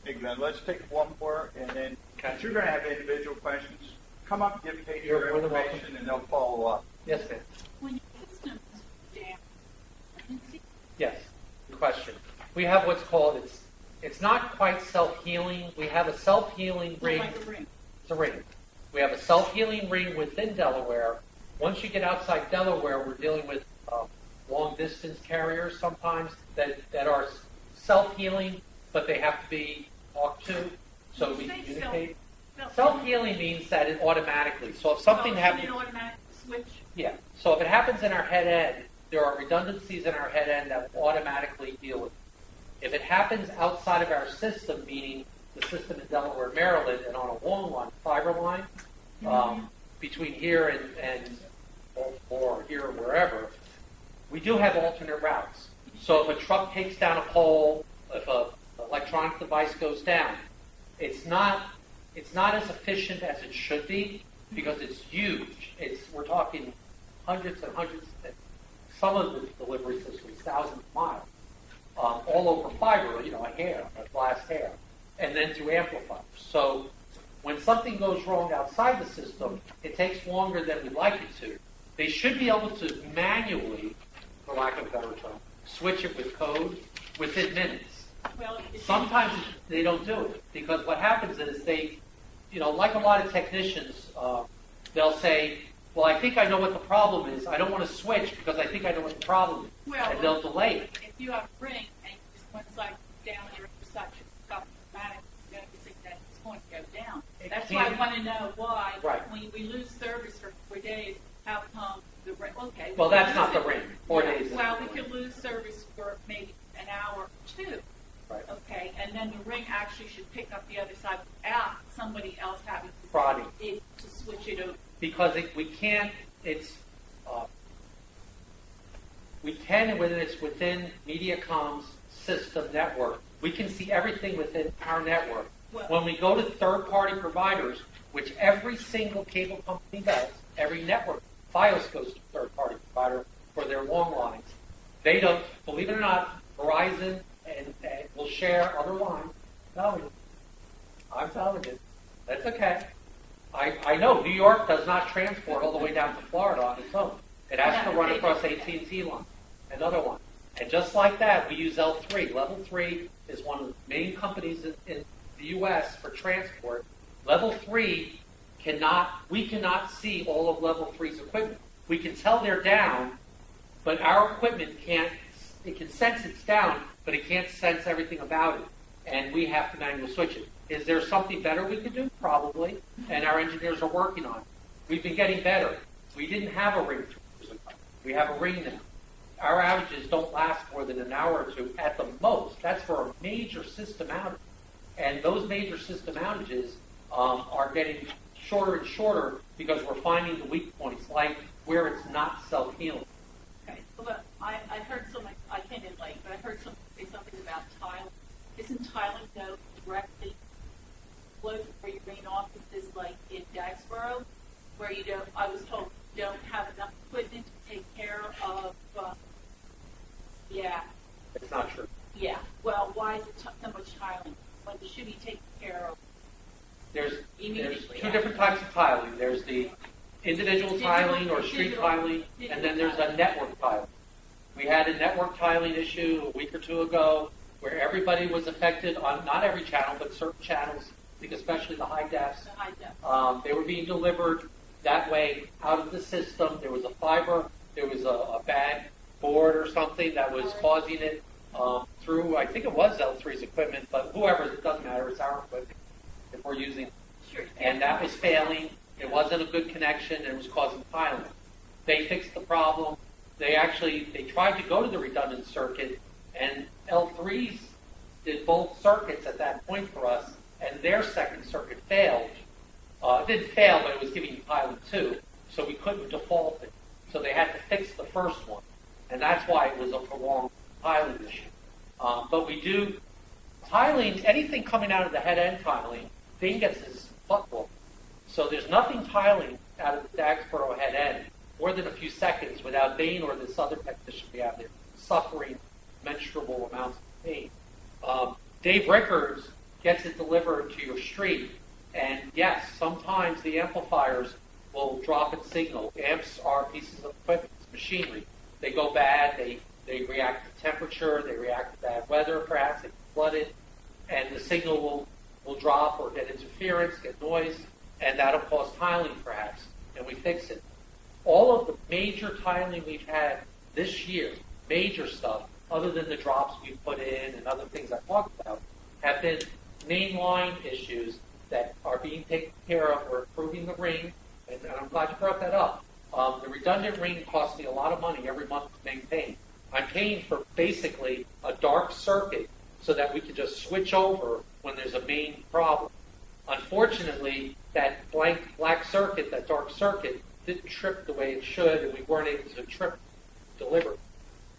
Speaker 10: Hey, Glenn, let's take one more, and then, if you're going to have individual questions, come up and give Katie your information, and they'll follow up.
Speaker 2: Yes, ma'am.
Speaker 9: When your system is down,
Speaker 2: Yes, good question. We have what's called, it's not quite self-healing. We have a self-healing ring.
Speaker 9: like a ring.
Speaker 2: It's a ring. We have a self-healing ring within Delaware. Once you get outside Delaware, we're dealing with long-distance carriers sometimes that are self-healing, but they have to be talked to so we communicate. Self-healing means that it automatically. So if something happens,
Speaker 9: An automatic switch.
Speaker 2: yeah. So if it happens in our head end, there are redundancies in our head end that will automatically deal with it. If it happens outside of our system, meaning the system in Delaware, Maryland, and on a long line, fiber line, between here and or here or wherever, we do have alternate routes. So if a truck takes down a pole, if an electronic device goes down, it's not as efficient as it should be because it's huge. We're talking hundreds and hundreds, some of the delivery systems, thousands of miles, all over fiber, a glass hair, and then through amplifiers. So when something goes wrong outside the system, it takes longer than we'd like it to. They should be able to manually, for lack of a better term, switch it with code within minutes.
Speaker 9: Well,
Speaker 2: Sometimes they don't do it because what happens is they, like a lot of technicians, they'll say, well, I think I know what the problem is. I don't want to switch because I think I know what the problem is.
Speaker 9: Well,
Speaker 2: and they'll delay it.
Speaker 9: If you have a ring and just one side down your intersection, stop automatic, you're going to think that it's going to go down. That's why I want to know why when we lose service for 4 days, how come the ring? Okay.
Speaker 2: Well, that's not the ring. 4 days.
Speaker 9: Well, we could lose service for maybe an hour or two.
Speaker 2: Right.
Speaker 9: Okay, and then the ring actually should pick up the other side without somebody else having to switch it over.
Speaker 2: Because we can't, when it's within Mediacom's system network, we can see everything within our network.
Speaker 9: Well,
Speaker 2: when we go to third-party providers, which every single cable company does, every network, Fios goes to third-party provider for their long lines. They don't, believe it or not, Verizon and will share other lines. I'm telling you. That's okay. I know New York does not transport all the way down to Florida on its own. It has to run across AT&T line, another one. And just like that, we use L3. Level 3 is one of the main companies in the U.S. for transport. Level 3 we cannot see all of Level 3's equipment. We can tell they're down, but our equipment it can sense it's down, but it can't sense everything about it. And we have to manually switch it. Is there something better we could do? Probably. And our engineers are working on it. We've been getting better. We didn't have a ring 2 years ago. We have a ring now. Our outages don't last more than an hour or two at the most. That's for a major system outage. And those major system outages are getting shorter and shorter because we're finding the weak points, like where it's not self-healing.
Speaker 19: Okay. Well, I heard someone, I came in late, but I heard someone say something about tiling. Isn't tiling go directly close where your main office is, like in Jacksboro, where you don't, I was told, you don't have enough equipment to take care of,
Speaker 2: It's not true.
Speaker 19: Yeah. Well, why is it so much tiling when it should be taken care of?
Speaker 2: There's two different types of tiling. There's the individual tiling or street tiling, and then there's a network tiling. We had a network tiling issue a week or two ago where everybody was affected on, not every channel, but certain channels, I think especially the high defs. They were being delivered that way out of the system. There was a fiber, there was a bad board or something that was causing it through, I think it was L3's equipment, but whoever's, it doesn't matter, it's our equipment if we're using it.
Speaker 19: Sure.
Speaker 2: And that was failing. It wasn't a good connection, and it was causing tiling. They fixed the problem. They tried to go to the redundant circuit, and L3's did both circuits at that point for us, and their second circuit failed. It didn't fail, but it was giving tiling too, so we couldn't default it. So they had to fix the first one, and that's why it was a prolonged tiling issue. But we do tiling, anything coming out of the head-end tiling, Dane gets his butt whooped. So there's nothing tiling out of the Dagsboro head-end more than a few seconds without Dane or this other technician we have there suffering mensurable amounts of pain. Dave Rickards gets it delivered to your street, and yes, sometimes the amplifiers will drop its signal. Amps are pieces of equipment, it's machinery. They go bad, they react to temperature, they react to bad weather perhaps, they flood it, and the signal will drop or get interference, get noise, and that'll cause tiling perhaps, and we fix it. All of the major tiling we've had this year, major stuff, other than the drops we've put in and other things I talked about, have been mainline issues that are being taken care of. We're improving the ring, and I'm glad you brought that up. The redundant ring costs me a lot of money every month to maintain. I'm paying for basically a dark circuit so that we can just switch over when there's a main problem. Unfortunately, that black circuit, that dark circuit, didn't trip the way it should, and we weren't able to deliver.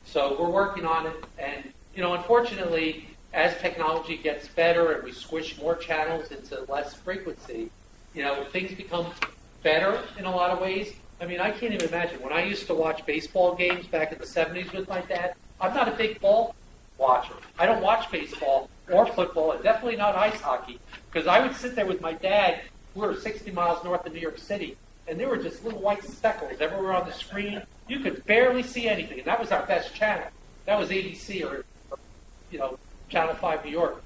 Speaker 2: So we're working on it, and unfortunately, as technology gets better and we squish more channels into less frequency, things become better in a lot of ways. I mean, I can't even imagine. When I used to watch baseball games back in the 70s with my dad, I'm not a big ball watcher. I don't watch baseball or football, and definitely not ice hockey, because I would sit there with my dad. We were 60 miles north of New York City, and there were just little white speckles everywhere on the screen. You could barely see anything, and that was our best channel. That was ABC or Channel 5 New York.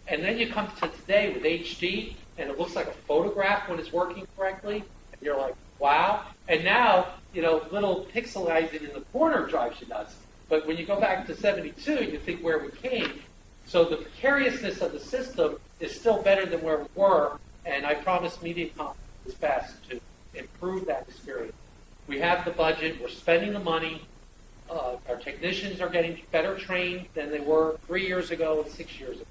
Speaker 2: And then you come to today with HD, and it looks like a photograph when it's working correctly, and you're like, wow. And now, little pixelizing in the corner drives you nuts. But when you go back to 72, you think where we came. So the precariousness of the system is still better than where we were, and I promise Mediacom is best to improve that experience. We have the budget, we're spending the money, our technicians are getting better trained than they were 3 years ago and 6 years ago.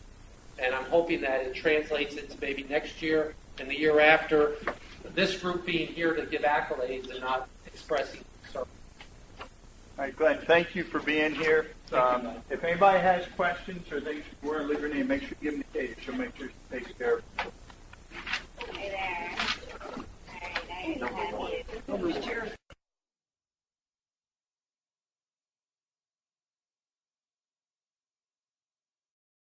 Speaker 2: And I'm hoping that it translates into maybe next year and the year after, this group being here to give accolades and not expressing concern.
Speaker 1: All right, Glenn, thank you for being here. If anybody has questions or they want to leave your name, make sure you give them to Katie. She'll make sure she takes